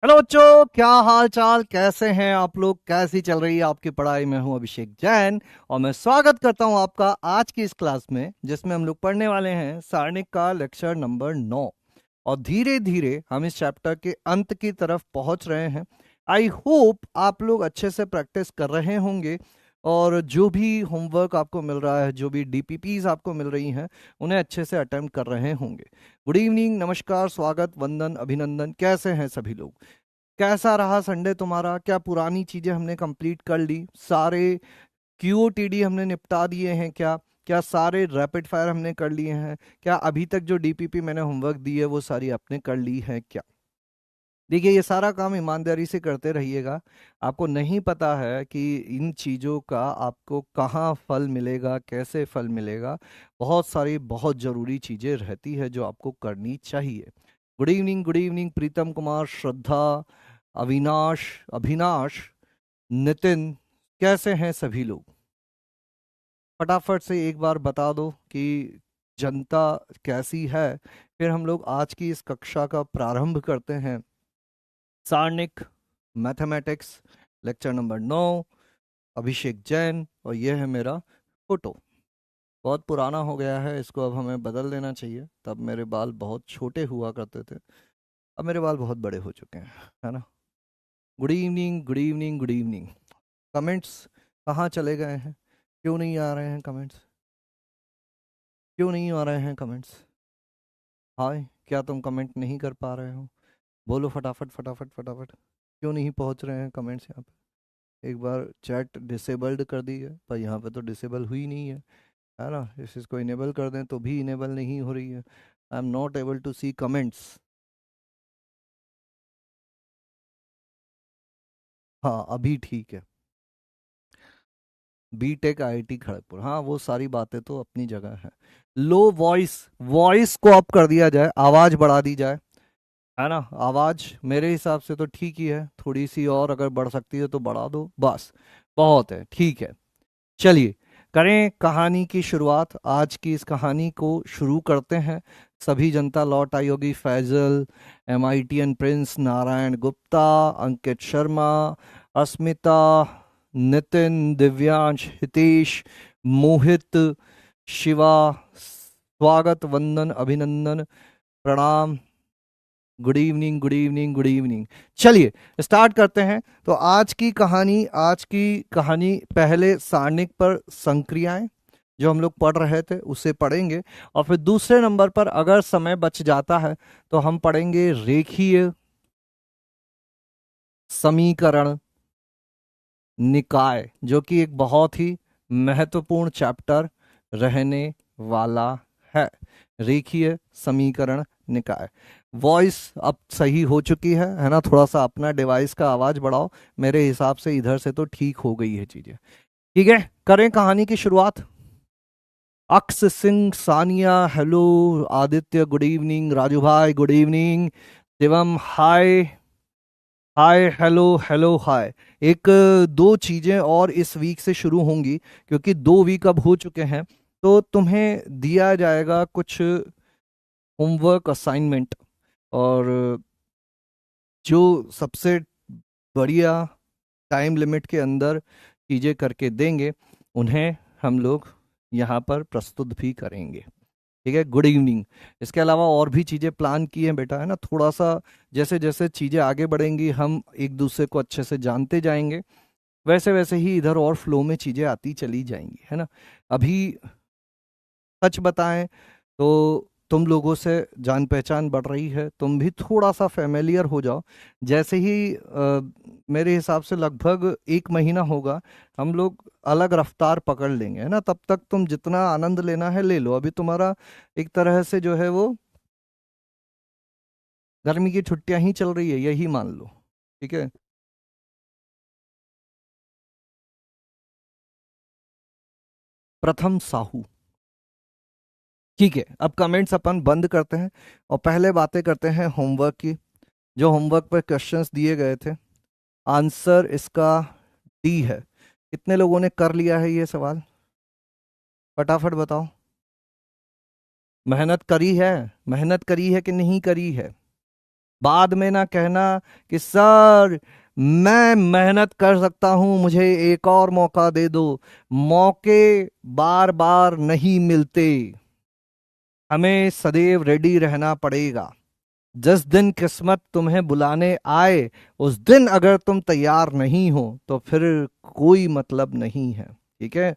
Hello बच्चों, क्या हाल चाल, कैसे हैं आप लोग? कैसी चल रही है आपकी पढ़ाई? मैं हूं अभिषेक जैन और मैं स्वागत करता हूं आपका आज की इस क्लास में, जिसमें हम लोग पढ़ने वाले हैं सारणिक का लेक्चर नंबर 9। और धीरे धीरे हम इस चैप्टर के अंत की तरफ पहुंच रहे हैं। आई होप आप लोग अच्छे से प्रैक्टिस कर रहे होंगे और जो भी होमवर्क आपको मिल रहा है, जो भी डीपीपीज आपको मिल रही हैं, उन्हें अच्छे से अटेम्प्ट कर रहे होंगे। गुड इवनिंग, नमस्कार, स्वागत, वंदन, अभिनंदन। कैसे हैं सभी लोग? कैसा रहा संडे तुम्हारा? क्या पुरानी चीजें हमने कंप्लीट कर ली? सारे क्यूओटीडी हमने निपटा दिए हैं क्या? क्या सारे रैपिड फायर हमने कर लिए हैं क्या? अभी तक जो डीपीपी मैंने होमवर्क दी है वो सारी आपने कर ली है क्या? देखिए, ये सारा काम ईमानदारी से करते रहिएगा। आपको नहीं पता है कि इन चीज़ों का आपको कहाँ फल मिलेगा, कैसे फल मिलेगा। बहुत सारी बहुत ज़रूरी चीज़ें रहती है जो आपको करनी चाहिए। Good evening, good evening Pritam Kumar, श्रद्धा, अविनाश, अभिनाश, नितिन। कैसे हैं सभी लोग? फटाफट से एक बार बता दो कि जनता कैसी है। फिर हम लोग आज की इस कक्षा का प्रारंभ करते हैं। सारणिक मैथमेटिक्स लेक्चर नंबर 9, अभिषेक जैन, और यह है मेरा फोटो। बहुत पुराना हो गया है, इसको अब हमें बदल देना चाहिए। तब मेरे बाल बहुत छोटे हुआ करते थे, अब मेरे बाल बहुत बड़े हो चुके हैं, है ना। Good evening, good evening, good evening. Comments कहाँ चले गए हैं? क्यों नहीं आ रहे हैं कमेंट्स? क्यों नहीं आ रहे हैं कमेंट्स? हाय, क्या तुम कमेंट नहीं कर पा रहे हो? बोलो फटाफट फटाफट फटाफट। क्यों नहीं पहुंच रहे हैं कमेंट्स यहाँ पे? एक बार चैट डिसेबल्ड कर दी है, पर यहाँ पे तो डिसेबल हुई नहीं है ना। इस इसको इनेबल कर दें तो भी इनेबल नहीं हो रही है। I am not able to see comments. हाँ, अभी ठीक है। बीटेक आईआईटी खड़गपुर, हाँ वो सारी बातें तो अपनी जगह है। लो वॉइस, वॉइस को अप कर दिया जाए, आवाज बढ़ा दी जाए, है ना। आवाज मेरे हिसाब से तो ठीक ही है, थोड़ी सी और अगर बढ़ सकती है तो बढ़ा दो, बस बहुत है, ठीक है। चलिए करें कहानी की शुरुआत। आज की इस कहानी को शुरू करते हैं। सभी जनता लौट आई होगी। फैजल, एमआईटीएन प्रिंस, नारायण गुप्ता, अंकित शर्मा, अस्मिता, नितिन, दिव्यांश, हितेश, मोहित, शिवा। स्वागत, वंदन, अभिनंदन, प्रणाम। Good evening, good evening, good evening. चलिए स्टार्ट करते हैं। तो आज की कहानी पहले सारणिक पर संक्रियाएं जो हम लोग पढ़ रहे थे उसे पढ़ेंगे, और फिर दूसरे नंबर पर अगर समय बच जाता है तो हम पढ़ेंगे रेखीय समीकरण निकाय, जो कि एक बहुत ही महत्वपूर्ण चैप्टर रहने वाला है। रेखीय समीकरण निकाय। वॉइस अब सही हो चुकी है ना? थोड़ा सा अपना डिवाइस का आवाज बढ़ाओ। मेरे हिसाब से इधर से तो ठीक हो गई है चीजें। ठीक है, करें कहानी की शुरुआत। Aks Singh, Sania hello, Aditya good evening, Raju भाई good evening, Shivam hi, hi hello hello hi. एक दो चीजें और इस वीक से शुरू होंगी, क्योंकि 2 वीक अब हो चुके हैं। तो तुम्हें दिया जाएगा कुछ होमवर्क असाइनमेंट, और जो सबसे बढ़िया टाइम लिमिट के अंदर चीजें करके देंगे उन्हें हम लोग यहाँ पर प्रस्तुत भी करेंगे। ठीक है, गुड इवनिंग। इसके अलावा और भी चीज़ें प्लान की हैं बेटा, है ना। थोड़ा सा जैसे जैसे चीज़ें आगे बढ़ेंगी, हम एक दूसरे को अच्छे से जानते जाएंगे, वैसे वैसे ही इधर और फ्लो में चीज़ें आती चली जाएंगी, है ना। अभी सच बताएं तो तुम लोगों से जान पहचान बढ़ रही है, तुम भी थोड़ा सा फेमिलियर हो जाओ। जैसे ही मेरे हिसाब से लगभग 1 महीना होगा, हम लोग अलग रफ्तार पकड़ लेंगे, है ना। तब तक तुम जितना आनंद लेना है ले लो। अभी तुम्हारा एक तरह से जो है वो गर्मी की छुट्टियां ही चल रही है, यही मान लो। ठीक है। प्रथम साहू। ठीक है, अब कमेंट्स अपन बंद करते हैं और पहले बातें करते हैं होमवर्क की। जो होमवर्क पर क्वेश्चंस दिए गए थे, आंसर इसका डी है। कितने लोगों ने कर लिया है ये सवाल? फटाफट बताओ। मेहनत करी है? मेहनत करी है कि नहीं करी है? बाद में ना कहना कि सर मैं मेहनत कर सकता हूं, मुझे एक और मौका दे दो। मौके बार बार नहीं मिलते, हमें सदैव रेडी रहना पड़ेगा। जिस दिन किस्मत तुम्हें बुलाने आए, उस दिन अगर तुम तैयार नहीं हो तो फिर कोई मतलब नहीं है। ठीक है,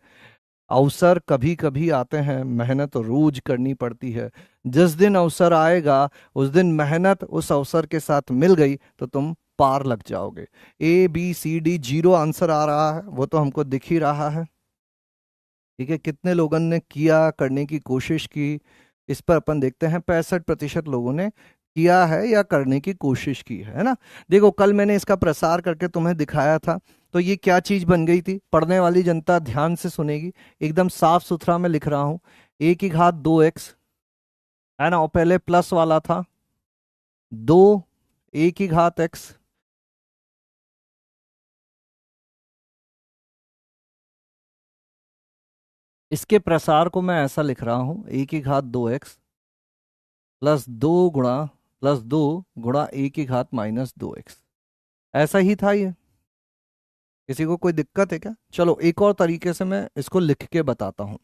अवसर कभी कभी आते हैं, मेहनत रोज करनी पड़ती है। जिस दिन अवसर आएगा, उस दिन मेहनत उस अवसर के साथ मिल गई तो तुम पार लग जाओगे। ABCD 0 आंसर आ रहा है, वो तो हमको दिख ही रहा है। ठीक है, कितने लोगों ने किया, करने की कोशिश की, इस पर अपन देखते हैं। 65% लोगों ने किया है या करने की कोशिश की है ना। देखो, कल मैंने इसका प्रसार करके तुम्हें दिखाया था, तो ये क्या चीज बन गई थी, पढ़ने वाली जनता ध्यान से सुनेगी। एकदम साफ सुथरा मैं लिख रहा हूं, a की घात 2x है ना, और पहले प्लस वाला था 2 a की घात x, इसके प्रसार को मैं ऐसा लिख रहा हूं, a की घात 2x +2 गुणा a की घात -2x। ऐसा ही था ये, किसी को कोई दिक्कत है क्या? चलो एक और तरीके से मैं इसको लिख के बताता हूं।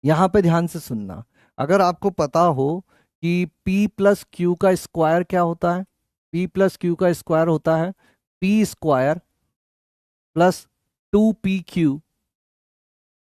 यहां पे ध्यान से सुनना। अगर आपको पता हो कि P+Q का स्क्वायर क्या होता है, P+Q का स्क्वायर होता है P² +2PQ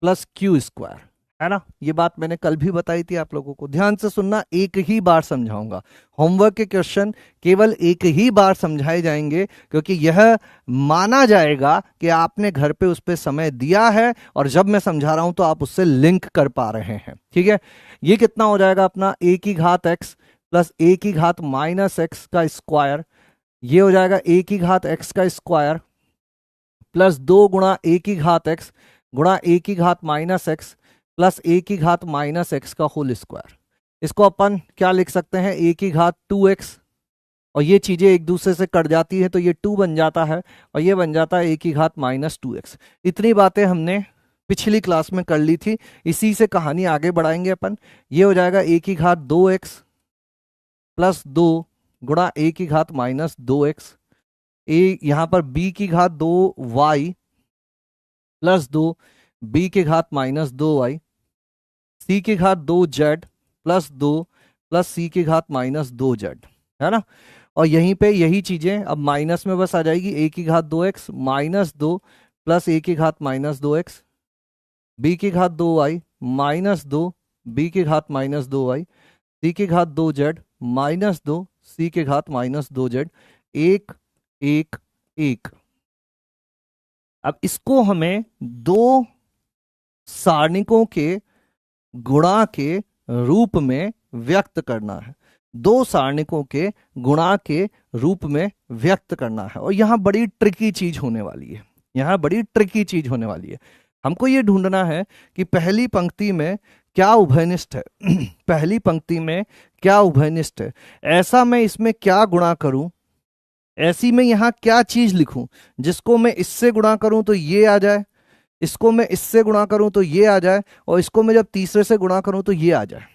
+Q², है ना। ये बात मैंने कल भी बताई थी आप लोगों को। ध्यान से सुनना, एक ही बार समझाऊंगा। होमवर्क के क्वेश्चन केवल एक ही बार समझाए जाएंगे, क्योंकि यह माना जाएगा कि आपने घर पे उस पर समय दिया है, और जब मैं समझा रहा हूं तो आप उससे लिंक कर पा रहे हैं। ठीक है, ये कितना हो जाएगा अपना a की घात x +a की घात -x का स्क्वायर। ये हो जाएगा a की घात x का स्क्वायर +2 गुणा a की घात x गुणा a की घात -x का होल स्क्वायर। इसको अपन क्या लिख सकते हैं, a की घात 2x, और ये चीजें एक दूसरे से कट जाती है तो ये 2 बन जाता है, और ये बन जाता है a की घात -2x। इतनी बातें हमने पिछली क्लास में कर ली थी, इसी से कहानी आगे बढ़ाएंगे अपन। ये हो जाएगा a की घात 2x +2 गुणा a की घात -2x। यहाँ पर b की घात 2y +2 b की घात -2y, c की घात 2z +2 c की घात -2z, है ना। और यहीं पे यही चीजें अब माइनस में बस आ जाएगी, a की घात 2x -2 a की घात -2x, b की घात 2y -2 b की घात -2y, c की घात 2z -2 c की घात -2z। एक एक एक। अब इसको हमें दो सारणिकों के गुणा के रूप में व्यक्त करना है, दो सारणिकों के गुणा के रूप में व्यक्त करना है। और यहां बड़ी ट्रिकी चीज होने वाली है, यहां बड़ी ट्रिकी चीज होने वाली है। हमको ये ढूंढना है कि पहली पंक्ति में क्या उभयनिष्ठ है पहली पंक्ति में क्या उभयनिष्ठ है, ऐसा मैं इसमें क्या गुणा करूं, ऐसी मैं यहां क्या चीज लिखूं जिसको मैं इससे गुणा करूं तो ये आ जाए, इसको मैं इससे गुणा करूं तो ये आ जाए, और इसको मैं जब तीसरे से गुणा करूं तो ये आ जाए।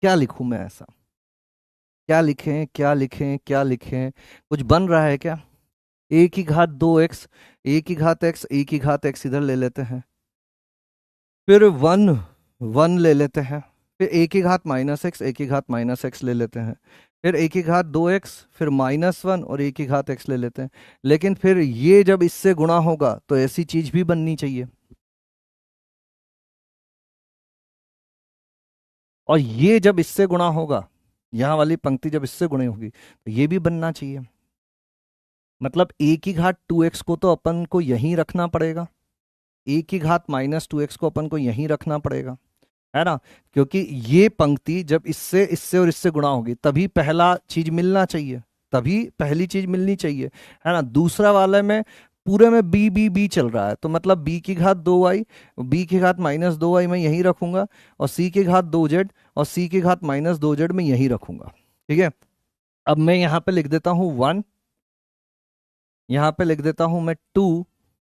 क्या लिखूं मैं ऐसा, क्या लिखें क्या लिखें क्या लिखें, कुछ बन रहा है क्या? a की घात 2x, a की घात x, a की घात x इधर ले लेते हैं, फिर 1 ले लेते हैं, फिर a की घात -x, a की घात -x ले लेते हैं, फिर a की घात 2x, फिर -1 और a की घात x ले लेते हैं। लेकिन फिर ये जब इससे गुणा होगा तो ऐसी चीज भी बननी चाहिए, और ये जब इससे गुणा होगा, यहां वाली पंक्ति जब इससे गुणी होगी तो ये भी बनना चाहिए। मतलब a की घात 2x को तो अपन को यहीं रखना पड़ेगा, a की घात -2x को अपन को यहीं रखना पड़ेगा, है ना। क्योंकि ये पंक्ति जब इससे इससे और इससे गुणा होगी तभी पहला चीज मिलना चाहिए, तभी पहली चीज मिलनी चाहिए, है ना। दूसरा वाले में पूरे में बी बी बी चल रहा है, तो मतलब b की घात 2y, b की घात -2y मैं यहीं रखूंगा, और c की घात 2z और c की घात -2z मैं यहीं रखूंगा। ठीक है, अब मैं यहां पे लिख देता हूं 1, यहां पे लिख देता हूं मैं 2,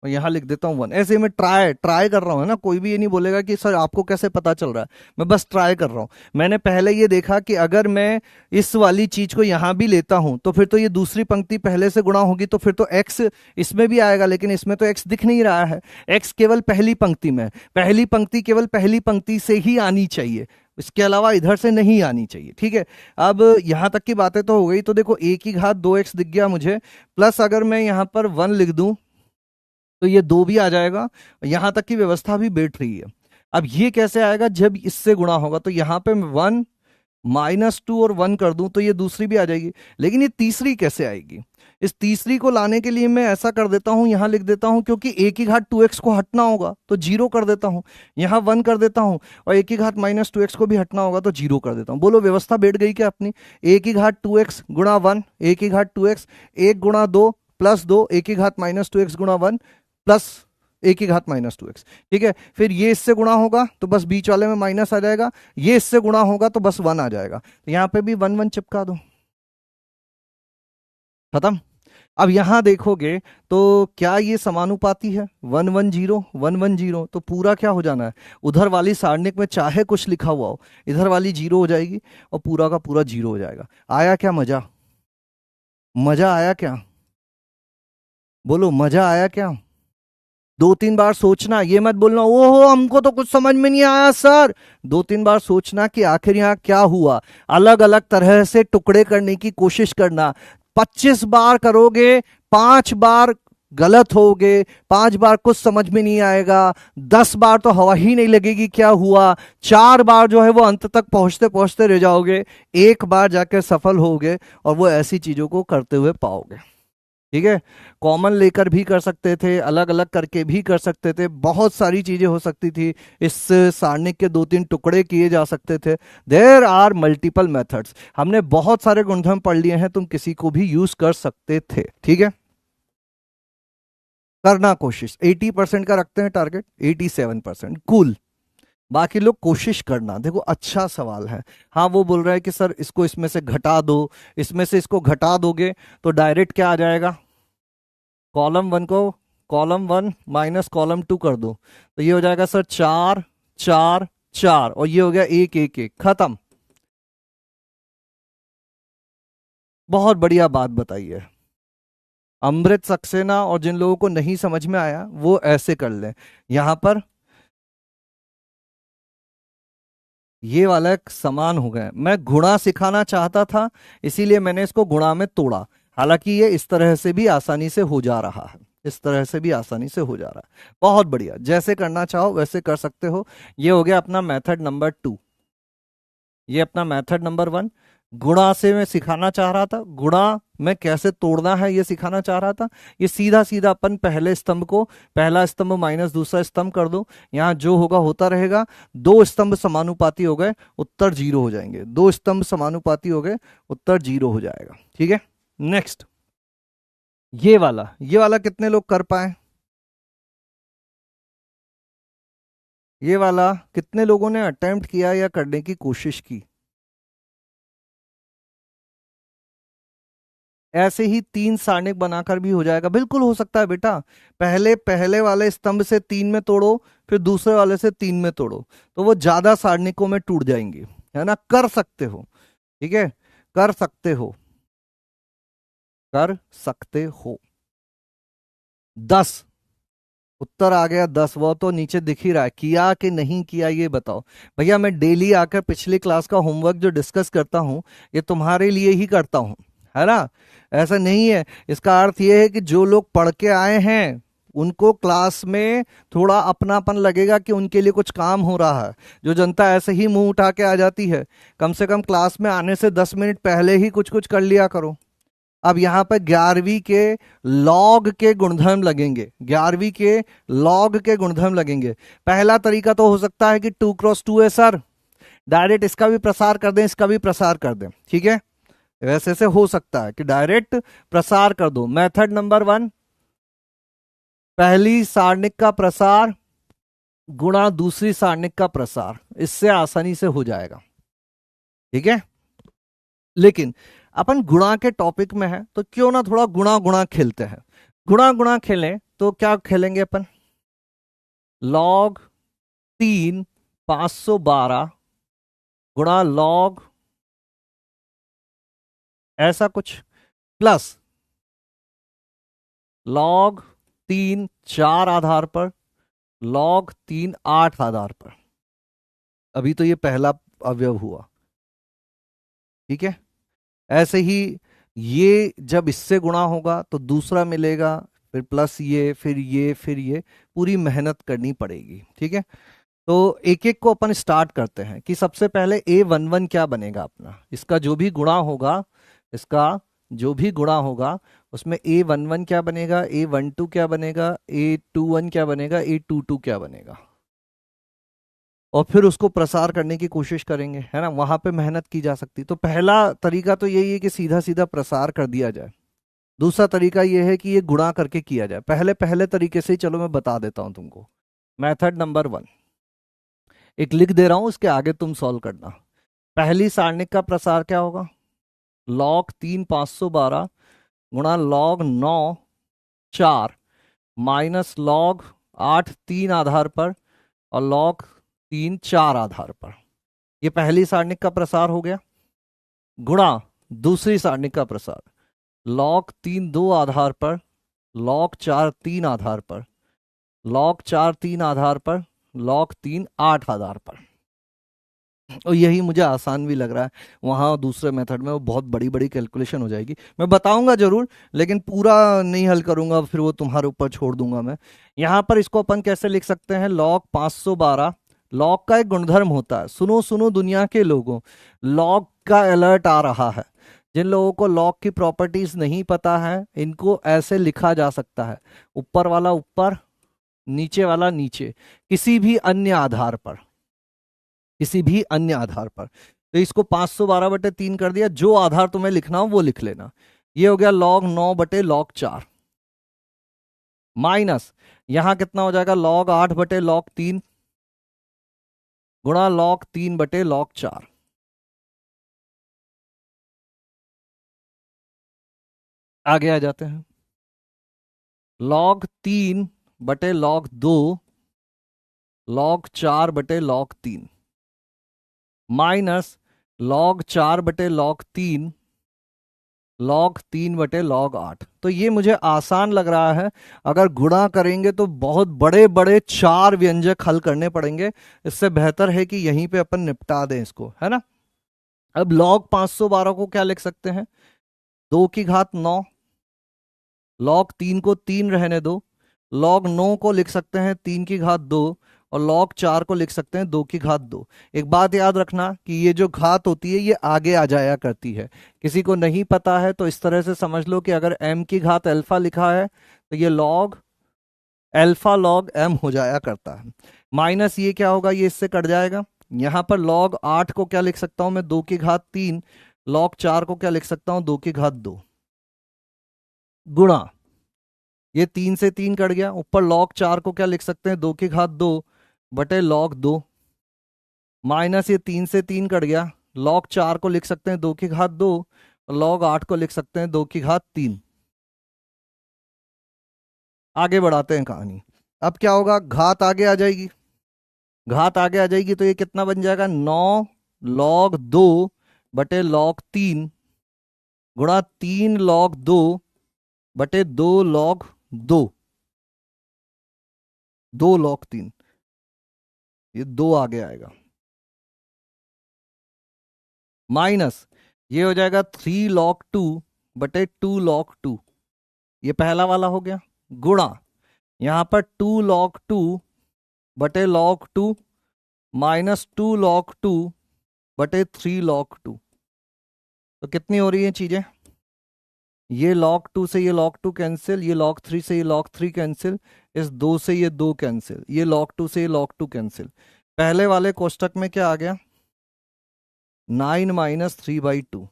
और यहाँ लिख देता हूँ 1। ऐसे मैं ट्राई ट्राई कर रहा हूँ, है ना। कोई भी ये नहीं बोलेगा कि सर आपको कैसे पता चल रहा है, मैं बस ट्राई कर रहा हूँ। मैंने पहले ये देखा कि अगर मैं इस वाली चीज को यहाँ भी लेता हूँ तो फिर तो ये दूसरी पंक्ति पहले से गुणा होगी, तो फिर तो एक्स इसमें भी आएगा, लेकिन इसमें तो एक्स दिख नहीं रहा है। एक्स केवल पहली पंक्ति में, पहली पंक्ति केवल पहली पंक्ति से ही आनी चाहिए, इसके अलावा इधर से नहीं आनी चाहिए, ठीक है। अब यहां तक की बातें तो हो गई। तो देखो a की घात 2x दिख गया मुझे, प्लस अगर मैं यहां पर 1 लिख दूं तो ये 2 भी आ जाएगा। यहां तक की व्यवस्था भी बैठ रही है। अब ये कैसे आएगा, जब इससे गुणा होगा। तो यहां पे मैं 1 -2 और 1 कर दूं तो ये दूसरी भी आ जाएगी, लेकिन ये तीसरी कैसे आएगी। इस तीसरी को लाने के लिए मैं ऐसा कर देता हूं, यहां लिख देता हूं, क्योंकि a की घात 2x को हटना होगा तो 0 कर देता हूं, यहां 1 कर देता हूं, और a की घात -2x को भी हटना होगा तो 0 कर देता हूं। बोलो व्यवस्था बैठ गई क्या अपनी। a की घात 2x गुणा 1, a की घात 2x, 1 गुणा 2 प्लस 2, a की घात -2x गुणा 1 प्लस a की घात -2x, ठीक है। फिर ये इससे गुणा होगा तो बस बीच वाले में माइनस आ जाएगा, ये इससे गुणा होगा तो बस 1 आ जाएगा। तो यहां पे भी 1 1 चिपका दो, खत्म। अब यहां देखोगे तो क्या ये समानुपाती है, 1 1 0 1 1 0, तो पूरा क्या हो जाना है, उधर वाली सारणिक में चाहे कुछ लिखा हुआ हो, इधर वाली 0 हो जाएगी और पूरा का पूरा 0 हो जाएगा। आया क्या मजा, मजा आया क्या, बोलो मजा आया क्या। 2 3 बार सोचना, ये मत बोलना ओहो हमको तो कुछ समझ में नहीं आया सर। 2 3 बार सोचना कि आखिर यहाँ क्या हुआ, अलग अलग तरह से टुकड़े करने की कोशिश करना। 25 बार करोगे, 5 बार गलत होगे, 5 बार कुछ समझ में नहीं आएगा, 10 बार तो हवा ही नहीं लगेगी क्या हुआ, 4 बार जो है वो अंत तक पहुंचते पहुंचते रह जाओगे, 1 बार जाकर सफल होगे और वो ऐसी चीजों को करते हुए पाओगे, ठीक है। कॉमन लेकर भी कर सकते थे, अलग अलग करके भी कर सकते थे, बहुत सारी चीजें हो सकती थी, इस सारणिक के 2 3 टुकड़े किए जा सकते थे। देयर आर मल्टीपल मेथड्स, हमने बहुत सारे गुणधर्म पढ़ लिए हैं, तुम किसी को भी यूज कर सकते थे, ठीक है। करना कोशिश, 80% का रखते हैं टारगेट, 87%, कूल। बाकी लोग कोशिश करना। देखो अच्छा सवाल है। हाँ वो बोल रहा है कि सर इसको इसमें से घटा दो, इसमें से इसको घटा दोगे तो डायरेक्ट क्या आ जाएगा, कॉलम 1 को कॉलम 1 माइनस कॉलम 2 कर दो तो ये हो जाएगा सर 4 4 4, और ये हो गया 1 1 1, खत्म। बहुत बढ़िया बात बताई है अमृत सक्सेना। और जिन लोगों को नहीं समझ में आया वो ऐसे कर लें, यहां पर ये वाला एक समान हो गया। मैं गुणा सिखाना चाहता था इसीलिए मैंने इसको गुणा में तोड़ा, हालांकि ये इस तरह से भी आसानी से हो जा रहा है, इस तरह से भी आसानी से हो जा रहा है। बहुत बढ़िया, जैसे करना चाहो वैसे कर सकते हो। ये हो गया अपना मेथड नंबर 2, ये अपना मेथड नंबर 1। गुणा से मैं सिखाना चाह रहा था, गुणा में कैसे तोड़ना है ये सिखाना चाह रहा था। ये सीधा सीधा अपन पहले स्तंभ को, पहला स्तंभ माइनस दूसरा स्तंभ कर दो, यहाँ जो होगा होता रहेगा। 2 स्तंभ समानुपाती हो गए, उत्तर 0 हो जाएंगे, 2 स्तंभ समानुपाती हो गए, उत्तर 0 हो जाएगा, ठीक है। नेक्स्ट ये वाला कितने लोग कर पाए, ये वाला कितने लोगों ने अटेम्प्ट किया या करने की कोशिश की। ऐसे ही 3 सारणिक बनाकर भी हो जाएगा, बिल्कुल हो सकता है बेटा। पहले पहले वाले स्तंभ से 3 में तोड़ो, फिर दूसरे वाले से 3 में तोड़ो, तो वो ज्यादा सारणिकों में टूट जाएंगे, है ना। कर सकते हो, ठीक है, कर सकते हो, कर सकते हो। 10, उत्तर आ गया 10, वो तो नीचे दिख ही रहा है। किया कि नहीं किया ये बताओ। भैया मैं डेली आकर पिछली क्लास का होमवर्क जो डिस्कस करता हूं ये तुम्हारे लिए ही करता हूं, है ना। ऐसा नहीं है, इसका अर्थ ये है कि जो लोग पढ़ के आए हैं उनको क्लास में थोड़ा अपनापन लगेगा कि उनके लिए कुछ काम हो रहा है। जो जनता ऐसे ही मुंह उठा के आ जाती है, कम से कम क्लास में आने से 10 मिनट पहले ही कुछ कुछ कर लिया करो। अब यहां पर 11वीं के लॉग के गुणधर्म लगेंगे, 11वीं के लॉग के गुणधर्म लगेंगे। पहला तरीका तो हो सकता है कि 2 × 2 है सर, डायरेक्ट इसका भी प्रसार कर दें इसका भी प्रसार कर दें, ठीक है। वैसे से हो सकता है कि डायरेक्ट प्रसार कर दो। मेथड नंबर 1, पहली सारणिक का प्रसार गुणा दूसरी सारणिक का प्रसार, इससे आसानी से हो जाएगा, ठीक है। लेकिन अपन गुणा के टॉपिक में है तो क्यों ना थोड़ा गुणा गुणा खेलते हैं। गुणा गुणा खेलें तो क्या खेलेंगे अपन? लॉग 3 512 गुणा लॉग ऐसा कुछ, प्लस लॉग 3 4 आधार पर, लॉग 3 8 आधार पर। अभी तो ये पहला अवयव हुआ, ठीक है। ऐसे ही ये जब इससे गुणा होगा तो दूसरा मिलेगा, फिर प्लस ये, फिर ये, फिर ये, पूरी मेहनत करनी पड़ेगी, ठीक है। तो एक एक को अपन स्टार्ट करते हैं कि सबसे पहले A11 क्या बनेगा अपना, इसका जो भी गुणा होगा, इसका जो भी गुणा होगा उसमें A11 क्या बनेगा, A12 क्या बनेगा, A21 क्या बनेगा, A22 क्या बनेगा, और फिर उसको प्रसार करने की कोशिश करेंगे, है ना। वहां पे मेहनत की जा सकती। तो पहला तरीका तो यही है कि सीधा सीधा प्रसार कर दिया जाए। दूसरा तरीका यह है कि ये गुणा करके किया जाए। पहले पहले तरीके से ही चलो मैं बता देता हूं तुमको। मेथड नंबर 1 एक लिख दे रहा हूं, उसके आगे तुम सॉल्व करना। पहली सारणिक का प्रसार क्या होगा? लॉग 3 512 गुणा लॉग 9 4 माइनस लॉग 8 3 आधार पर और लॉग 3 4 आधार पर। ये पहली सारणिक का प्रसार हो गया। गुणा दूसरी सारणिक का प्रसार, लॉग 3 2 आधार पर, लॉग 4 3 आधार पर, लॉग 4 3 आधार पर, लॉग 3 8 आधार पर। और यही मुझे आसान भी लग रहा है। वहां दूसरे मेथड में वो बहुत बड़ी बड़ी कैलकुलेशन हो जाएगी। मैं बताऊंगा जरूर, लेकिन पूरा नहीं हल करूंगा, फिर वो तुम्हारे ऊपर छोड़ दूंगा मैं। यहां पर इसको अपन कैसे लिख सकते हैं? लॉग 512, लॉग का एक गुणधर्म होता है, सुनो सुनो दुनिया के लोगों, लॉग का अलर्ट आ रहा है। जिन लोगों को लॉग की प्रॉपर्टीज नहीं पता है, इनको ऐसे लिखा जा सकता है, ऊपर वाला ऊपर, नीचे वाला नीचे, किसी भी अन्य आधार पर, किसी भी अन्य आधार पर। तो इसको 512/3 कर दिया, जो आधार तुम्हें लिखना हो वो लिख लेना। ये हो गया लॉग 9/log 4, माइनस यहां कितना हो जाएगा, लॉग 8/log 3 गुणा लॉग 3/log 4। आगे आ जाते हैं। log 3/log 2 log 4/log 3 minus log 4/log 3 log 3/log 8। तो ये मुझे आसान लग रहा है। अगर गुणा करेंगे तो बहुत बड़े बड़े 4 व्यंजक हल करने पड़ेंगे। इससे बेहतर है कि यहीं पे अपन निपटा दें इसको, है ना। अब log 512 को क्या लिख सकते हैं? 2 की घात 9, log 3 को 3 रहने दो, log 9 को लिख सकते हैं 3 की घात 2, और log 4 को लिख सकते हैं 2 की घात 2। एक बात याद रखना कि ये जो घात होती है ये आगे आ जाया करती है। किसी को नहीं पता है तो इस तरह से समझ लो कि अगर m की घात अल्फा लिखा है तो ये log अल्फा log m हो जाया करता है। माइनस ये क्या होगा, ये इससे कट जाएगा। यहां पर log 8 को क्या लिख सकता हूं मैं? 2 की घात 3। log 4 को क्या लिख सकता हूं? 2 की घात 2। गुणा ये 3 से 3 कट गया, ऊपर log 4 को क्या लिख सकते हैं? 2 की घात 2/log 2। माइनस ये 3 से 3 कट गया, log 4 को लिख सकते हैं 2 की घात 2, और log 8 को लिख सकते हैं 2 की घात 3। आगे बढ़ाते हैं कहानी। अब क्या होगा, घात आगे आ जाएगी। घात आगे आ जाएगी तो ये कितना बन जाएगा? 9 log 2/log 3 गुणा 3 log 2/2 log 2। 2 log 3, ये 2 आगे आएगा, माइनस ये हो जाएगा 3 log 2/2 log 2। ये पहला वाला हो गया। गुणा यहां पर 2 log 2/log 2 minus 2 log 2/3 log 2। तो कितनी हो रही है चीजें? ये log 2 से ये log 2 कैंसिल, ये log 3 से ये log 3 कैंसिल, इस 2 से ये 2 कैंसिल, ये log 2 से ये log 2 कैंसिल। पहले वाले कोष्टक में क्या आ गया? 9 - 3/2।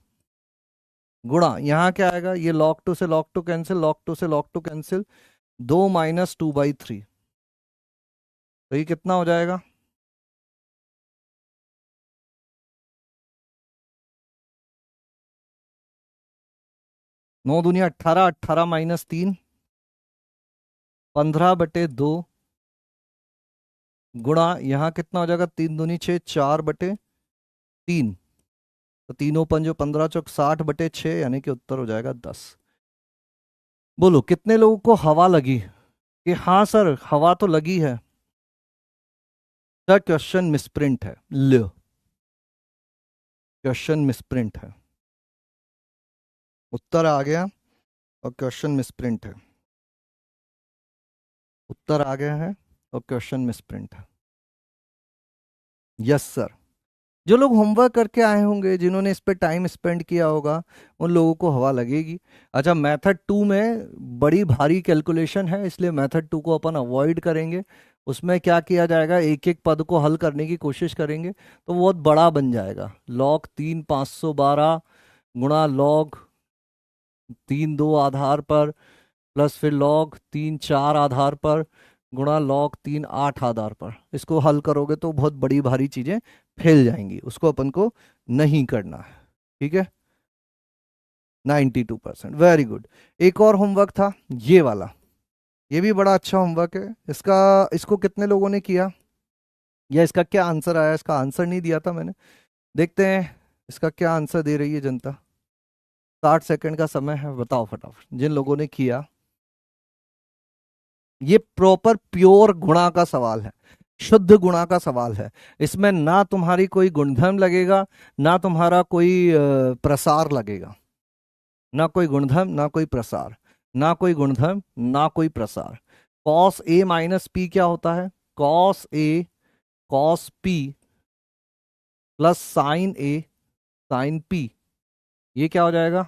गुणा यहाँ क्या आएगा? ये log 2 से log 2 कैंसिल, log 2 से log 2 कैंसिल, 2 - 2/3। तो ये कितना हो जाएगा? 9 दूनी 18, 18 - 3 15/2 गुणा यहाँ कितना हो जाएगा, 3 दूनी 6, 4/3, तो तीनों पंजो 15×4 = 60/6, यानी कि उत्तर हो जाएगा 10। बोलो कितने लोगों को हवा लगी कि हाँ सर हवा तो लगी है। सर क्वेश्चन मिसप्रिंट है, लो क्वेश्चन मिसप्रिंट है, उत्तर आ गया और क्वेश्चन मिसप्रिंट है, उत्तर आ गया है और क्वेश्चन मिसप्रिंट है। यस सर, जो लोग होमवर्क करके आए होंगे, जिन्होंने इस पे टाइम स्पेंड किया होगा, उन लोगों को हवा लगेगी। अच्छा, मेथड 2 में बड़ी भारी कैलकुलेशन है, इसलिए मेथड 2 को अपन अवॉइड करेंगे। उसमें क्या किया जाएगा, एक एक पद को हल करने की कोशिश करेंगे तो वो बहुत बड़ा बन जाएगा। log 3 512 गुणा log 3 2 आधार पर, प्लस फिर log 3 4 आधार पर, गुणा log 3 8 आधार पर। इसको हल करोगे तो बहुत बड़ी भारी चीजें फैल जाएंगी, उसको अपन को नहीं करना है। ठीक है, 92%, वेरी गुड। एक और होमवर्क था ये वाला, ये भी बड़ा अच्छा होमवर्क है। इसको कितने लोगों ने किया, या इसका क्या आंसर आया, इसका आंसर नहीं दिया था मैंने। देखते हैं इसका क्या आंसर दे रही है जनता। 60 सेकंड का समय है, बताओ फटाफट जिन लोगों ने किया। ये प्रॉपर प्योर गुणा का सवाल है, शुद्ध गुणा का सवाल है। इसमें ना तुम्हारी कोई गुणधर्म लगेगा, ना तुम्हारा कोई प्रसार लगेगा, ना कोई गुणधर्म ना कोई प्रसार, ना कोई गुणधर्म ना कोई प्रसार। कॉस ए माइनस पी क्या होता है, cos A cos P plus sine A sine P, ये क्या हो जाएगा,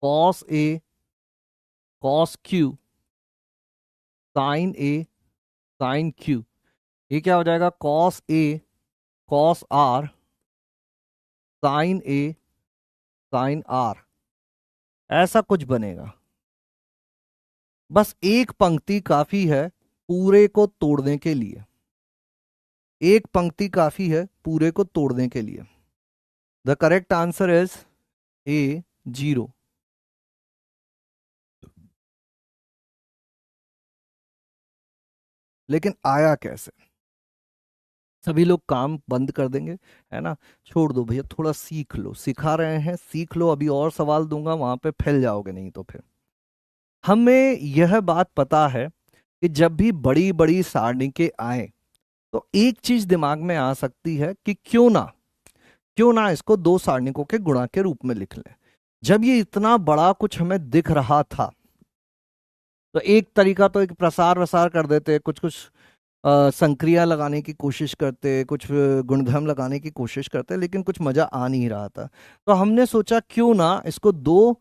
cos A cos Q sine A sine Q, ये क्या हो जाएगा, cos A cos R sine A sine R, ऐसा कुछ बनेगा। बस एक पंक्ति काफी है पूरे को तोड़ने के लिए, एक पंक्ति काफी है पूरे को तोड़ने के लिए। The correct answer is a 0। लेकिन आया कैसे, सभी लोग काम बंद कर देंगे, है ना, छोड़ दो भैया, थोड़ा सीख लो, सिखा रहे हैं सीख लो, अभी और सवाल दूंगा वहां पे फैल जाओगे नहीं तो फिर। हमें यह बात पता है कि जब भी बड़ी बड़ी सारणिकें आए तो एक चीज दिमाग में आ सकती है कि क्यों ना इसको दो सारणिकों के गुणा के रूप में लिख लें। जब ये इतना बड़ा कुछ हमें दिख रहा था तो एक तरीका तो एक प्रसार वसार कर देते, कुछ कुछ संक्रिया लगाने की कोशिश करते, कुछ गुणधर्म लगाने की कोशिश करते, लेकिन कुछ मजा आ नहीं रहा था। तो हमने सोचा क्यों ना इसको दो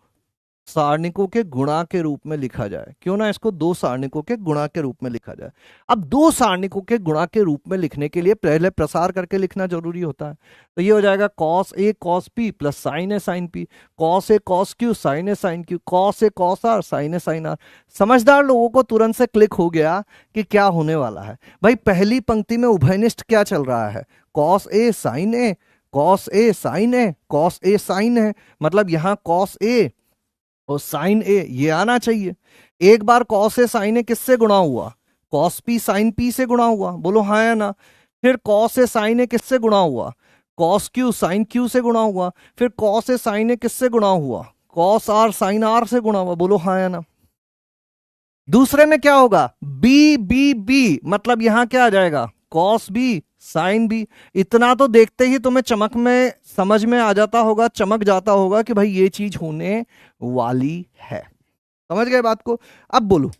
सारणिकों के गुणा के रूप में लिखा जाए, क्यों ना इसको दो सारणिकों के गुणा के रूप में लिखा जाए। अब दो सारणिकों के गुणा के रूप में लिखने के लिए पहले प्रसार करके लिखना जरूरी होता है। तो ये हो जाएगा cos A cos P plus sine A sine P, cos A cos Q sine A sine Q, cos A cos R sine A sine R. समझदार लोगों को तुरंत से क्लिक हो गया कि क्या होने वाला है। भाई पहली पंक्ति में उभयनिष्ठ क्या चल रहा है, cos A sign A, cos A sign A, cos A sign है, मतलब यहां कॉस ए और साइन ए ये आना चाहिए। एक बार कॉस ए साइन ए किससे गुणा हुआ, कॉस पी साइन पी से गुणा हुआ, बोलो हाँ या ना। फिर कॉस ए साइन ए किससे गुणा हुआ, कॉस क्यू साइन क्यू से गुणा हुआ। फिर कॉस ए साइन ए किससे गुणा हुआ, कॉस आर साइन आर से गुणा हुआ, बोलो हाँ या ना। दूसरे में क्या होगा, बी बी बी, मतलब यहां क्या आ जाएगा, कॉस बी साइन बी। इतना तो देखते ही तुम्हें चमक में समझ में आ जाता होगा, चमक जाता होगा कि भाई ये चीज होने वाली है। समझ गए बात को। अब बोलो,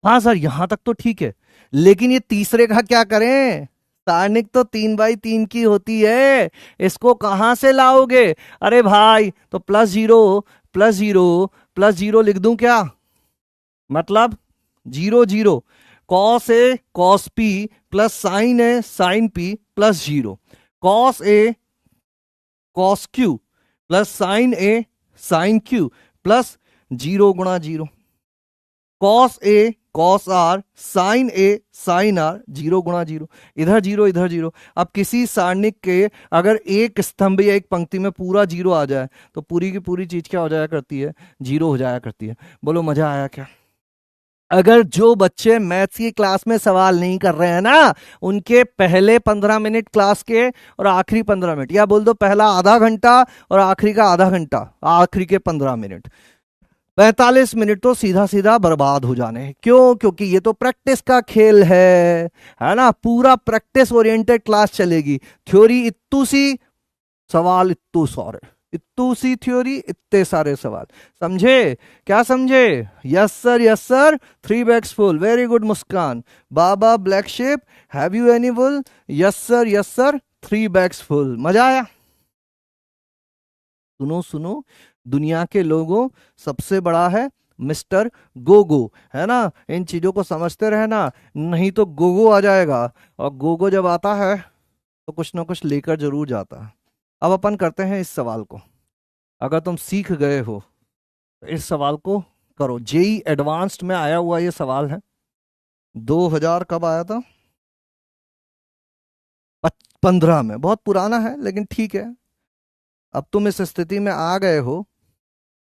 हाँ सर यहां तक तो ठीक है, लेकिन ये तीसरे का क्या करें, सारणिक तो 3/3 की होती है, इसको कहां से लाओगे। अरे भाई तो +0 +0 +0 लिख दूं क्या, मतलब 0 0, cos A cos P plus sine A sine P plus 0, cos A cos Q plus sine A sine Q plus 0 × 0, cos A cos R sine A sine R 0 × 0, इधर 0 इधर 0। अब किसी सारणिक के अगर एक स्तंभ या एक पंक्ति में पूरा 0 आ जाए तो पूरी की पूरी चीज क्या हो जाया करती है, 0 हो जाया करती है। बोलो मजा आया क्या। अगर जो बच्चे मैथ्स की क्लास में सवाल नहीं कर रहे हैं ना, उनके पहले 15 मिनट क्लास के और आखिरी 15 मिनट, या बोल दो पहला आधा घंटा और आखिरी का आधा घंटा, आखिरी के 15 मिनट, 45 मिनट तो सीधा सीधा बर्बाद हो जाने हैं। क्यों? क्योंकि ये तो प्रैक्टिस का खेल है ना। पूरा प्रैक्टिस ओरिएंटेड क्लास चलेगी। थ्योरी इत्तू सी, सवाल इत्तू सारे, इत्तू सी थ्योरी, इतने सारे सवाल। समझे? क्या समझे? Yes sir, yes sir. 3 bags full, very good Muskan. Baa baa black sheep, have you any wool? Yes sir, yes sir. 3 bags full. मजा आया? सुनो सुनो, दुनिया के लोगों, सबसे बड़ा है मिस्टर गोगो, है ना। इन चीजों को समझते रहना, नहीं तो गोगो आ जाएगा, और गोगो जब आता है तो कुछ ना कुछ लेकर जरूर जाता है। अब अपन करते हैं इस सवाल को। अगर तुम सीख गए हो तो इस सवाल को करो। जेई एडवांस्ड में आया हुआ ये सवाल है। 2000 कब आया था? 15 में। बहुत पुराना है लेकिन ठीक है। अब तुम इस स्थिति में आ गए हो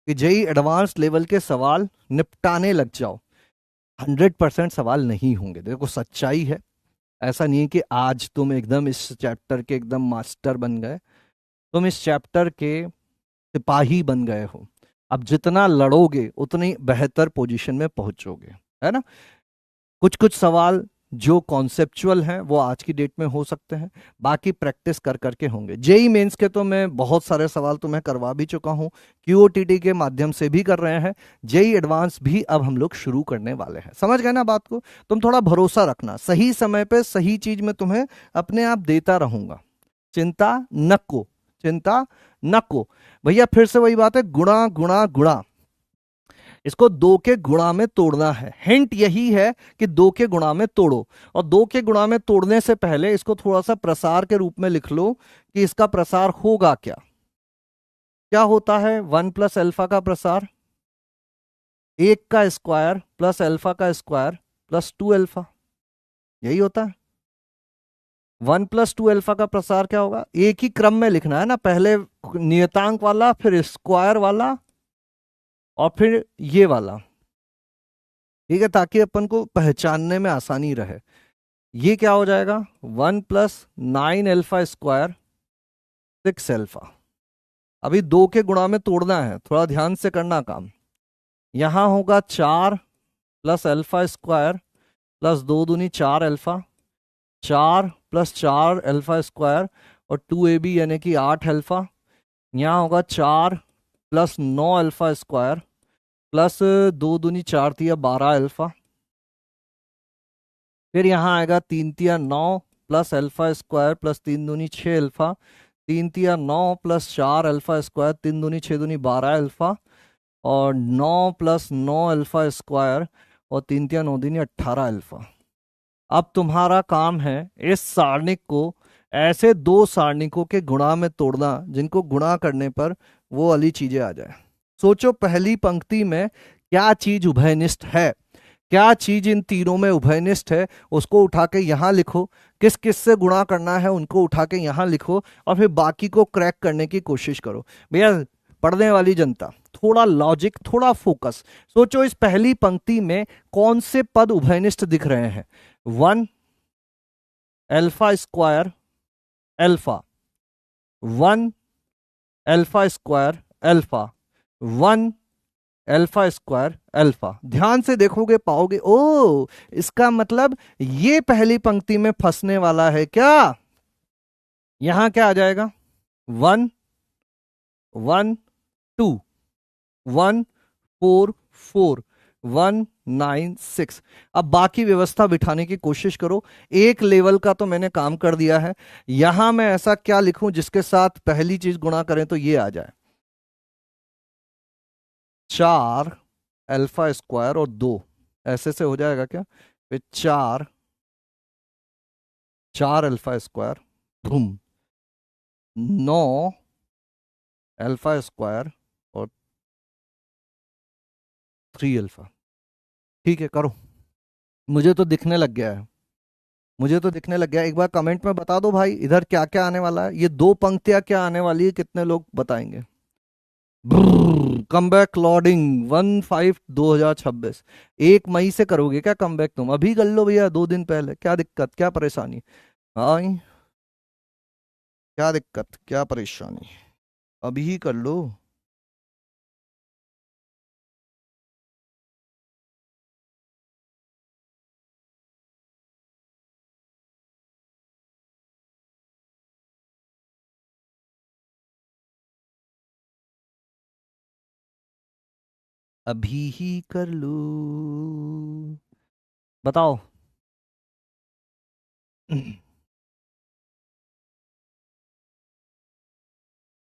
कि जेई एडवांस लेवल के सवाल निपटाने लग जाओ। 100% सवाल नहीं होंगे, देखो सच्चाई है। ऐसा नहीं है कि आज तुम एकदम इस चैप्टर के एकदम मास्टर बन गए, तुम इस चैप्टर के सिपाही बन गए हो। अब जितना लड़ोगे उतनी बेहतर पोजीशन में पहुंचोगे, है ना। कुछ कुछ सवाल जो कॉन्सेप्चुअल हैं वो आज की डेट में हो सकते हैं, बाकी प्रैक्टिस कर करके होंगे। जेई मेंस के तो मैं बहुत सारे सवाल तुम्हें करवा भी चुका हूं, क्यूओटीटी के माध्यम से भी कर रहे हैं। जेई एडवांस भी अब हम लोग शुरू करने वाले हैं। समझ गए ना बात को? तुम थोड़ा भरोसा रखना, सही समय पे सही चीज में तुम्हें अपने आप देता रहूंगा। चिंता नको, चिंता नको। भैया फिर से वही बात है, गुणा गुणा गुणा। इसको 2 के गुणा में तोड़ना है। हिंट यही है कि 2 के गुणा में तोड़ो, और 2 के गुणा में तोड़ने से पहले इसको थोड़ा सा प्रसार के रूप में लिख लो कि इसका प्रसार होगा क्या। क्या होता है 1 प्लस अल्फा का प्रसार? 1 का स्क्वायर प्लस अल्फा का स्क्वायर प्लस 2 अल्फा, यही होता है। 1 प्लस 2 अल्फा का प्रसार क्या होगा? एक ही क्रम में लिखना है ना, पहले नियतांक वाला, फिर स्क्वायर वाला, और फिर ये वाला। ठीक है, ताकि अपन को पहचानने में आसानी रहे। ये क्या हो जाएगा? 1 प्लस 9 अल्फा स्क्वायर 6 अल्फा। अभी 2 के गुणा में तोड़ना है, थोड़ा ध्यान से करना काम। यहां होगा 4 प्लस अल्फा स्क्वायर प्लस 2 दूनी 4 अल्फा, 4 प्लस 4 अल्फा स्क्वायर और 2ab यानी कि 8 अल्फा। यहाँ होगा 4 प्लस 9 अल्फा स्क्वायर प्लस 2 दूनी 4 तिया 12 अल्फा। फिर यहाँ आएगा 3 तिया 9 प्लस अल्फा स्क्वायर प्लस 3 दूनी 6 अल्फा, 3 तिया 9 प्लस 4 अल्फा स्क्वायर, 3 दूनी 6 दूनी 12 अल्फा, और 9 प्लस 9 अल्फा स्क्वायर और 3 तिया 9 दूनी 18 अल्फा। अब तुम्हारा काम है इस सारणिक को ऐसे 2 सारणिकों के गुणा में तोड़ना जिनको गुणा करने पर वो वाली चीजें आ जाए। सोचो पहली पंक्ति में क्या चीज उभयनिष्ठ है, क्या चीज इन तीनों में उभयनिष्ठ है, उसको उठा के यहां लिखो। किस किस से गुणा करना है उनको उठा के यहां लिखो, और फिर बाकी को क्रैक करने की कोशिश करो। भैया पढ़ने वाली जनता, थोड़ा लॉजिक, थोड़ा फोकस। सोचो इस पहली पंक्ति में कौन से पद उभयनिष्ठ दिख रहे हैं? 1 alpha square alpha, 1 alpha square alpha, 1 alpha square alpha. ध्यान से देखोगे पाओगे, ओ इसका मतलब ये पहली पंक्ति में फंसने वाला है क्या। यहां क्या आ जाएगा? 1 1 2 1 4 4 1 9 6। अब बाकी व्यवस्था बिठाने की कोशिश करो। एक लेवल का तो मैंने काम कर दिया है। यहां मैं ऐसा क्या लिखूं जिसके साथ पहली चीज गुणा करें तो ये आ जाए? 4 अल्फा स्क्वायर और 2, ऐसे से हो जाएगा क्या? फिर 4 4 अल्फा स्क्वायर, धूम, 9 अल्फा स्क्वायर और 3 अल्फा। ठीक है करो। मुझे तो दिखने लग गया है, मुझे तो दिखने लग गया है। एक बार कमेंट में बता दो भाई, इधर क्या क्या आने वाला है, ये 2 पंक्तियां क्या आने वाली है, कितने लोग बताएंगे? Come back lording 1/5/2026। 1 मई से करोगे क्या कम बैक? तुम अभी कर लो भैया, 2 दिन पहले, क्या दिक्कत, क्या परेशानी? हाँ, क्या दिक्कत, क्या परेशानी? अभी ही कर लो। अभी ही कर लो। बताओ।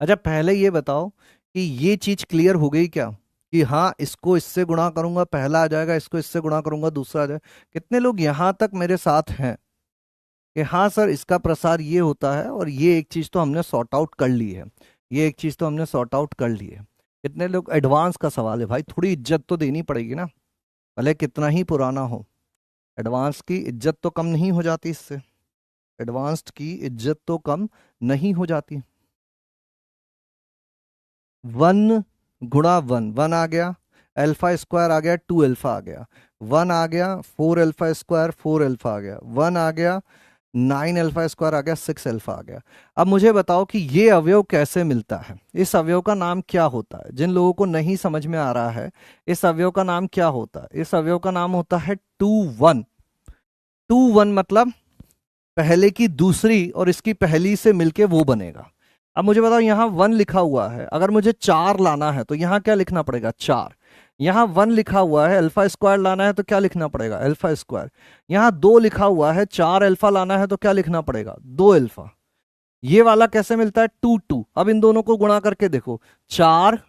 अच्छा, पहले ये बताओ कि ये चीज क्लियर हो गई क्या, कि हाँ इसको इससे गुणा करूंगा पहला आ जाएगा, इसको इससे गुणा करूंगा दूसरा आ जाएगा? कितने लोग यहां तक मेरे साथ हैं कि हाँ सर इसका प्रसार ये होता है, और ये एक चीज तो हमने सॉर्ट आउट कर ली है, ये एक चीज तो हमने सॉर्ट आउट कर ली है? कितने लोग? एडवांस का सवाल है भाई, थोड़ी इज्जत तो देनी पड़ेगी ना, भले कितना ही पुराना हो। एडवांस की इज्जत तो कम नहीं हो जाती इससे, एडवांस्ड की इज्जत तो कम नहीं हो जाती। 1 × 1, 1 आ गया, अल्फा स्क्वायर आ गया, 2 अल्फा आ गया। 1 आ गया, 4 अल्फा स्क्वायर, 4 अल्फा आ गया। 1 आ गया, 9 अल्फा स्क्वायर आ गया, 6 अल्फा आ गया। अब मुझे बताओ कि ये अवयव कैसे मिलता है, इस अवयव का नाम क्या होता है? जिन लोगों को नहीं समझ में आ रहा है, इस अवयव का नाम क्या होता है? इस अवयव का नाम होता है 2 1। 2 1 मतलब पहले की दूसरी और इसकी पहली से मिलके वो बनेगा। अब मुझे बताओ, यहां 1 लिखा हुआ है, अगर मुझे 4 लाना है तो यहां क्या लिखना पड़ेगा? 4। यहां 1 लिखा हुआ है, अल्फा स्क्वायर लाना है तो क्या लिखना पड़ेगा? Alpha square. यहां 2 लिखा हुआ है, 4 अल्फा लाना है तो क्या लिखना पड़ेगा? 2 अल्फा। ये वाला कैसे मिलता है? 2 2। अब इन दोनों को गुणा करके देखो, 4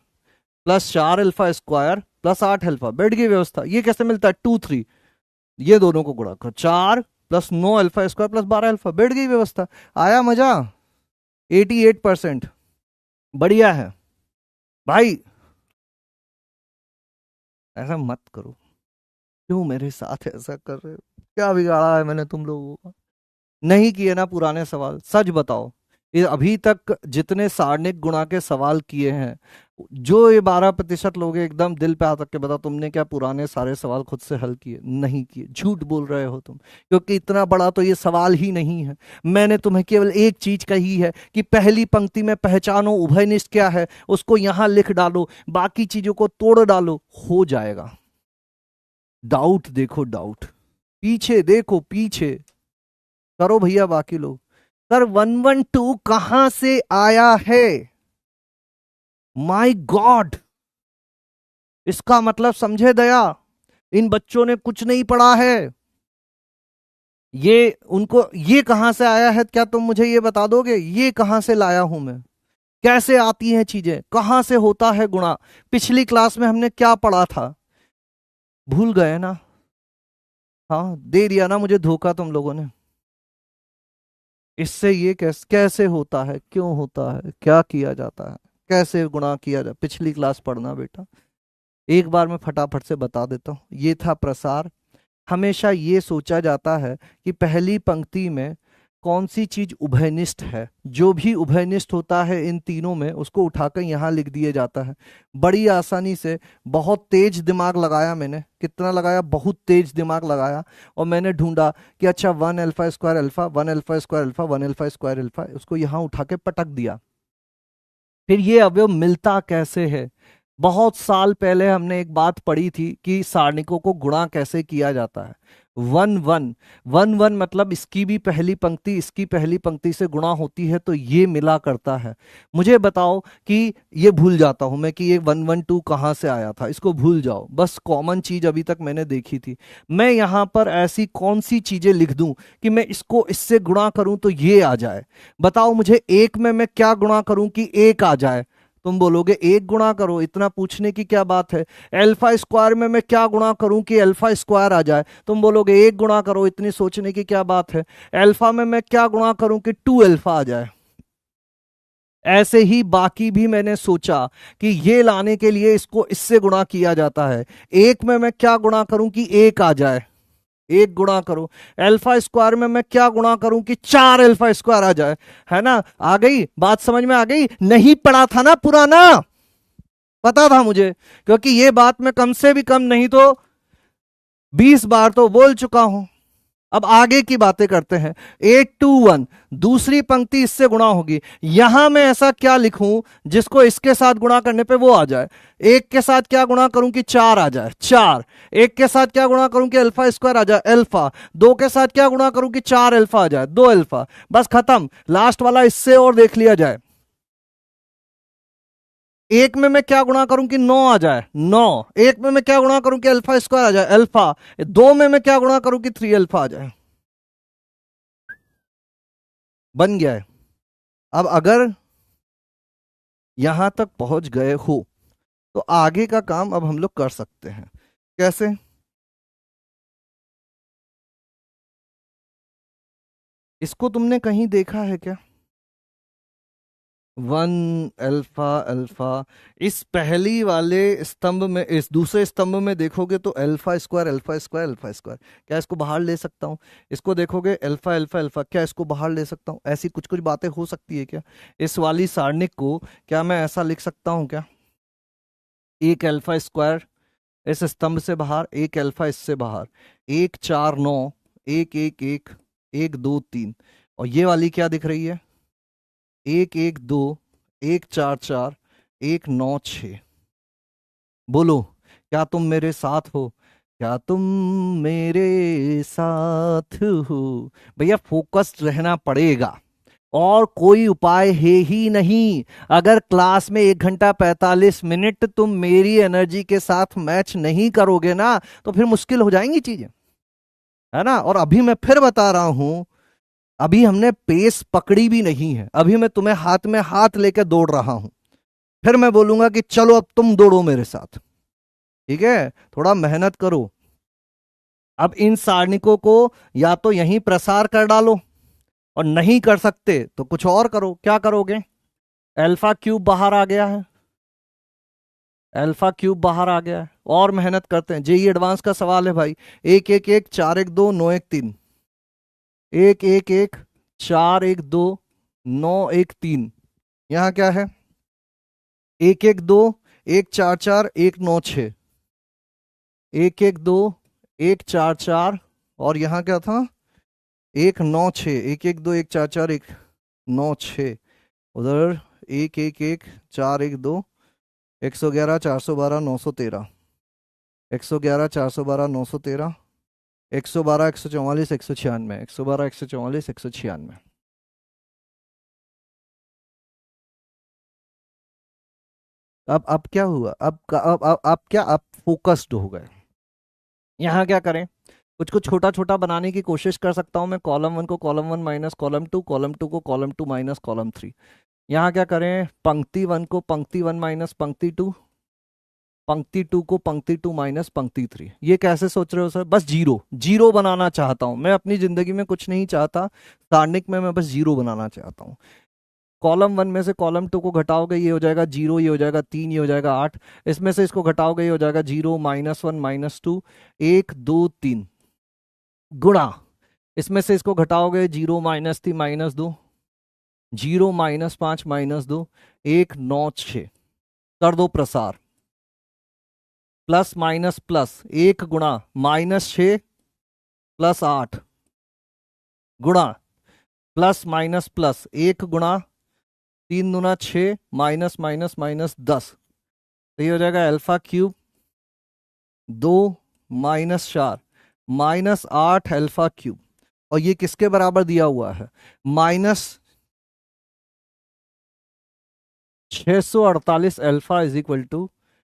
+ 4 अल्फा स्क्वायर + 8 अल्फा, बैठ गई व्यवस्था। ये कैसे मिलता है? 2 3। ये दोनों को गुणा करो, 4 + 9 अल्फा स्क्वायर + 12 अल्फा, बैठ गई व्यवस्था। आया मजा? 88%। बढ़िया है भाई। ऐसा मत करो, क्यों मेरे साथ ऐसा कर रहे हो? क्या बिगाड़ा है मैंने तुम लोगों को? नहीं किए ना पुराने सवाल? सच बताओ, ये अभी तक जितने सारणिक गुणा के सवाल किए हैं, जो ये 12% लोग हैं, एकदम दिल पे हाथ रख के बताओ, तुमने क्या पुराने सारे सवाल खुद से हल किए? नहीं किए, झूठ बोल रहे हो तुम, क्योंकि इतना बड़ा तो ये सवाल ही नहीं है। मैंने तुम्हें केवल एक चीज कही है कि पहली पंक्ति में पहचानो उभयनिष्ठ क्या है, उसको यहां लिख डालो, बाकी चीजों को तोड़ डालो, हो जाएगा। डाउट देखो, डाउट, पीछे देखो, पीछे करो भैया बाकी लोग। सर 112 कहां से आया है? माय गॉड, इसका मतलब समझे दया, इन बच्चों ने कुछ नहीं पढ़ा है। ये उनको ये कहां से आया है, क्या तुम मुझे ये बता दोगे? ये कहां से लाया हूं मैं? कैसे आती हैं चीजें, कहां से होता है गुणा? पिछली क्लास में हमने क्या पढ़ा था? भूल गए ना? हाँ, दे दिया ना मुझे धोखा तुम लोगों ने। इससे ये कैसे कैसे होता है, क्यों होता है, क्या किया जाता है, कैसे गुणा किया जाए, पिछली क्लास पढ़ना बेटा। एक बार मैं फटाफट से बता देता हूँ, ये था प्रसार। हमेशा ये सोचा जाता है कि पहली पंक्ति में कौन सी चीज उभयनिष्ठ है, जो भी उभयनिष्ठ होता है इन तीनों में उसको उठाकर यहाँ लिख दिया जाता है, बड़ी आसानी से। बहुत तेज दिमाग लगाया मैंने, कितना लगाया? बहुत तेज दिमाग लगाया, और मैंने ढूंढा कि अच्छा 1 alpha square alpha, 1 alpha square alpha, 1 alpha square alpha, उसको यहाँ उठा के पटक दिया। फिर ये अवयव मिलता कैसे है? बहुत साल पहले हमने एक बात पढ़ी थी कि सारणिकों को गुणा कैसे किया जाता है। 1 1 मतलब इसकी भी पहली पंक्ति इसकी पहली पंक्ति से गुणा होती है तो ये मिला करता है। मुझे बताओ कि ये भूल जाता हूं मैं कि ये 1 1 2 कहाँ से आया था, इसको भूल जाओ, बस कॉमन चीज अभी तक मैंने देखी थी। मैं यहां पर ऐसी कौन सी चीजें लिख दूं कि मैं इसको इससे गुणा करूं तो ये आ जाए? बताओ मुझे, एक में मैं क्या गुणा करूं कि एक आ जाए? तुम बोलोगे एक गुणा करो, इतना पूछने की क्या बात है। अल्फा स्क्वायर में मैं क्या गुणा करूं कि अल्फा स्क्वायर आ जाए? तुम बोलोगे एक गुणा करो, इतनी सोचने की क्या बात है। अल्फा में मैं क्या गुणा करूं कि 2 अल्फा आ जाए? ऐसे ही बाकी भी मैंने सोचा कि ये लाने के लिए इसको इससे गुणा किया जाता है। एक में मैं क्या गुणा करूं कि एक आ जाए? एक गुणा करो। अल्फा स्क्वायर में मैं क्या गुणा करूं कि 4 अल्फा स्क्वायर आ जाए? है ना? आ गई बात, समझ में आ गई? नहीं पढ़ा था ना पुराना? पता था मुझे, क्योंकि ये बात मैं कम से भी कम नहीं तो 20 बार तो बोल चुका हूं। अब आगे की बातें करते हैं। 8 2 1, दूसरी पंक्ति इससे गुणा होगी। यहां मैं ऐसा क्या लिखूं जिसको इसके साथ गुणा करने पे वो आ जाए? एक के साथ क्या गुणा करूं कि 4 आ जाए? 4। एक के साथ क्या गुणा करूं कि अल्फा स्क्वायर आ जाए? अल्फा। दो के साथ क्या गुणा करूं कि 4 अल्फा आ जाए? 2 अल्फा। बस खत्म। लास्ट वाला इससे और देख लिया जाए। एक में मैं क्या गुणा करूं कि 9 आ जाए? 9। एक में मैं क्या गुणा करूं कि अल्फा स्क्वायर आ जाए? अल्फा। दो में मैं क्या गुणा करूं कि 3 अल्फा आ जाए? बन गया है। अब अगर यहां तक पहुंच गए हो तो आगे का काम अब हम लोग कर सकते हैं। कैसे? इसको तुमने कहीं देखा है क्या? 1 अल्फा अल्फा। इस पहली वाले स्तंभ में, इस दूसरे स्तंभ में देखोगे तो alpha square alpha square alpha square. क्या इसको बाहर ले सकता हूँ? इसको देखोगे अल्फा अल्फा अल्फा, क्या इसको बाहर ले सकता हूँ? ऐसी कुछ कुछ बातें हो सकती है क्या? इस वाली सारणिक को क्या मैं ऐसा लिख सकता हूँ क्या? एक अल्फा स्क्वायर इस स्तंभ से बाहर, एक अल्फा इससे बाहर, 1 4 9, 1 1 1, 1 2 3। और ये वाली क्या दिख रही है? 1 1 2, 1 4 4, 1 9 6। बोलो, क्या तुम मेरे साथ हो? क्या तुम मेरे साथ हो? भैया फोकस्ड रहना पड़ेगा, और कोई उपाय है ही नहीं। अगर क्लास में 1 घंटा 45 मिनट तुम मेरी एनर्जी के साथ मैच नहीं करोगे ना, तो फिर मुश्किल हो जाएंगी चीजें, है ना? और अभी मैं फिर बता रहा हूं, अभी हमने पेस पकड़ी भी नहीं है। अभी मैं तुम्हें हाथ में हाथ लेकर दौड़ रहा हूं। फिर मैं बोलूंगा कि चलो अब तुम दौड़ो मेरे साथ। ठीक है, थोड़ा मेहनत करो। अब इन सारणिकों को या तो यहीं प्रसार कर डालो, और नहीं कर सकते तो कुछ और करो। क्या करोगे? अल्फा क्यूब बाहर आ गया है, अल्फा क्यूब बाहर आ गया है। और मेहनत करते हैं, जेई एडवांस का सवाल है भाई। 1 1 1 4 1 2 9 1 3, 1 1 1 4 1 2 9 1 3। यहाँ क्या है? 1 1 2, 1 4 4, 1 9 6, 1 1 2 1 4 4। और यहाँ क्या था? 1 9 6, 1 1 2 1 4 4 1 9 6। उधर 1 1 1 4 1 2, 111 412 913, 111 412 913, 112 144 196, 112 144 196। अब क्या हुआ? अब क्या, आप फोकस्ड हो गए? यहाँ क्या करें? कुछ कुछ छोटा छोटा बनाने की कोशिश कर सकता हूँ मैं। कॉलम वन को column one minus column two, column two को column two minus column three. यहाँ क्या करें? पंक्ति वन को पंक्ति वन माइनस पंक्ति टू, पंक्ति टू को पंक्ति टू माइनस पंक्ति थ्री। ये कैसे सोच रहे हो सर? बस जीरो जीरो बनाना चाहता हूं मैं। अपनी जिंदगी में कुछ नहीं चाहता, सारणिक में मैं बस जीरो बनाना चाहता हूँ। कॉलम वन में से कॉलम टू को घटाओगे, ये हो जाएगा 0, ये हो जाएगा 3, ये हो जाएगा 8। इसमें से इसको घटाओगे, ये हो जाएगा 0 -1 -2, 1 2 3। गुणा, इसमें से इसको घटाओगे, 0 -3 -2, 0 -5 -2, 1 9 6। कर दो प्रसार। प्लस माइनस प्लस, 1 गुणा -6 + 8, गुणा प्लस माइनस प्लस, 1 गुणा 3 दूना 6, माइनस माइनस माइनस 10। तो ये हो जाएगा अल्फा क्यूब 2 -4 -8 अल्फा क्यूब। और ये किसके बराबर दिया हुआ है? -648 alpha is equal to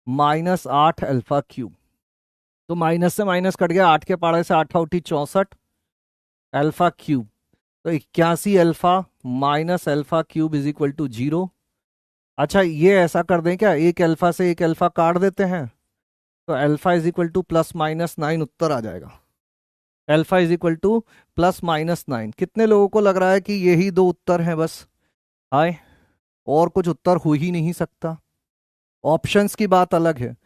-8 alpha cube. तो माइनस से माइनस कट गया, 8 के पाड़े से 8 उठी 64 अल्फा क्यूब। तो 81 alpha minus alpha cube is equal to 0। अच्छा, ये ऐसा कर दें क्या, एक अल्फा से एक अल्फा काट देते हैं, तो अल्फा इज इक्वल टू +-9 उत्तर आ जाएगा। Alpha is equal to +-9। कितने लोगों को लग रहा है कि यही दो उत्तर हैं बस? हाय, और कुछ उत्तर हो ही नहीं सकता? ऑप्शंस की बात अलग है,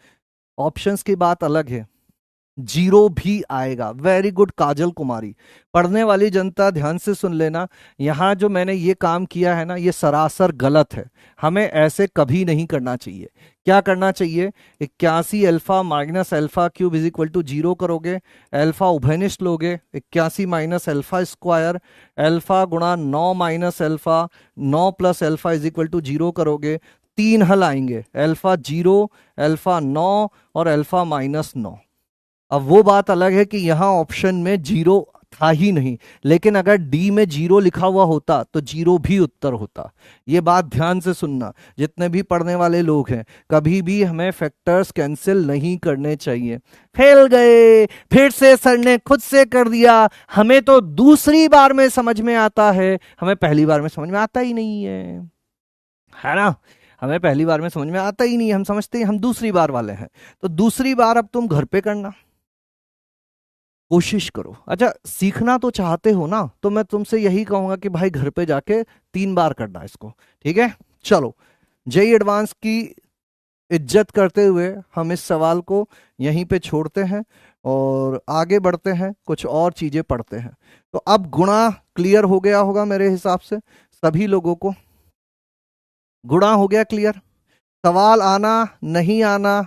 ऑप्शंस की बात अलग है। जीरो भी आएगा। Very good Kajal Kumari. पढ़ने वाली जनता ध्यान से सुन लेना, यहाँ जो मैंने ये काम किया है ना, ये सरासर गलत है। हमें ऐसे कभी नहीं करना चाहिए। क्या करना चाहिए? 81 alpha minus alpha cube is equal to zero करोगे, अल्फा उभयनिष्ठ लोगे, 81 माइनस अल्फा स्क्वायर, अल्फा गुणा 9 minus alpha, 9 plus alpha is equal to zero करोगे। तीन हल आएंगे, अल्फा जीरो, अल्फा 9 और अल्फा माइनस 9। अब वो बात अलग है कि यहां ऑप्शन में जीरो था ही नहीं, लेकिन अगर डी में जीरो लिखा हुआ होता तो जीरो भी उत्तर होता। ये बात ध्यान से सुनना, जितने भी पढ़ने वाले लोग हैं, कभी भी हमें फैक्टर्स कैंसिल नहीं करने चाहिए। फेल गए, फिर से सर ने खुद से कर दिया, हमें तो दूसरी बार में समझ में आता है, हमें पहली बार में समझ में आता ही नहीं है ना? हमें पहली बार में समझ में आता ही नहीं, हम समझते हैं हम दूसरी बार वाले हैं। तो दूसरी बार अब तुम घर पे करना कोशिश करो। अच्छा, सीखना तो चाहते हो ना, तो मैं तुमसे यही कहूंगा कि भाई घर पे जाके 3 बार करना इसको, ठीक है? चलो, जेई एडवांस की इज्जत करते हुए हम इस सवाल को यहीं पे छोड़ते हैं और आगे बढ़ते हैं, कुछ और चीजें पढ़ते हैं। तो अब गुणा क्लियर हो गया होगा मेरे हिसाब से सभी लोगों को। गुणा हो गया क्लियर। सवाल आना नहीं आना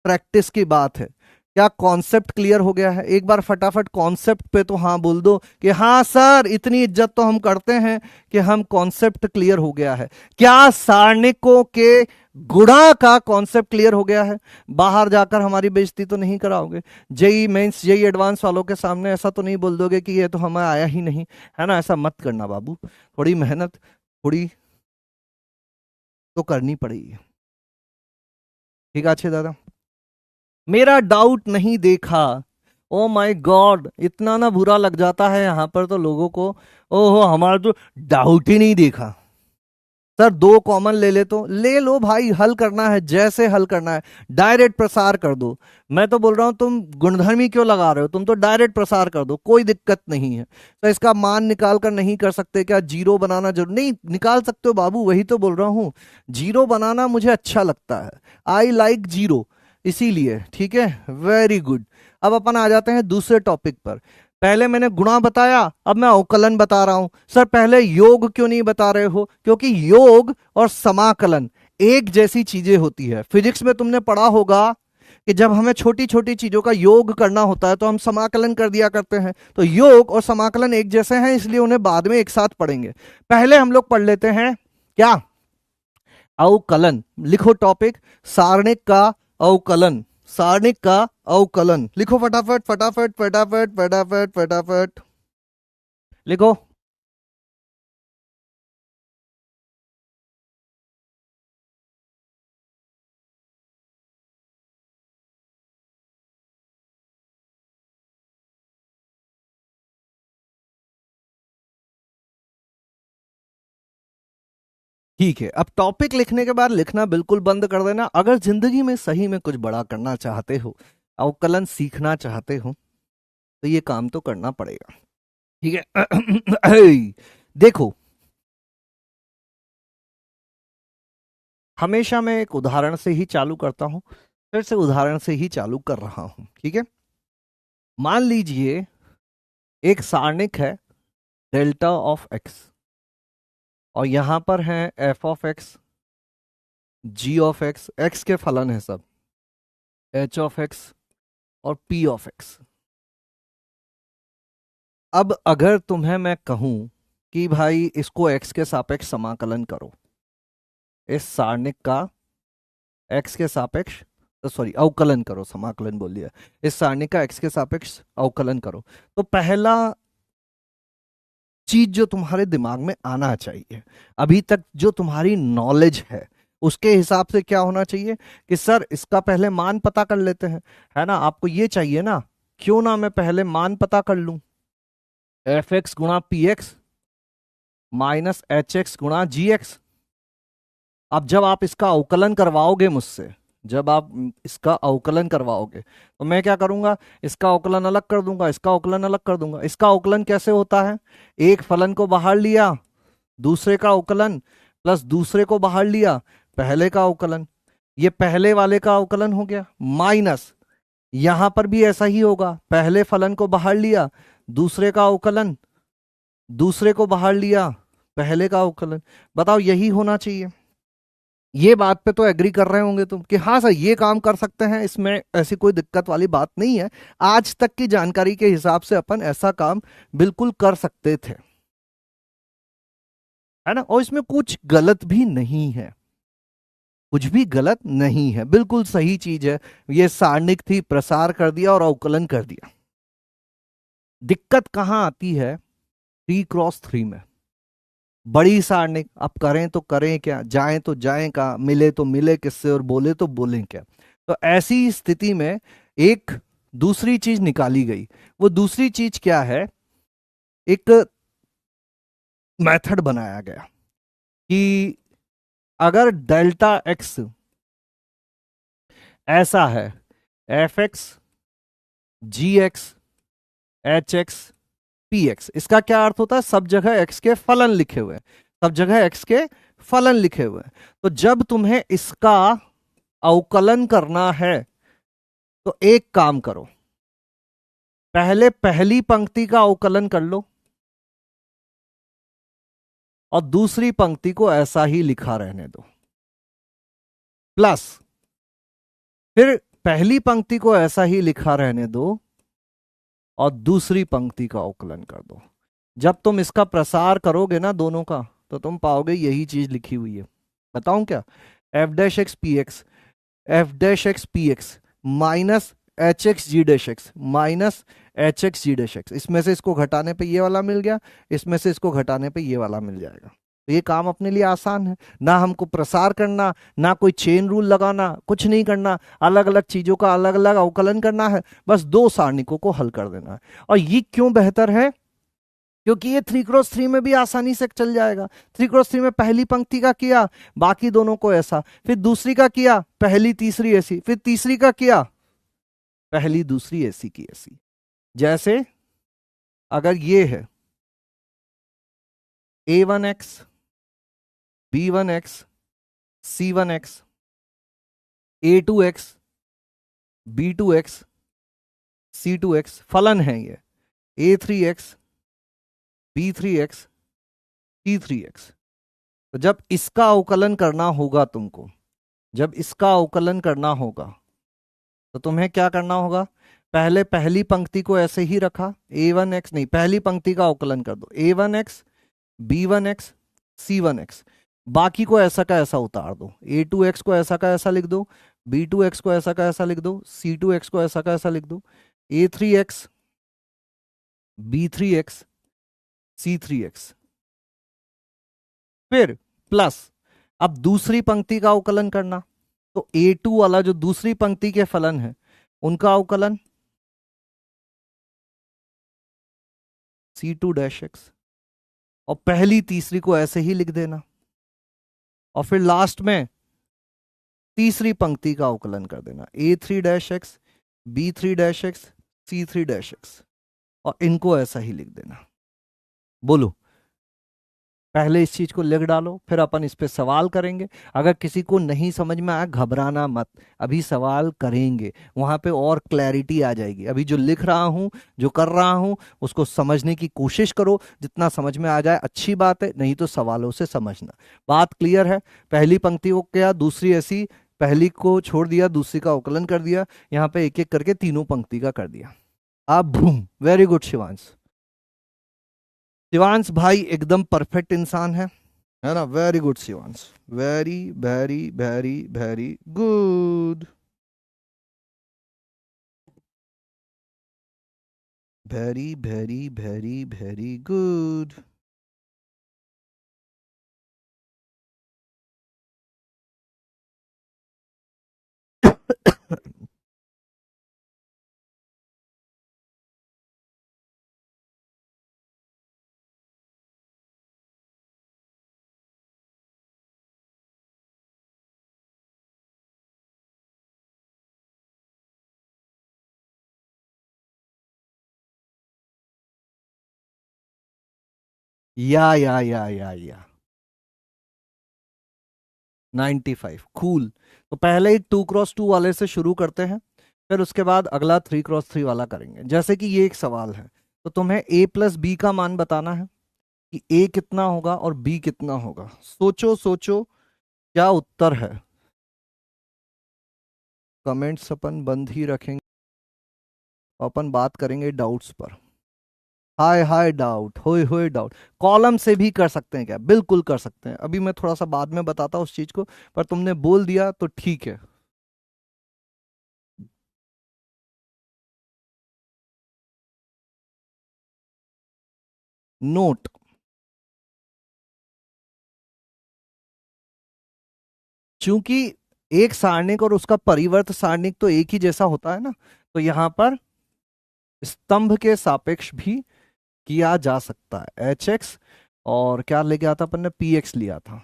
प्रैक्टिस की बात है। क्या कॉन्सेप्ट क्लियर हो गया है? एक बार फटाफट कॉन्सेप्ट पे तो हाँ बोल दो कि हाँ सर, इतनी इज्जत तो हम करते हैं कि हम कॉन्सेप्ट क्लियर हो गया है। क्या सारणिकों के गुणा का कॉन्सेप्ट क्लियर हो गया है? बाहर जाकर हमारी बेइज्जती तो नहीं कराओगे? जेई मेंस जेई एडवांस वालों के सामने ऐसा तो नहीं बोल दोगे कि ये तो हमें आया ही नहीं, है ना? ऐसा मत करना बाबू, थोड़ी मेहनत थोड़ी तो करनी पड़ेगी। ठीक है अच्छे दादा, मेरा डाउट नहीं देखा। ओ माय गॉड, इतना ना बुरा लग जाता है यहाँ पर तो लोगों को। ओहो, हमारा तो डाउट ही नहीं देखा। सर 2 कॉमन ले ले तो ले लो भाई, हल करना है जैसे हल करना है, डायरेक्ट प्रसार कर दो। मैं तो बोल रहा हूं तुम गुणधर्मी क्यों लगा रहे हो, तुम तो डायरेक्ट प्रसार कर दो, कोई दिक्कत नहीं है। तो इसका मान निकाल कर नहीं कर सकते क्या? जीरो बनाना जरूर नहीं, निकाल सकते हो बाबू, वही तो बोल रहा हूं। जीरो बनाना मुझे अच्छा लगता है, आई लाइक जीरो, इसीलिए। ठीक है, वेरी गुड। अब अपन आ जाते हैं दूसरे टॉपिक पर। पहले मैंने गुणा बताया, अब मैं अवकलन बता रहा हूं। सर पहले योग क्यों नहीं बता रहे हो? क्योंकि योग और समाकलन एक जैसी चीजें होती है। फिजिक्स में तुमने पढ़ा होगा कि जब हमें छोटी छोटी चीजों का योग करना होता है तो हम समाकलन कर दिया करते हैं। तो योग और समाकलन एक जैसे हैं, इसलिए उन्हें बाद में एक साथ पढ़ेंगे। पहले हम लोग पढ़ लेते हैं क्या? अवकलन। लिखो टॉपिक, सारणिक का अवकलन। सारणिक का अवकलन लिखो फटाफट फटाफट फटाफट फटाफट फटाफट लिखो। ठीक है, अब टॉपिक लिखने के बाद लिखना बिल्कुल बंद कर देना। अगर जिंदगी में सही में कुछ बड़ा करना चाहते हो, अवकलन सीखना चाहते हो, तो ये काम तो करना पड़ेगा। ठीक है देखो, हमेशा मैं एक उदाहरण से ही चालू करता हूं, फिर से उदाहरण से ही चालू कर रहा हूं। ठीक है, मान लीजिए एक सारणिक है डेल्टा ऑफ एक्स, और यहां पर है F of X, G of X, X के फलन है सब, एच ऑफ एक्स और पी ऑफ एक्स। अब अगर तुम्हें मैं कहूं कि भाई इसको एक्स के सापेक्ष समाकलन करो, इस सारणिक का एक्स के सापेक्ष, सॉरी अवकलन करो, समाकलन बोल दिया, इस सारणिक का एक्स के सापेक्ष अवकलन करो, तो पहला चीज जो तुम्हारे दिमाग में आना चाहिए, अभी तक जो तुम्हारी नॉलेज है उसके हिसाब से क्या होना चाहिए कि सर इसका पहले मान पता कर लेते हैं, है ना? आपको ये चाहिए ना, क्यों ना मैं पहले मान पता कर लूं। एफ एक्स गुणा P X minus H x गुणा जी एक्स। अब जब आप इसका अवकलन करवाओगे मुझसे, जब आप इसका अवकलन करवाओगे तो मैं क्या करूंगा, इसका अवकलन अलग कर दूंगा, इसका अवकलन अलग कर दूंगा। इसका अवकलन कैसे होता है? एक फलन को बाहर लिया, दूसरे का अवकलन, प्लस दूसरे को बाहर लिया, पहले का अवकलन। ये पहले वाले का अवकलन हो गया, माइनस यहां पर भी ऐसा ही होगा, पहले फलन को बाहर लिया, दूसरे का अवकलन, दूसरे को बाहर लिया, पहले का अवकलन। बताओ यही होना चाहिए। ये बात पे तो एग्री कर रहे होंगे तुम कि हाँ सर ये काम कर सकते हैं, इसमें ऐसी कोई दिक्कत वाली बात नहीं है। आज तक की जानकारी के हिसाब से अपन ऐसा काम बिल्कुल कर सकते थे, है ना। और इसमें कुछ गलत भी नहीं है, कुछ भी गलत नहीं है, बिल्कुल सही चीज है। ये सारणिक थी, प्रसार कर दिया और अवकलन कर दिया। दिक्कत कहां आती है? 3x3 में बड़ी सारणिक। अब करें तो करें क्या, जाएं तो जाएं कहाँ, मिले तो मिले किससे और बोले तो बोलें क्या। तो ऐसी स्थिति में एक दूसरी चीज निकाली गई। वो दूसरी चीज क्या है? एक मेथड बनाया गया कि अगर डेल्टा एक्स ऐसा है, F X, G X, H X, P X, इसका क्या अर्थ होता है? सब जगह एक्स के फलन लिखे हुए हैं, सब जगह एक्स के फलन लिखे हुए हैं। तो जब तुम्हें इसका अवकलन करना है तो एक काम करो, पहले पहली पंक्ति का अवकलन कर लो और दूसरी पंक्ति को ऐसा ही लिखा रहने दो, प्लस फिर पहली पंक्ति को ऐसा ही लिखा रहने दो और दूसरी पंक्ति का अवकलन कर दो। जब तुम इसका प्रसार करोगे ना दोनों का, तो तुम पाओगे यही चीज लिखी हुई है। बताऊं क्या? F dash X P X, F dash X P X minus H X G dash X minus H X G dash X. इसमें से इसको घटाने पे ये वाला मिल गया, इसमें से इसको घटाने पे ये वाला मिल जाएगा। तो ये काम अपने लिए आसान है, ना हमको प्रसार करना, ना कोई चेन रूल लगाना, कुछ नहीं करना, अलग अलग चीजों का अलग अलग अवकलन करना है, बस दो सारणिकों को हल कर देना है। और ये क्यों बेहतर है? क्योंकि ये 3x3 में भी आसानी से चल जाएगा। 3x3 में पहली पंक्ति का किया, बाकी दोनों को ऐसा, फिर दूसरी का किया, पहली तीसरी ऐसी, फिर तीसरी का किया, पहली दूसरी ऐसी की ऐसी। जैसे अगर ये है a1x, b1x, c1x, a2x, b2x, c2x, फलन है ये a3x, b3x, c3x। तो जब इसका अवकलन करना होगा तुमको, जब इसका अवकलन करना होगा तो तुम्हें क्या करना होगा? पहले पहली पंक्ति को ऐसे ही रखा, a1x, नहीं पहली पंक्ति का अवकलन कर दो, a1x, b1x, c1x। बाकी को ऐसा का ऐसा उतार दो, a2x को ऐसा का ऐसा लिख दो, b2x को ऐसा का ऐसा लिख दो, c2x को ऐसा का ऐसा लिख दो, a3x, b3x, c3x। फिर प्लस अब दूसरी पंक्ति का अवकलन करना, तो a2 वाला जो दूसरी पंक्ति के फलन है उनका अवकलन c2 डैश एक्स, और पहली तीसरी को ऐसे ही लिख देना, और फिर लास्ट में तीसरी पंक्ति का अवकलन कर देना, a3 dash x, b3 dash x, c3 dash x, और इनको ऐसा ही लिख देना। बोलो, पहले इस चीज को लिख डालो, फिर अपन इस पे सवाल करेंगे। अगर किसी को नहीं समझ में आया घबराना मत, अभी सवाल करेंगे, वहां पे और क्लैरिटी आ जाएगी। अभी जो लिख रहा हूं, जो कर रहा हूं, उसको समझने की कोशिश करो, जितना समझ में आ जाए अच्छी बात है, नहीं तो सवालों से समझना। बात क्लियर है? पहली पंक्ति को किया, दूसरी ऐसी, पहली को छोड़ दिया, दूसरी का अवकलन कर दिया, यहाँ पे एक एक करके तीनों पंक्ति का कर दिया। आप भूम, वेरी गुड शिवांश। शिवांश भाई एकदम परफेक्ट इंसान है ना। Very good Shivansh, very very very very good, very very very very good. या 95 कूल। तो पहले ही 2x2 वाले से शुरू करते हैं। फिर उसके बाद अगला 3x3 वाला करेंगे। जैसे कि ये एक सवाल है, तो तुम्हें a+b का मान बताना है कि a कितना होगा और b कितना होगा। सोचो सोचो क्या उत्तर है। कमेंट्स अपन बंद ही रखेंगे, अपन बात करेंगे डाउट्स पर। हाय हाय डाउट, होए डाउट। कॉलम से भी कर सकते हैं क्या? बिल्कुल कर सकते हैं, अभी मैं थोड़ा सा बाद में बताता हूँ उस चीज को, पर तुमने बोल दिया तो ठीक है। नोट, चूंकि एक सारणिक और उसका परिवर्त सारणिक तो एक ही जैसा होता है ना, तो यहां पर स्तंभ के सापेक्ष भी किया जा सकता है। HX और क्या लेके आता अपन ने, PX लिया था,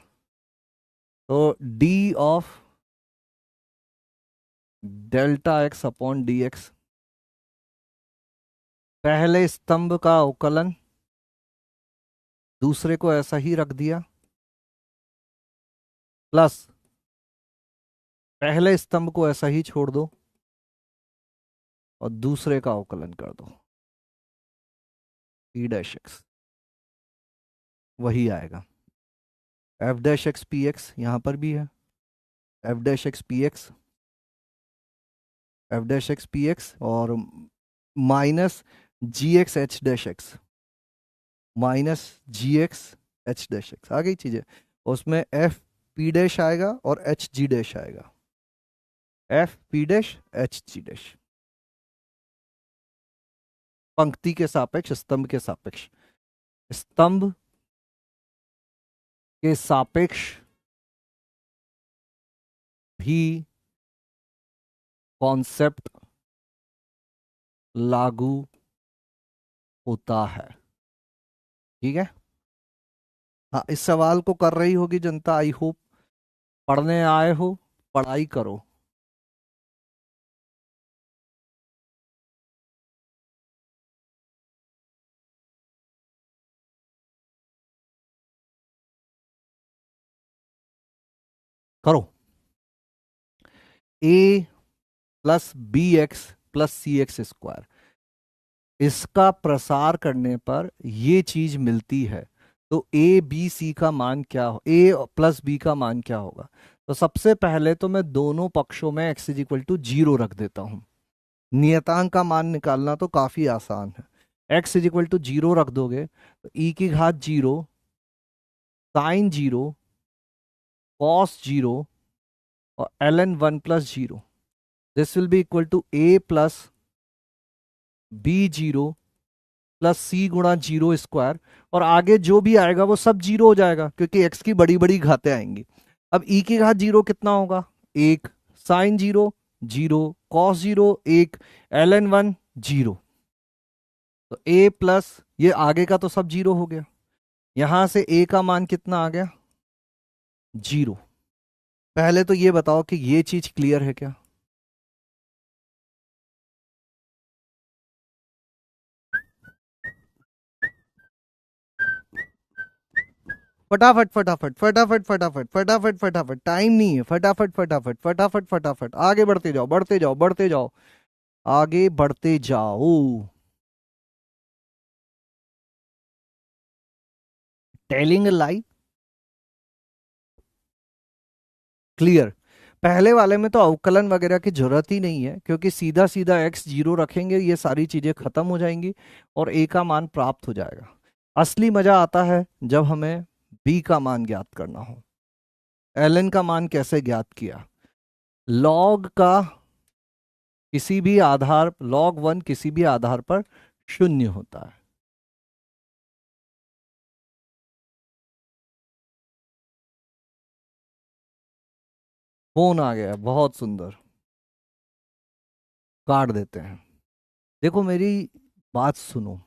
तो D of delta x upon DX, पहले स्तंभ का अवकलन, दूसरे को ऐसा ही रख दिया, प्लस पहले स्तंभ को ऐसा ही छोड़ दो और दूसरे का अवकलन कर दो, E डैश एक्स, वही आएगा। F dash X P X यहां पर भी है, F dash X P X, F dash X P X और minus GX H dash X, minus GX H dash X, आ गई चीजें। उसमें FP डैश आएगा और HG डैश आएगा, FP डैश HG डैश, पंक्ति के सापेक्ष, स्तंभ के सापेक्ष, स्तंभ के सापेक्ष भी कॉन्सेप्ट लागू होता है। ठीक है, हाँ, इस सवाल को कर रही होगी जनता, आई होप। पढ़ने आए हो, पढ़ाई करो। करो। A प्लस BX+CX², इसका प्रसार करने पर ये चीज मिलती है, तो ABC का मान क्या हो, A+B का मान क्या होगा? तो सबसे पहले तो मैं दोनों पक्षों में x=0 रख देता हूं। नियतांक का मान निकालना तो काफी आसान है। x=0 रख दोगे तो e⁻0 sin 0 cos 0 और ln 1+0, this will be equal to A+B0 + C × 0², और आगे जो भी आएगा वो सब जीरो हो जाएगा क्योंकि x की बड़ी बड़ी घातें आएंगी। अब e⁻0 कितना होगा, 1, sin 0 0, cos 0 1, ln 1 0। तो A प्लस ये आगे का तो सब जीरो हो गया, यहां से A का मान कितना आ गया, 0। पहले तो ये बताओ कि ये चीज क्लियर है क्या? फटाफट फटाफट फटाफट फटाफट फटाफट फटाफट, टाइम नहीं है, फटाफट फटाफट फटाफट फटाफट, आगे बढ़ते जाओ बढ़ते जाओ बढ़ते जाओ, आगे बढ़ते जाओ। टेलिंग लाई, क्लियर। पहले वाले में तो अवकलन वगैरह की जरूरत ही नहीं है क्योंकि सीधा सीधा x0 रखेंगे, ये सारी चीजें खत्म हो जाएंगी और a का मान प्राप्त हो जाएगा। असली मजा आता है जब हमें b का मान ज्ञात करना हो। ln का मान कैसे ज्ञात किया, log का किसी भी आधार, log 1 किसी भी आधार पर शून्य होता है। फोन आ गया, बहुत सुंदर, काट देते हैं। देखो मेरी बात सुनो,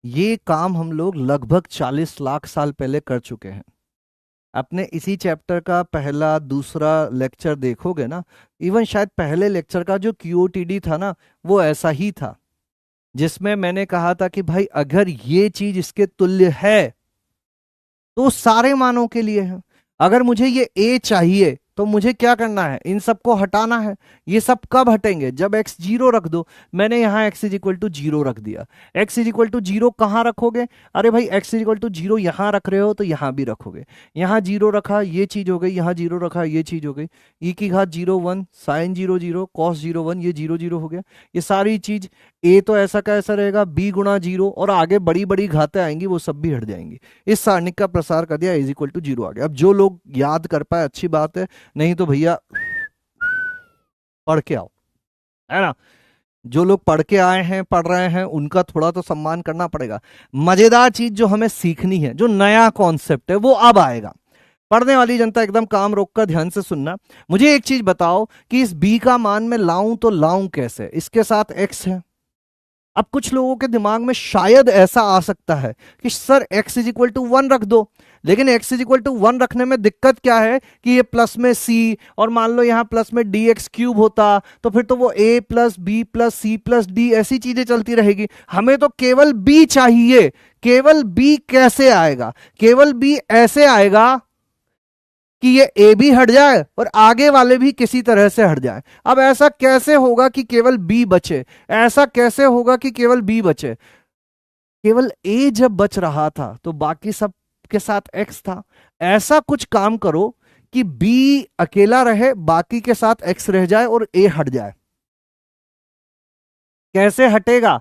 ये काम हम लोग लगभग 40 लाख साल पहले कर चुके हैं। अपने इसी चैप्टर का पहला दूसरा लेक्चर देखोगे ना, इवन शायद पहले लेक्चर का जो QOTD था ना, वो ऐसा ही था, जिसमें मैंने कहा था कि भाई अगर ये चीज इसके तुल्य है तो सारे मानों के लिए है। अगर मुझे ये A चाहिए तो मुझे क्या करना है, इन सबको हटाना है। ये सब कब हटेंगे, जब x 0 रख दो। मैंने यहाँ x इज इक्वल टू 0 रख दिया। x इज इक्वल टू 0 कहाँ रखोगे, अरे भाई x इज इक्वल टू 0 यहाँ रख रहे हो तो यहाँ भी रखोगे। यहाँ 0 रखा, ये चीज हो गई, यहाँ 0 रखा, ये चीज हो गई। e की घात 0 1, साइन 0 0, कॉस 0 1, ये 0 0 हो गया। ये सारी चीज a तो ऐसा का ऐसा रहेगा, b गुणा 0, और आगे बड़ी बड़ी घातें आएंगी वो सब भी हट जाएंगी। इस सारणिक का प्रसार कर दिया, इज इक्वल टू 0 आ गया। अब जो लोग याद कर पाए अच्छी बात है, नहीं तो भैया पढ़ के आओ, है ना। जो लोग पढ़ के आए हैं, पढ़ रहे हैं, उनका थोड़ा तो सम्मान करना पड़ेगा। मजेदार चीज जो हमें सीखनी है, जो नया कॉन्सेप्ट है, वो अब आएगा। पढ़ने वाली जनता एकदम काम रोक कर ध्यान से सुनना। मुझे एक चीज बताओ कि इस b का मान मैं लाऊं तो लाऊं कैसे, इसके साथ x है। अब कुछ लोगों के दिमाग में शायद ऐसा आ सकता है कि sir x is equal to 1 रख दो, लेकिन x इज इक्वल टू 1 रखने में दिक्कत क्या है कि ये प्लस में c, और मान लो यहां प्लस में dx क्यूब होता तो फिर तो वो a plus B plus C plus D ऐसी चीजें चलती रहेगी। हमें तो केवल b चाहिए। केवल b कैसे आएगा, केवल b ऐसे आएगा कि ये ए भी हट जाए और आगे वाले भी किसी तरह से हट जाए। अब ऐसा कैसे होगा कि केवल बी बचे, ऐसा कैसे होगा कि केवल बी बचे। केवल ए जब बच रहा था तो बाकी सब के साथ एक्स था। ऐसा कुछ काम करो कि बी अकेला रहे, बाकी के साथ एक्स रह जाए और ए हट जाए। कैसे हटेगा,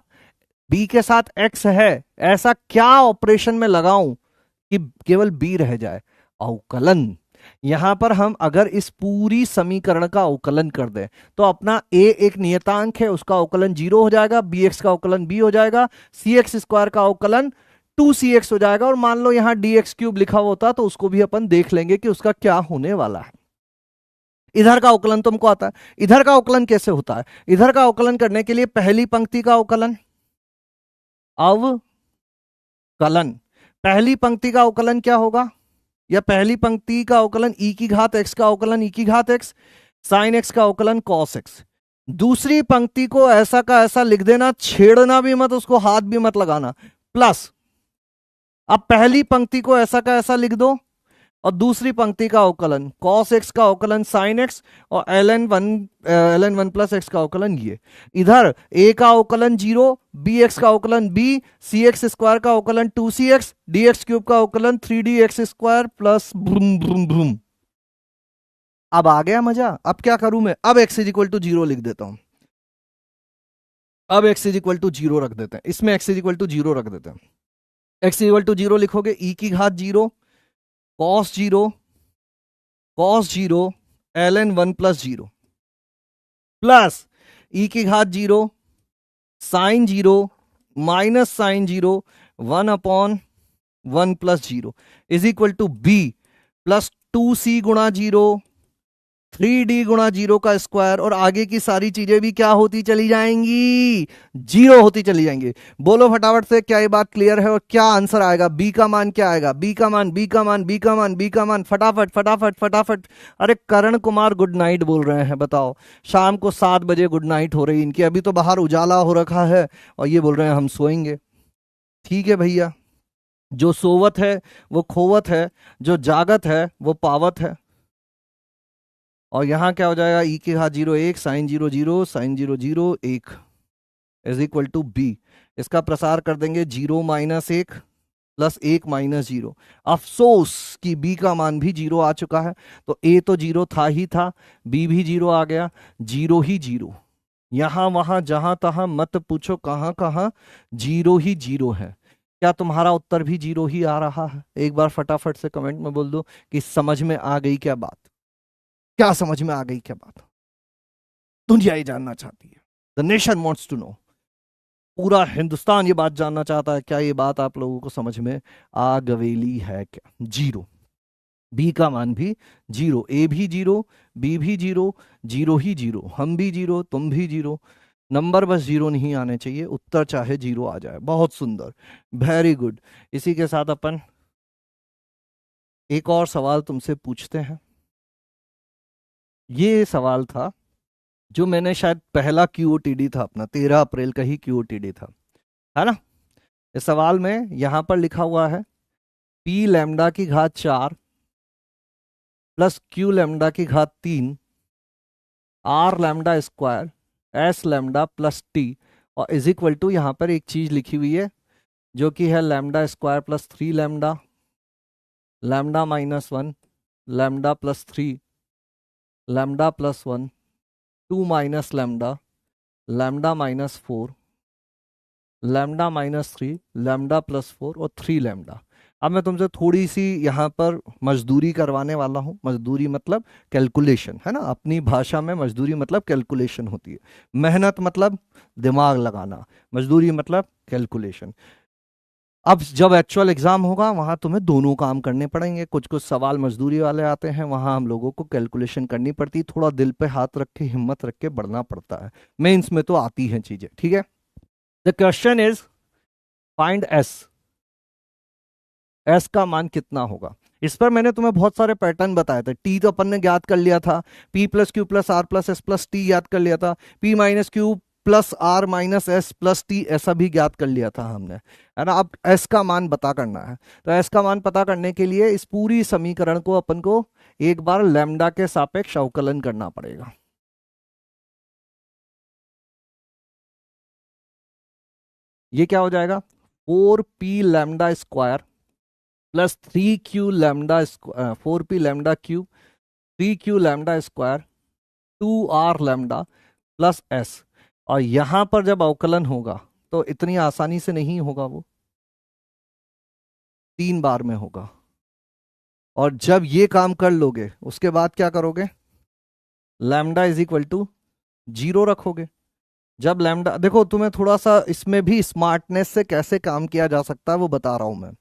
बी के साथ एक्स है, ऐसा क्या ऑपरेशन में लगाऊं कि केवल बी रह जाए। अवकलन। यहां पर हम अगर इस पूरी समीकरण का अवकलन कर दें तो अपना a एक नियतांक है, उसका अवकलन 0 हो जाएगा, bx का अवकलन b हो जाएगा, cx स्क्वायर का अवकलन 2cx हो जाएगा, और मान लो यहां dx क्यूब लिखा होता तो उसको भी अपन देख लेंगे कि उसका क्या होने वाला है। इधर का अवकलन तुमको आता है। इधर का अवकलन कैसे होता है, इधर का अवकलन करने के लिए पहली पंक्ति का अवकलन, अवकलन, पहली पंक्ति का अवकलन क्या होगा, या पहली पंक्ति का अवकलन e की घात x का अवकलन e की घात x, साइन x का अवकलन cos x। दूसरी पंक्ति को ऐसा का ऐसा लिख देना, छेड़ना भी मत, उसको हाथ भी मत लगाना, प्लस। अब पहली पंक्ति को ऐसा का ऐसा लिख दो और दूसरी पंक्ति का अवकलन cos x का अवकलन sin x, और ln 1 प्लस x का अवकलन ये। इधर a का अवकलन 0, bx का अवकलन b, cx स्क्वायर का अवकलन 2cx, dx क्यूब का अवकलन 3dx स्क्वायर प्लस ब्रूम ब्रूम ब्रूम। अब आ गया मजा। अब क्या करूं मैं, अब x इज इक्वल टू 0 लिख देता हूं। अब x इज इक्वल टू 0 रख देते हैं, इसमें x इज इक्वल टू 0 रख देते हैं। x इज इक्वल टू 0 लिखोगे, e की घात 0 cos 0 cos 0 ln 1 plus 0 plus e की घात 0 sine 0 minus sine 0 1 upon 1 plus 0 is equal to b plus 2c गुणा 0 3d गुणा 0 का स्क्वायर, और आगे की सारी चीजें भी क्या होती चली जाएंगी, 0 होती चली जाएंगी। बोलो फटाफट से, क्या ये बात क्लियर है, और क्या आंसर आएगा, b का मान क्या आएगा, b का मान, b का मान, b का मान, b का मान, फटाफट फटाफट फटाफट। अरे करण कुमार गुड नाइट बोल रहे हैं, बताओ। शाम को 7 बजे गुड नाइट हो रही इनकी, अभी तो बाहर उजाला हो रखा है और ये बोल रहे हैं हम सोएंगे। ठीक है भैया, जो सोवत है वो खोवत है, जो जागत है वो पावत है। और यहां क्या हो जाएगा, e की घात 0 1, sine 0 0, sine 0 0 1 is equal to b। इसका प्रसार कर देंगे 0 माइनस 1 प्लस 1 माइनस 0। अफसोस कि b का मान भी 0 आ चुका है, तो a तो 0 था ही था, b भी 0 आ गया, 0 ही 0। यहां वहां जहां तहां मत पूछो कहां कहां, 0 ही 0 है। क्या तुम्हारा उत्तर भी 0 ही आ रहा है? एक बार फटाफट से कमेंट में बोल दो कि समझ में आ गई क्या बात, क्या समझ में आ गई क्या बात। दुनिया ये जानना चाहती है, the nation wants to know, पूरा हिंदुस्तान ये बात जानना चाहता है, क्या ये बात आप लोगों को समझ में आ गवेली है क्या। 0, बी का मान भी 0, ए भी 0, बी भी 0, 0 ही 0, हम भी 0, तुम भी 0। नंबर बस 0 नहीं आने चाहिए, उत्तर चाहे 0 आ जाए। बहुत सुंदर, वेरी गुड। इसी के साथ अपन एक और सवाल तुमसे पूछते हैं। ये सवाल था जो मैंने शायद पहला क्यूओटीडी था अपना, 13 अप्रैल का ही क्यूओटीडी था, है ना। इस सवाल में यहां पर लिखा हुआ है p लैम्डा की घात 4 प्लस क्यू लैम्डा की घात 3 R lambda square S lambda plus T, और इज इक्वल टू यहाँ पर एक चीज लिखी हुई है जो कि है lambda square plus 3 lambda, lambda minus 1, lambda plus 3, lambda plus 1, 2 minus lambda, lambda minus 4, lambda minus 3, lambda plus 4 और 3 लैम्डा। अब मैं तुमसे थोड़ी सी यहाँ पर मजदूरी करवाने वाला हूँ। मजदूरी मतलब कैलकुलेशन, है ना, अपनी भाषा में मजदूरी मतलब कैलकुलेशन होती है। मेहनत मतलब दिमाग लगाना, मजदूरी मतलब कैलकुलेशन। अब जब एक्चुअल एग्जाम होगा वहां तुम्हें दोनों काम करने पड़ेंगे। कुछ कुछ सवाल मजदूरी वाले आते हैं, वहां हम लोगों को कैलकुलेशन करनी पड़ती है। थोड़ा दिल पे हाथ रख के, हिम्मत रख के बढ़ना पड़ता है। मेंस में तो आती हैं चीजें, ठीक है। The question is find S. S का मान कितना होगा। इस पर मैंने तुम्हें बहुत सारे पैटर्न बताए थे। टी तो अपन ने ज्ञात कर लिया था, P plus Q plus R plus S plus T ज्ञात कर लिया था, P minus Q plus R minus S plus T ऐसा भी ज्ञात कर लिया था हमने, है ना। अब एस का मान पता करना है। तो एस का मान पता करने के लिए इस पूरी समीकरण को अपन को एक बार लैम्डा के सापेक्ष अवकलन करना पड़ेगा। ये क्या हो जाएगा, 4p lambda square plus 3q lambda, 4p lambda Q, 3q lambda square, 2r lambda plus s। और यहां पर जब अवकलन होगा तो इतनी आसानी से नहीं होगा, वो 3 बार में होगा। और जब ये काम कर लोगे उसके बाद क्या करोगे, लैम्डा इज इक्वल टू 0 रखोगे। जब लैम्डा, देखो तुम्हें थोड़ा सा इसमें भी स्मार्टनेस से कैसे काम किया जा सकता है वो बता रहा हूं मैं।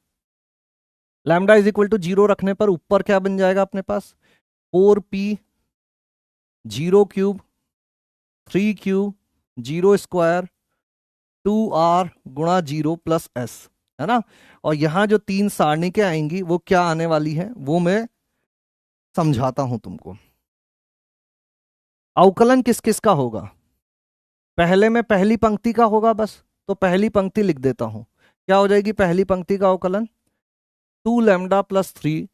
लैम्डा इज इक्वल टू 0 रखने पर ऊपर क्या बन जाएगा अपने पास, 4p 0 cube 3q 0 square 2r गुणा 0 प्लस s, है ना। और यहां जो 3 सारणी के आएंगी वो क्या आने वाली है वो मैं समझाता हूं तुमको। अवकलन किस किस का होगा, पहले में पहली पंक्ति का होगा बस, तो पहली पंक्ति लिख देता हूं। क्या हो जाएगी पहली पंक्ति का अवकलन, 2 लैम्डा प्लस 3,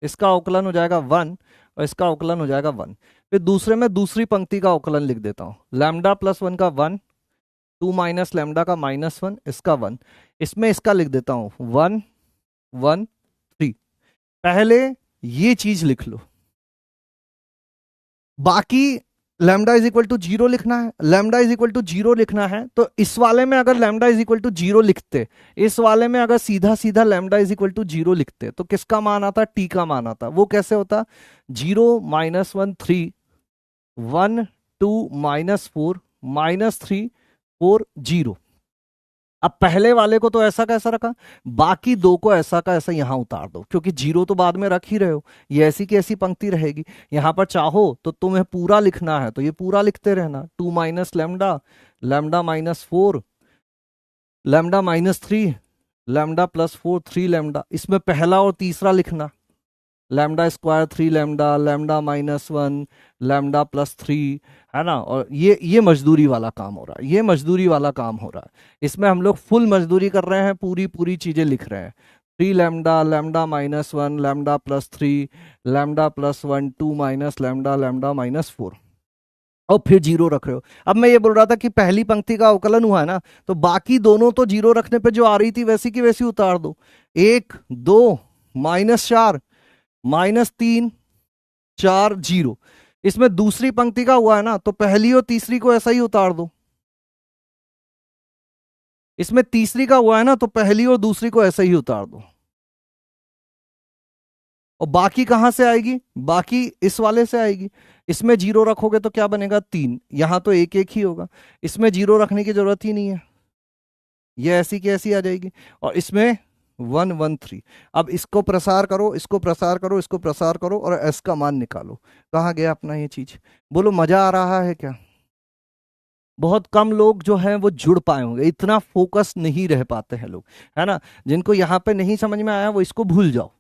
इसका अवकलन हो जाएगा 1 और इसका अवकलन हो जाएगा 1। फिर दूसरे में दूसरी पंक्ति का अवकलन लिख देता हूं, लैम्डा प्लस 1 का 1, 2 माइनस लैम्डा का माइनस 1, इसका 1। इसमें इसका लिख देता हूं 1 1 3। पहले ये चीज लिख लो, बाकी लैम्डा इज इक्वल टू 0 लिखना है। लैम्डा इज इक्वल टू 0 लिखना है तो इस वाले में अगर लैम्डा इज इक्वल टू 0 लिखते, इस वाले में अगर सीधा सीधा लैम्डा इज इक्वल टू 0 लिखते तो किसका मान आता, टी का मान आता। वो कैसे होता, 0 माइनस 1 3, 1 2 माइनस 4 माइनस 3 4 0। अब पहले वाले को तो ऐसा का ऐसा रखा, बाकी दो को ऐसा का ऐसा यहां उतार दो, क्योंकि 0 तो बाद में रख ही रहे हो, ये ऐसी की ऐसी पंक्ति रहेगी। यहां पर चाहो तो तुम्हें पूरा लिखना है तो ये पूरा लिखते रहना, 2 minus lambda, lambda minus 4, lambda minus 3, lambda plus 4 3 lambda. इसमें पहला और तीसरा लिखना, lambda square 3 lambda, lambda minus 1, lambda plus 3, है ना। और ये मजदूरी वाला काम हो रहा है, ये मजदूरी वाला काम हो रहा है। इसमें हम लोग फुल मजदूरी कर रहे हैं, पूरी पूरी चीजें लिख रहे हैं। 3 lambda, lambda minus 1, lambda plus 3, lambda plus 1, 2 minus lambda, lambda minus 4, और फिर 0 रख रहे हो। अब मैं ये बोल रहा था कि पहली पंक्ति का अवकलन हुआ है ना, तो बाकी दोनों तो 0 रखने पे जो आ रही थी वैसी की वैसी उतार दो। 1 2 माइनस 4 माइनस 3 4 0। इसमें दूसरी पंक्ति का हुआ है ना, तो पहली और तीसरी को ऐसा ही उतार दो। इसमें तीसरी का हुआ है ना, तो पहली और दूसरी को ऐसा ही उतार दो। और बाकी कहां से आएगी, बाकी इस वाले से आएगी। इसमें 0 रखोगे तो क्या बनेगा 3, यहां तो एक एक ही होगा। इसमें 0 रखने की जरूरत ही नहीं है, ये ऐसी की ऐसी आ जाएगी। और इसमें 1 1 3। अब इसको प्रसार करो, इसको प्रसार करो, इसको प्रसार करो और एस का मान निकालो। कहाँ गया अपना ये चीज, बोलो मजा आ रहा है क्या। बहुत कम लोग जो हैं वो जुड़ पाए होंगे, इतना फोकस नहीं रह पाते हैं लोग, है ना। जिनको यहाँ पे नहीं समझ में आया वो इसको भूल जाओ।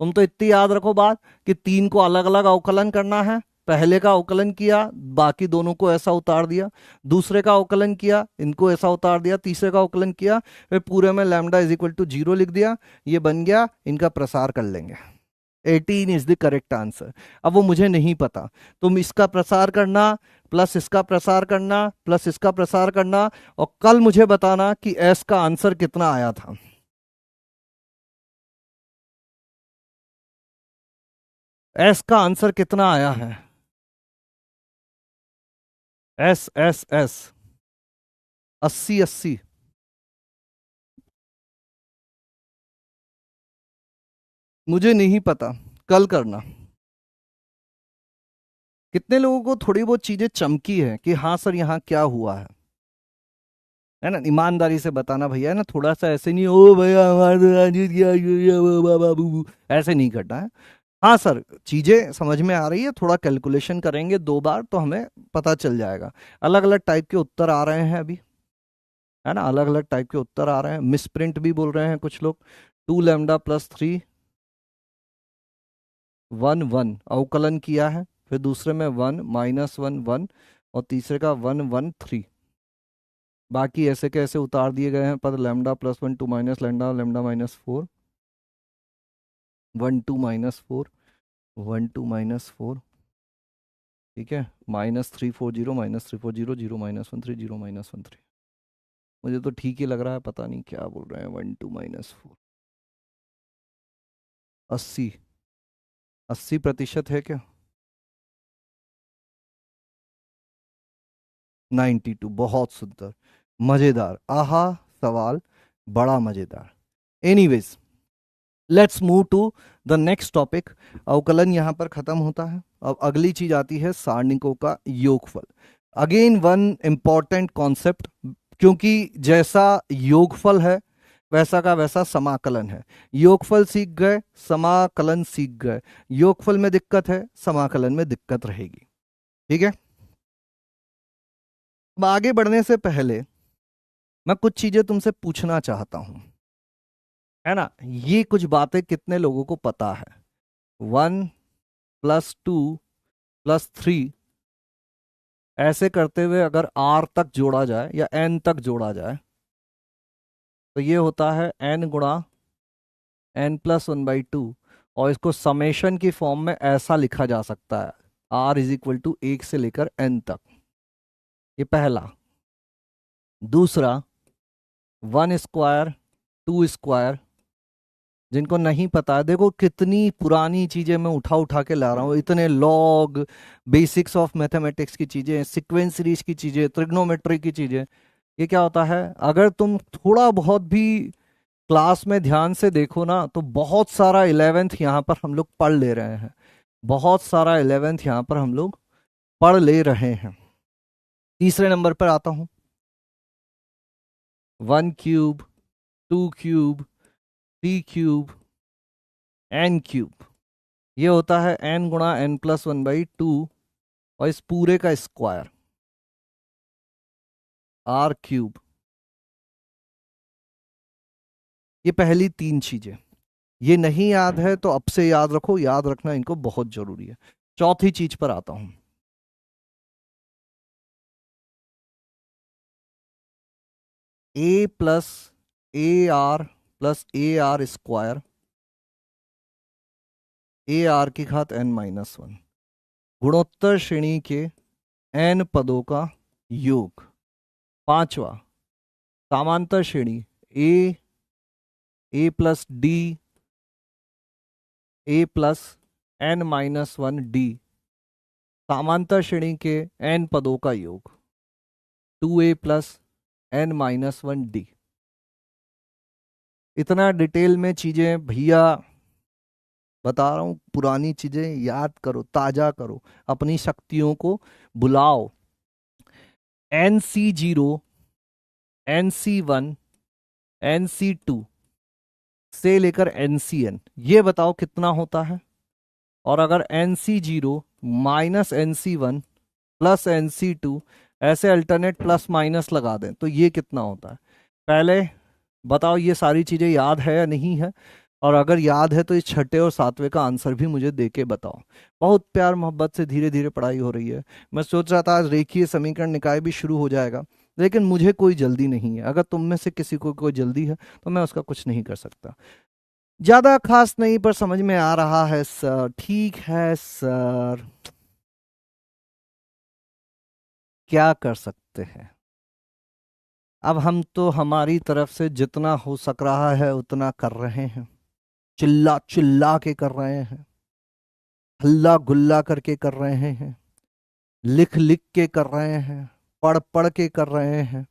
तुम तो इतनी याद रखो बात कि 3 को अलग अलग अवकलन करना है। पहले का अवकलन किया, बाकी दोनों को ऐसा उतार दिया। दूसरे का अवकलन किया, इनको ऐसा उतार दिया। तीसरे का अवकलन किया, फिर पूरे में लैम्डा इज इक्वल टू 0 लिख दिया। ये बन गया, इनका प्रसार कर लेंगे। 18 इज द करेक्ट आंसर। अब वो मुझे नहीं पता, तुम इसका प्रसार करना प्लस इसका प्रसार करना प्लस इसका प्रसार करना, और कल मुझे बताना कि एस का आंसर कितना आया था। एस का आंसर कितना आया है? S S S 80 80। मुझे नहीं पता, कल करना। कितने लोगों को थोड़ी बहुत चीजें चमकी है कि हाँ सर यहाँ क्या हुआ है ना? ईमानदारी से बताना भैया, है ना? थोड़ा सा ऐसे नहीं, ओ भैया हमारे तो राजीव किया, बाबू ऐसे नहीं करना है। हाँ सर, चीजें समझ में आ रही है, थोड़ा कैलकुलेशन करेंगे 2 बार तो हमें पता चल जाएगा। अलग अलग टाइप के उत्तर आ रहे हैं अभी, है ना? अलग अलग टाइप के उत्तर आ रहे हैं, मिसप्रिंट भी बोल रहे हैं कुछ लोग। 2 लैम्डा + 3 1 1 अवकलन किया है, फिर दूसरे में 1 -1 1, और तीसरे का 1 1 3। बाकी ऐसे के ऐसे उतार दिए गए हैं पर λ+1 2 माइनस लैम्डा λ-4 1 2 -4 1 2 -4, ठीक है, -340 -340 0 -1 3 0 -1 3। मुझे तो ठीक ही लग रहा है, पता नहीं क्या बोल रहे हैं। 1 2 -4 80 80% है क्या? 92, बहुत सुंदर, मजेदार, आहा सवाल, बड़ा मजेदार। Anyways, let's move to the next topic. अवकलन यहाँ पर खत्म होता है। अब अगली चीज आती है सारणिकों का योगफल। अगेन वन इंपॉर्टेंट कॉन्सेप्ट, क्योंकि जैसा योगफल है वैसा का वैसा समाकलन है। योगफल सीख गए, समाकलन सीख गए। योगफल में दिक्कत है, समाकलन में दिक्कत रहेगी, ठीक है? अब आगे बढ़ने से पहले मैं कुछ चीजें तुमसे पूछना चाहता हूं, है ना? ये कुछ बातें कितने लोगों को पता है? 1 + 2 + 3 ऐसे करते हुए अगर r तक जोड़ा जाए या n तक जोड़ा जाए तो ये होता है n × n+1/2, और इसको समेशन की फॉर्म में ऐसा लिखा जा सकता है, r = 1 से लेकर n तक। ये पहला। दूसरा, 1² 2²। जिनको नहीं पता है, देखो कितनी पुरानी चीजें मैं उठा उठा के ला रहा हूँ, इतने लॉग, बेसिक्स ऑफ मैथमेटिक्स की चीजें, सीक्वेंस सीरीज की चीजें, ट्रिग्नोमेट्री की चीजें। ये क्या होता है, अगर तुम थोड़ा बहुत भी क्लास में ध्यान से देखो ना, तो बहुत सारा 11th यहाँ पर हम लोग पढ़ ले रहे हैं। बहुत सारा 11th यहाँ पर हम लोग पढ़ ले रहे हैं। तीसरे नंबर पर आता हूँ। 1³ 2³ 3³ n³। ये होता है n × n+1/2, और इस पूरे का स्क्वायर r³। ये पहली 3 चीजें। ये नहीं याद है तो अब से याद रखो, याद रखना इनको बहुत जरूरी है। चौथी चीज पर आता हूं। a + ar + ar², ar⁻n−1, गुणोत्तर श्रेणी के n पदों का योग। पांचवा, समांतर श्रेणी a+d a+n−1d, समांतर श्रेणी के n पदों का योग 2a+n−1d। इतना डिटेल में चीजें भैया बता रहा हूं, पुरानी चीजें याद करो, ताजा करो, अपनी शक्तियों को बुलाओ। NC0 NC1 NC2 से लेकर NCN, ये बताओ कितना होता है? और अगर NC0 -NC1 +NC2 ऐसे अल्टरनेट प्लस माइनस लगा दें तो ये कितना होता है? पहले बताओ ये सारी चीजें याद है या नहीं है, और अगर याद है तो इस छठे और सातवें का आंसर भी मुझे दे के बताओ। बहुत प्यार मोहब्बत से धीरे धीरे पढ़ाई हो रही है। मैं सोच रहा था आज रेखीय समीकरण निकाय भी शुरू हो जाएगा, लेकिन मुझे कोई जल्दी नहीं है। अगर तुम में से किसी को कोई जल्दी है तो मैं उसका कुछ नहीं कर सकता। ज्यादा खास नहीं पर समझ में आ रहा है सर। ठीक है सर, क्या कर सकते हैं। अब हम तो हमारी तरफ से जितना हो सक रहा है उतना कर रहे हैं। चिल्ला चिल्ला के कर रहे हैं, हल्ला गुल्ला करके कर रहे हैं, लिख लिख के कर रहे हैं, पढ़ पढ़ के कर रहे हैं,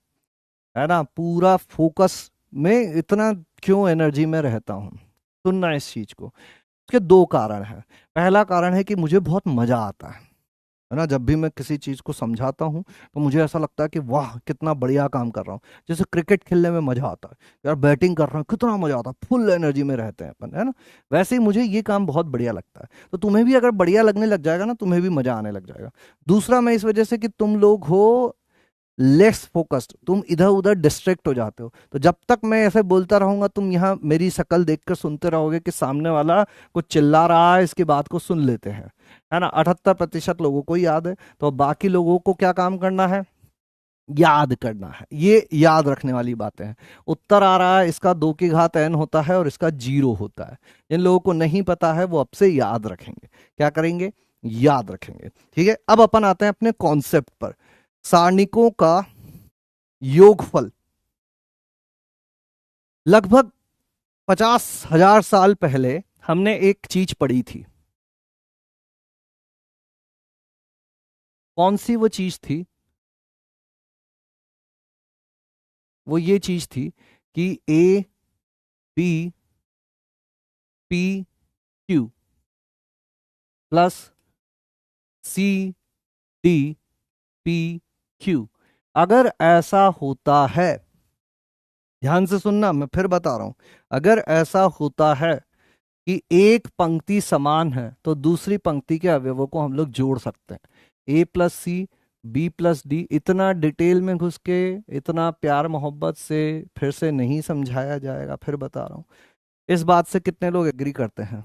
है ना। पूरा फोकस में इतना क्यों एनर्जी में रहता हूँ सुनना इस चीज को। इसके दो कारण हैं। पहला कारण है कि मुझे बहुत मजा आता है ना। जब भी मैं किसी चीज को समझाता हूँ तो मुझे ऐसा लगता है कि वाह कितना बढ़िया काम कर रहा हूँ। जैसे क्रिकेट खेलने में मजा आता है, यार बैटिंग कर रहा हूँ कितना मजा आता है, फुल एनर्जी में रहते हैं अपन, है ना। वैसे ही मुझे ये काम बहुत बढ़िया लगता है। तो तुम्हें भी अगर बढ़िया लगने लग जाएगा ना, तुम्हें भी मजा आने लग जाएगा। दूसरा, मैं इस वजह से कि तुम लोग हो लेस फोकस्ड, तुम इधर उधर डिस्ट्रैक्ट हो जाते हो। तो जब तक मैं ऐसे बोलता रहूंगा, तुम यहाँ मेरी शक्ल देखकर सुनते रहोगे कि सामने वाला कुछ चिल्ला रहा है, इसकी बात को सुन लेते हैं, है ना। 78% लोगों को याद है, तो बाकी लोगों को क्या काम करना है, याद करना है। ये याद रखने वाली बातें हैं। उत्तर आ रहा है, इसका 2 की घात n होता है और इसका 0 होता है। जिन लोगों को नहीं पता है वो अब से याद रखेंगे। क्या करेंगे, याद रखेंगे। ठीक है, अब अपन आते हैं अपने कॉन्सेप्ट पर। सारणिकों का योगफल लगभग 50,000 साल पहले हमने एक चीज पढ़ी थी। कौन सी वो चीज थी, वो ये चीज थी कि A B P Q plus C D P Q. अगर ऐसा होता है, ध्यान से सुनना, मैं फिर बता रहा हूं, अगर ऐसा होता है कि एक पंक्ति समान है तो दूसरी पंक्ति के अवयवों को हम लोग जोड़ सकते हैं। ए प्लस सी, बी प्लस डी। इतना डिटेल में घुस के, इतना प्यार मोहब्बत से फिर से नहीं समझाया जाएगा, फिर बता रहा हूं। इस बात से कितने लोग एग्री करते हैं,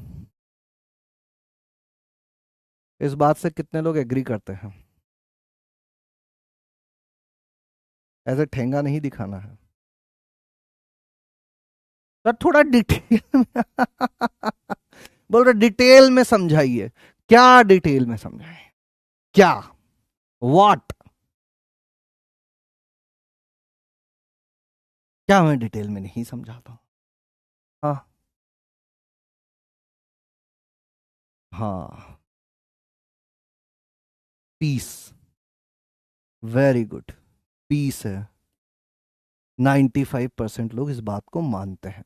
इस बात से कितने लोग एग्री करते हैं। ऐसे ठेंगा नहीं दिखाना है सर, थोड़ा डिटेल में बोल रहे डिटेल में समझाइए। क्या डिटेल में समझाए, क्या, व्हाट, क्या मैं डिटेल में नहीं समझाता हूं। हाँ, हाँ, पीस, वेरी गुड, पीस है। 95% लोग इस बात को मानते हैं।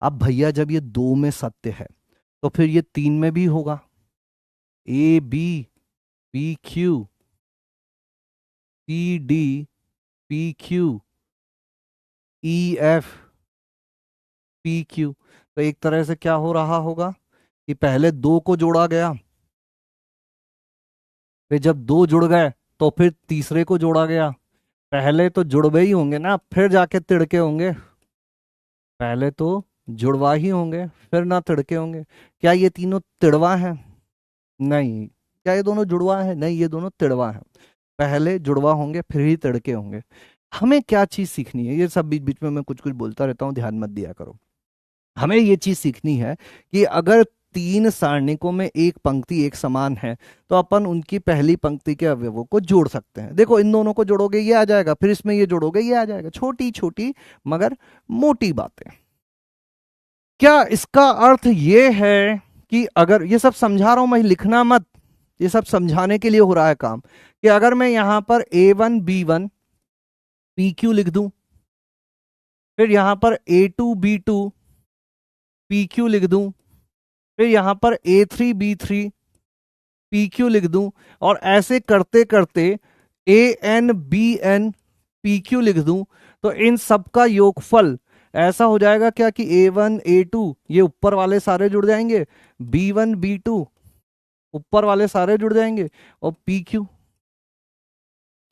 अब भैया जब ये 2 में सत्य है तो फिर ये 3 में भी होगा। A B P Q, C D P Q, E F P Q. तो एक तरह से क्या हो रहा होगा कि पहले 2 को जोड़ा गया, फिर जब 2 जुड़ गए तो फिर तीसरे को जोड़ा गया। पहले तो जुड़वे ही होंगे ना, फिर जाके तिड़के होंगे। पहले तो जुड़वा ही होंगे, फिर ना तिड़के होंगे। क्या ये तीनों तिड़वा हैं, नहीं। क्या ये दोनों जुड़वा है, नहीं, ये दोनों तिड़वा हैं। पहले जुड़वा होंगे फिर ही तिड़के होंगे। हमें क्या चीज सीखनी है, ये सब बीच बीच में मैं कुछ कुछ बोलता रहता हूँ, ध्यान मत दिया करो। हमें ये चीज सीखनी है कि अगर 3 सारणिकों में एक पंक्ति एक समान है तो अपन उनकी पहली पंक्ति के अवयवों को जोड़ सकते हैं। देखो, इन दोनों को जोड़ोगे ये आ जाएगा, फिर इसमें ये जोड़ोगे ये आ जाएगा। छोटी छोटी मगर मोटी बातें। क्या इसका अर्थ ये है कि अगर, ये सब समझा रहा हूं मैं, लिखना मत, ये सब समझाने के लिए हो रहा है काम, कि अगर मैं यहां पर A1 B1 PQ लिख दूं, फिर यहां पर A2 B2 PQ लिख दूं, फिर यहां पर A3 B3 PQ लिख दूं, और ऐसे करते करते AN BN PQ लिख दूं, तो इन सब का योगफल ऐसा हो जाएगा क्या कि A1 A2 ये ऊपर वाले सारे जुड़ जाएंगे, B1 B2 ऊपर वाले सारे जुड़ जाएंगे, और PQ।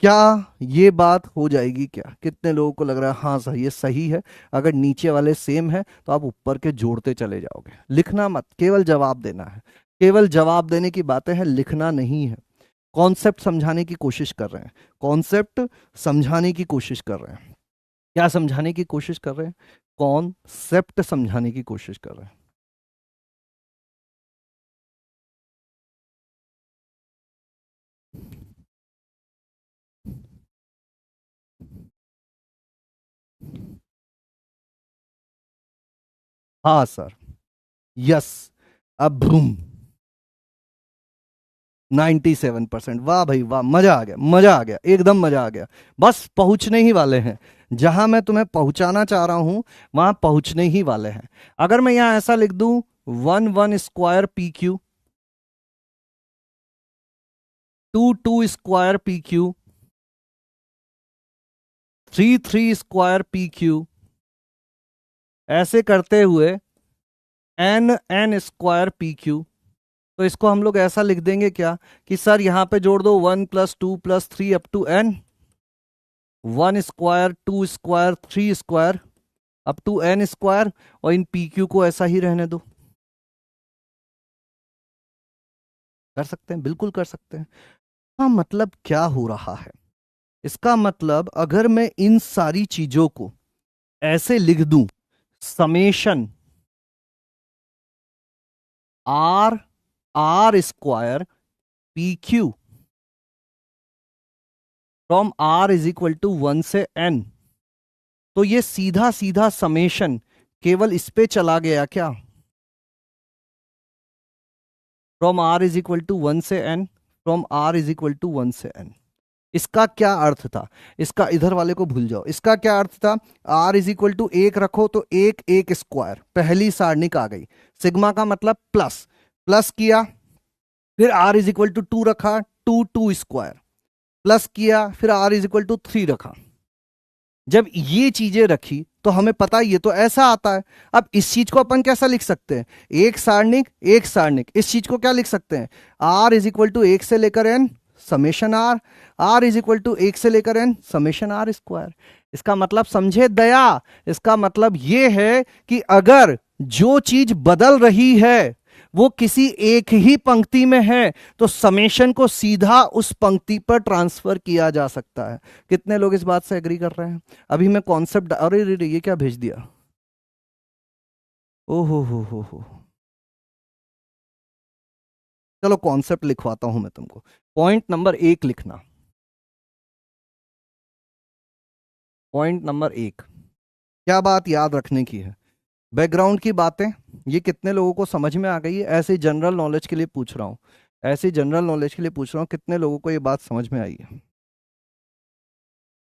क्या ये बात हो जाएगी क्या, कितने लोगों को लग रहा है हाँ सही, ये सही है। अगर नीचे वाले सेम है तो आप ऊपर के जोड़ते चले जाओगे। लिखना मत, केवल जवाब देना है। केवल जवाब देने की बातें हैं, लिखना नहीं है। कॉन्सेप्ट समझाने की कोशिश कर रहे हैं, कॉन्सेप्ट समझाने की कोशिश कर रहे हैं। क्या समझाने की कोशिश कर रहे हैं, कॉन्सेप्ट समझाने की कोशिश कर रहे हैं। हाँ सर, यस। अब भ्रूम 97%। वाह भाई वाह, मजा आ गया, मजा आ गया, एकदम मजा आ गया। बस पहुंचने ही वाले हैं, जहां मैं तुम्हें पहुंचाना चाह रहा हूं वहां पहुंचने ही वाले हैं। अगर मैं यहां ऐसा लिख दूं, 1 1 square P Q, 2 2 square P Q, 3 3 square P Q, ऐसे करते हुए n स्क्वायर पी क्यू। तो इसको हम लोग ऐसा लिख देंगे क्या कि सर यहां पे जोड़ दो 1 + 2 + 3 up to n, 1 square, 2 square, 3 square, up to n square, और इन पी क्यू को ऐसा ही रहने दो। कर सकते हैं, बिल्कुल कर सकते हैं। हाँ, मतलब क्या हो रहा है, इसका मतलब अगर मैं इन सारी चीजों को ऐसे लिख दूं, summation R R square P Q from r = 1 से n, तो ये सीधा सीधा समेशन केवल इस पे चला गया क्या, फ्रॉम r = 1 से n, फ्रॉम r = 1 से n। इसका क्या अर्थ था, इसका इधर वाले को भूल जाओ, इसका क्या अर्थ था, r = 1 रखो तो 1 स्क्वायर, पहली सारणिक आ गई। सिग्मा का मतलब प्लस, प्लस किया, फिर r = 2 रखा, 2 स्क्वायर, प्लस किया, फिर r = 3 रखा। जब ये चीजें रखी तो हमें पता ही है, तो ऐसा आता है। अब इस चीज को अपन कैसा लिख सकते हैं, एक सारणिक एक सारणिक, इस चीज को क्या लिख सकते हैं, r = 1 से लेकर n समेशन r, r = 1 से लेकर n समेशन r स्क्वायर। इसका मतलब समझे दया, इसका मतलब ये है कि अगर जो चीज बदल रही है वो किसी एक ही पंक्ति में है तो समेशन को सीधा उस पंक्ति पर ट्रांसफर किया जा सकता है। कितने लोग इस बात से एग्री कर रहे हैं। अभी मैं कॉन्सेप्ट, अरे रे रे, ये क्या भेज दिया, ओहो हो। चलो कॉन्सेप्ट लिखवाता हूं मैं तुमको। पॉइंट नंबर 1 लिखना, पॉइंट नंबर 1, क्या बात याद रखने की है, बैकग्राउंड की बातें। ये कितने लोगों को समझ में आ गई है, ऐसे जनरल नॉलेज के लिए पूछ रहा हूं, ऐसे जनरल नॉलेज के लिए पूछ रहा हूं, कितने लोगों को ये बात समझ में आई है,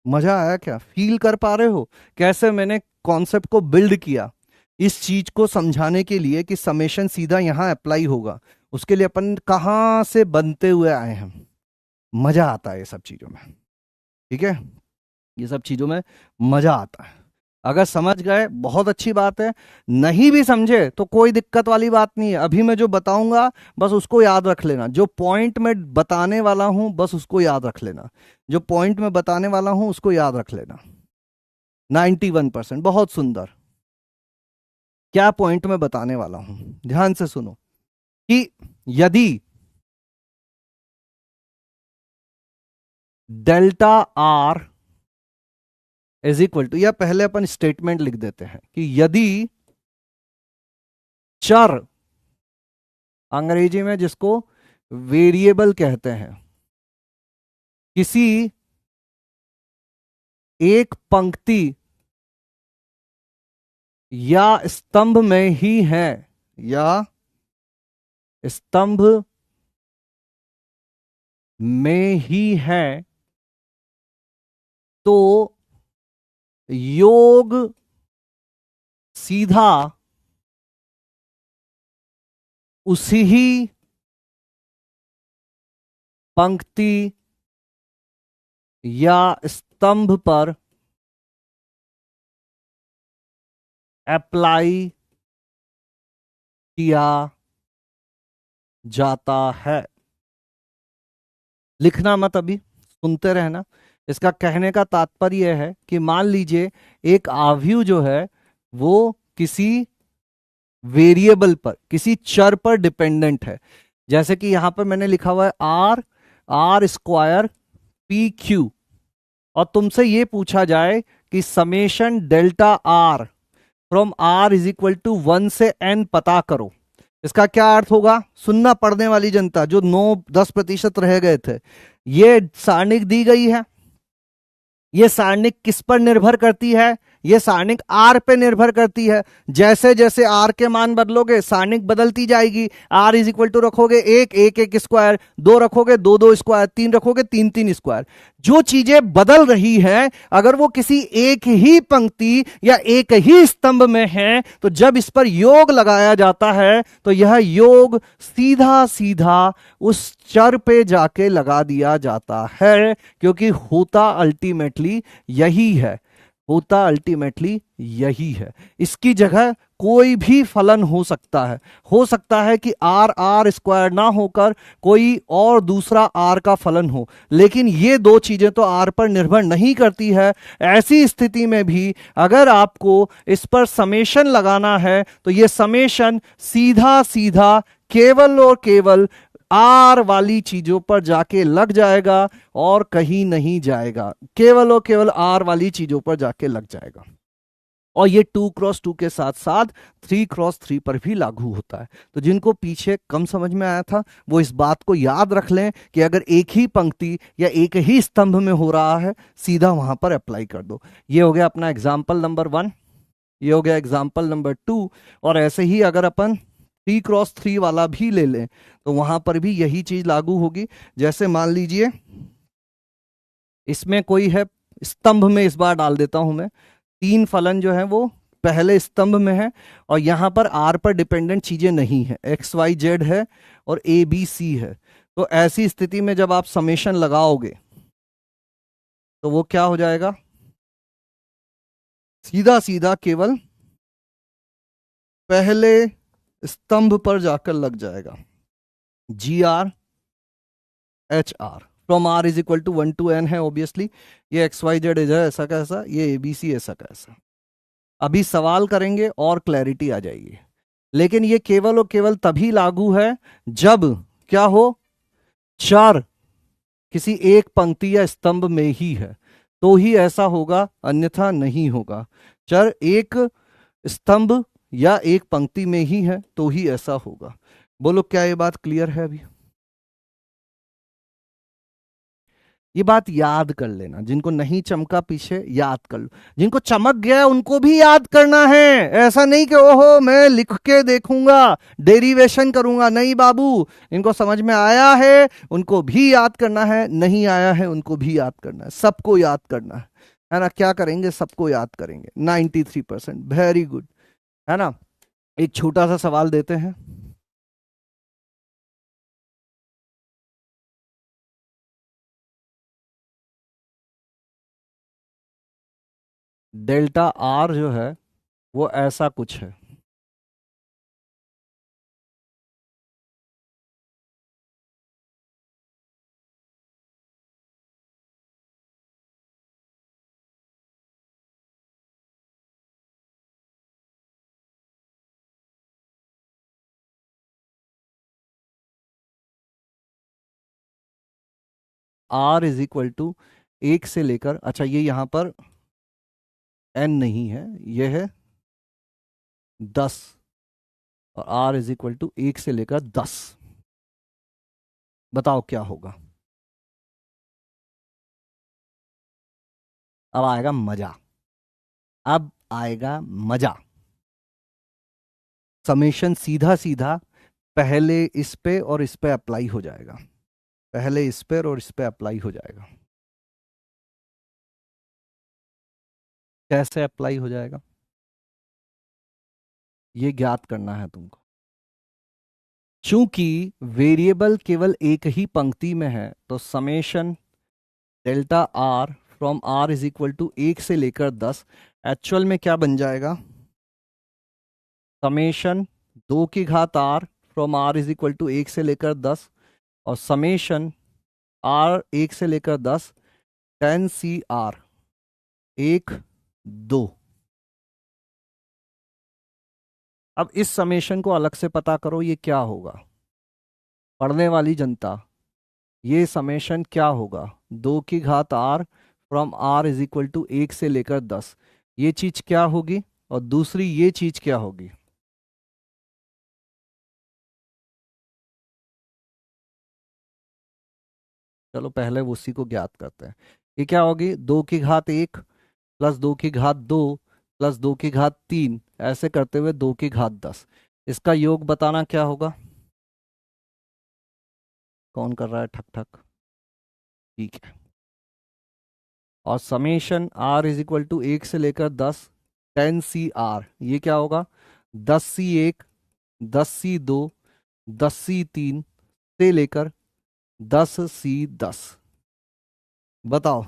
मजा आया क्या, फील कर पा रहे हो कैसे मैंने कॉन्सेप्ट को बिल्ड किया इस चीज को समझाने के लिए कि समेशन सीधा यहां अप्लाई होगा। उसके लिए अपन कहां से बनते हुए आए हैं, मजा आता है ये सब चीजों में, ठीक है, ये सब चीजों में मजा आता है। अगर समझ गए बहुत अच्छी बात है, नहीं भी समझे तो कोई दिक्कत वाली बात नहीं है। अभी मैं जो बताऊंगा बस उसको याद रख लेना, जो पॉइंट मैं बताने वाला हूं बस उसको याद रख लेना, जो पॉइंट मैं बताने वाला हूं उसको याद रख लेना। 91%, बहुत सुंदर। क्या पॉइंट मैं बताने वाला हूं, ध्यान से सुनो कि यदि डेल्टा आर = या पहले अपन स्टेटमेंट लिख देते हैं कि यदि चर, अंग्रेजी में जिसको वेरिएबल कहते हैं, किसी एक पंक्ति या स्तंभ में ही है, या स्तंभ में ही है, तो योग सीधा उसी ही पंक्ति या स्तंभ पर अप्लाई किया जाता है। लिखना मत, अभी सुनते रहना। इसका कहने का तात्पर्य है कि मान लीजिए एक आव्यूह जो है वो किसी वेरिएबल पर, किसी चर पर डिपेंडेंट है। जैसे कि यहां पर मैंने लिखा हुआ है r² पी क्यू, और तुमसे ये पूछा जाए कि summation delta r from r = 1 से n पता करो, इसका क्या अर्थ होगा। सुनना पढ़ने वाली जनता, जो 9-10% रह गए थे, ये सारणिक दी गई है, ये सारणिक किस पर निर्भर करती है, ये सारणिक आर पे निर्भर करती है। जैसे जैसे आर के मान बदलोगे सारणिक बदलती जाएगी। आर इज इक्वल टू रखोगे एक एक एक स्क्वायर, दो रखोगे दो दो स्क्वायर, तीन रखोगे तीन तीन स्क्वायर। जो चीजें बदल रही हैं अगर वो किसी एक ही पंक्ति या एक ही स्तंभ में है तो जब इस पर योग लगाया जाता है तो यह योग सीधा सीधा उस चर पे जाके लगा दिया जाता है, क्योंकि होता अल्टीमेटली यही है। होता अल्टीमेटली यही है। इसकी जगह कोई भी फलन हो सकता है। हो सकता है कि आर आर स्क्वायर ना होकर कोई और दूसरा आर का फलन हो, लेकिन ये दो चीजें तो आर पर निर्भर नहीं करती है। ऐसी स्थिति में भी अगर आपको इस पर समेशन लगाना है तो ये समेशन सीधा सीधा केवल और केवल आर वाली चीजों पर जाके लग जाएगा और कहीं नहीं जाएगा। केवल और केवल आर वाली चीजों पर जाके लग जाएगा। और ये 2x2 के साथ साथ 3x3 पर भी लागू होता है। तो जिनको पीछे कम समझ में आया था वो इस बात को याद रख लें कि अगर एक ही पंक्ति या एक ही स्तंभ में हो रहा है सीधा वहां पर अप्लाई कर दो। ये हो गया अपना एग्जाम्पल नंबर 1, ये हो गया एग्जाम्पल नंबर 2। और ऐसे ही अगर अपन 3x3 वाला भी ले लें तो वहां पर भी यही चीज लागू होगी। जैसे मान लीजिए इसमें कोई है स्तंभ में, इस बार डाल देता हूं मैं, तीन फलन जो है वो पहले स्तंभ में है और यहां पर आर पर डिपेंडेंट चीजें नहीं है, एक्स वाई जेड है और ए बी सी है। तो ऐसी स्थिति में जब आप समेशन लगाओगे तो वो क्या हो जाएगा, सीधा सीधा केवल पहले स्तंभ पर जाकर लग जाएगा। G R H R from R is equal to 1 to n है ऑब्वियसली। ये एक्स वाई जेड है ऐसा कैसा, ये एबीसी ऐसा कैसा। अभी सवाल करेंगे और क्लैरिटी आ जाएगी। लेकिन ये केवल और केवल तभी लागू है जब क्या हो, चर किसी एक पंक्ति या स्तंभ में ही है तो ही ऐसा होगा, अन्यथा नहीं होगा। चर एक स्तंभ या एक पंक्ति में ही है तो ही ऐसा होगा। बोलो क्या ये बात क्लियर है? अभी ये बात याद कर लेना, जिनको नहीं चमका पीछे याद कर लो, जिनको चमक गया उनको भी याद करना है। ऐसा नहीं कि ओहो मैं लिख के देखूंगा डेरिवेशन करूंगा, नहीं बाबू, इनको समझ में आया है उनको भी याद करना है, नहीं आया है उनको भी याद करना है, सबको याद करना है ना। क्या करेंगे, सबको याद करेंगे 93%। वेरी गुड, है ना। एक छोटा सा सवाल देते हैं। डेल्टा आर जो है वो ऐसा कुछ है। आर इज इक्वल टू एक से लेकर, अच्छा ये यहां पर एन नहीं है, ये है 10 और आर इज इक्वल टू एक से लेकर 10। बताओ क्या होगा। अब आएगा मजा, अब आएगा मजा। समेशन सीधा सीधा पहले इस पे और इस पे अप्लाई हो जाएगा, पहले इस पे और इस पे अप्लाई हो जाएगा। कैसे अप्लाई हो जाएगा ये ज्ञात करना है तुमको। चूंकि वेरिएबल केवल एक ही पंक्ति में है तो summation delta R from R is equal to एक से लेकर 10 एक्चुअल में क्या बन जाएगा, समेशन 2 की घात R from R is equal to एक से लेकर 10 और समेशन आर एक से लेकर 10 10 सी आर 1 2। अब इस समेशन को अलग से पता करो ये क्या होगा, पढ़ने वाली जनता, ये समेशन क्या होगा, 2 की घात R from R is equal to एक से लेकर 10, ये चीज क्या होगी और दूसरी ये चीज क्या होगी। चलो पहले उसी को ज्ञात करते हैं। ये क्या होगी, 2 की घात 1 प्लस 2 की घात 2 प्लस 2 की घात 3, ऐसे करते हुए 2 की घात 10। इसका योग बताना क्या होगा? कौन कर रहा है ठक ठक? ठीक है। और summation R is equal to 1 से लेकर 10, 10 CR, ये क्या होगा? 10 C1, 10 C2, 10 C3 से लेकर 10 C10। बताओ,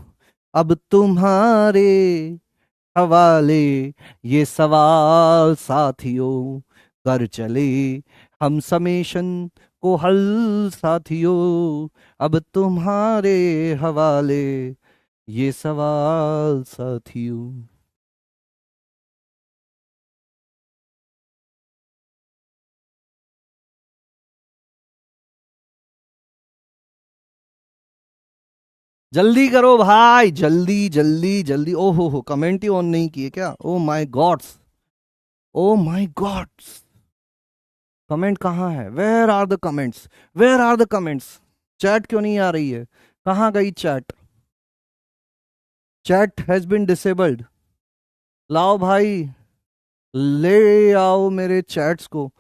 अब तुम्हारे हवाले ये सवाल साथियों, कर चले हम समेशन को हल साथियों। अब तुम्हारे हवाले ये सवाल साथियों। जल्दी करो भाई, जल्दी जल्दी जल्दी। ओ हो, कमेंट ही ऑन नहीं किए क्या? Oh my gods, oh my gods. Comment कहाँ है? Where are the comments? Where are the comments? Chat क्यों नहीं आ रही है? कहाँ गई चैट? Chat has been disabled. लाओ भाई, ले आओ मेरे चैट्स को।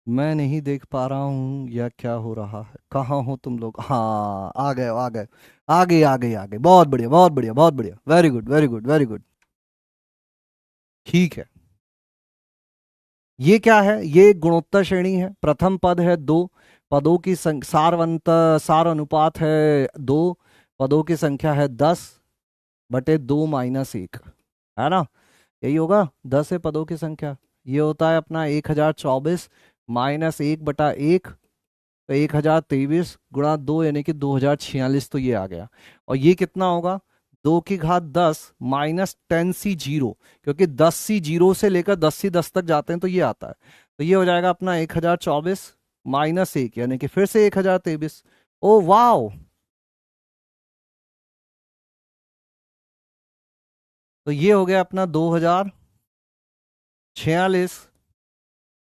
मैं नहीं देख पा रहा हूँ या क्या हो रहा है? कहाँ हो तुम लोग? हाँ, आ गए आ गए। आ गए आ गए आ गए, बहुत बढ़िया बहुत बढ़िया बहुत बढ़िया, very good very good very good. ठीक है। ये क्या है? ये गुणोत्तर श्रेणी है। प्रथम पद है 2, पदों की सार अनुपात है 2, पदों की संख्या है 10/2 - 1, है ना? यही होगा, 10 है पदों की संख्या। ये होता है अपना 1024 -1/1, तो 1023 × 2 यानी कि 2046, तो ये आ गया। और ये कितना होगा? 2 की घात 10 -10 C0, क्योंकि 10 C0 से लेकर 10 C10 तक जाते हैं, तो ये आता है। तो ये हो जाएगा अपना 1024 -1, यानी कि फिर से 1023। Oh wow! तो ये हो गया अपना 2046।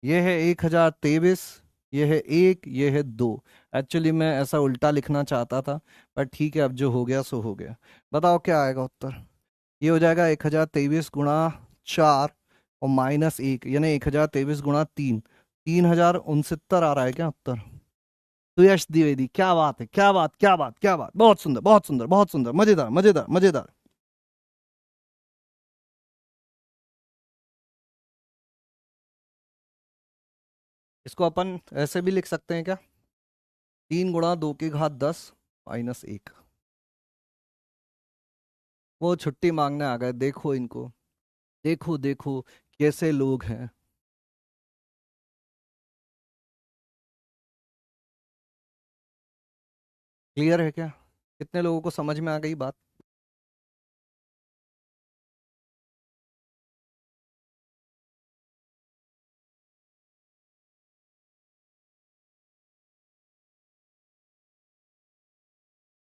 ये है 1023, ये है 1, ये है 2। एक्चुअली मैं ऐसा उल्टा लिखना चाहता था, पर ठीक है, अब जो हो गया सो हो गया। बताओ क्या आएगा उत्तर? ये हो जाएगा 1023 × 4 और -1, यानी 1023 × 3, 3069 आ रहा है क्या उत्तर? तो यश द्विवेदी, क्या बात है, क्या बात क्या बात क्या बात, बहुत सुंदर बहुत सुंदर बहुत सुंदर, मजेदार मजेदार मजेदार। इसको अपन ऐसे भी लिख सकते हैं क्या? 3 × 2 की घात 10 - 1। वो छुट्टी मांगने आ गए, देखो इनको, देखो देखो कैसे लोग हैं। क्लियर है क्या? कितने लोगों को समझ में आ गई बात?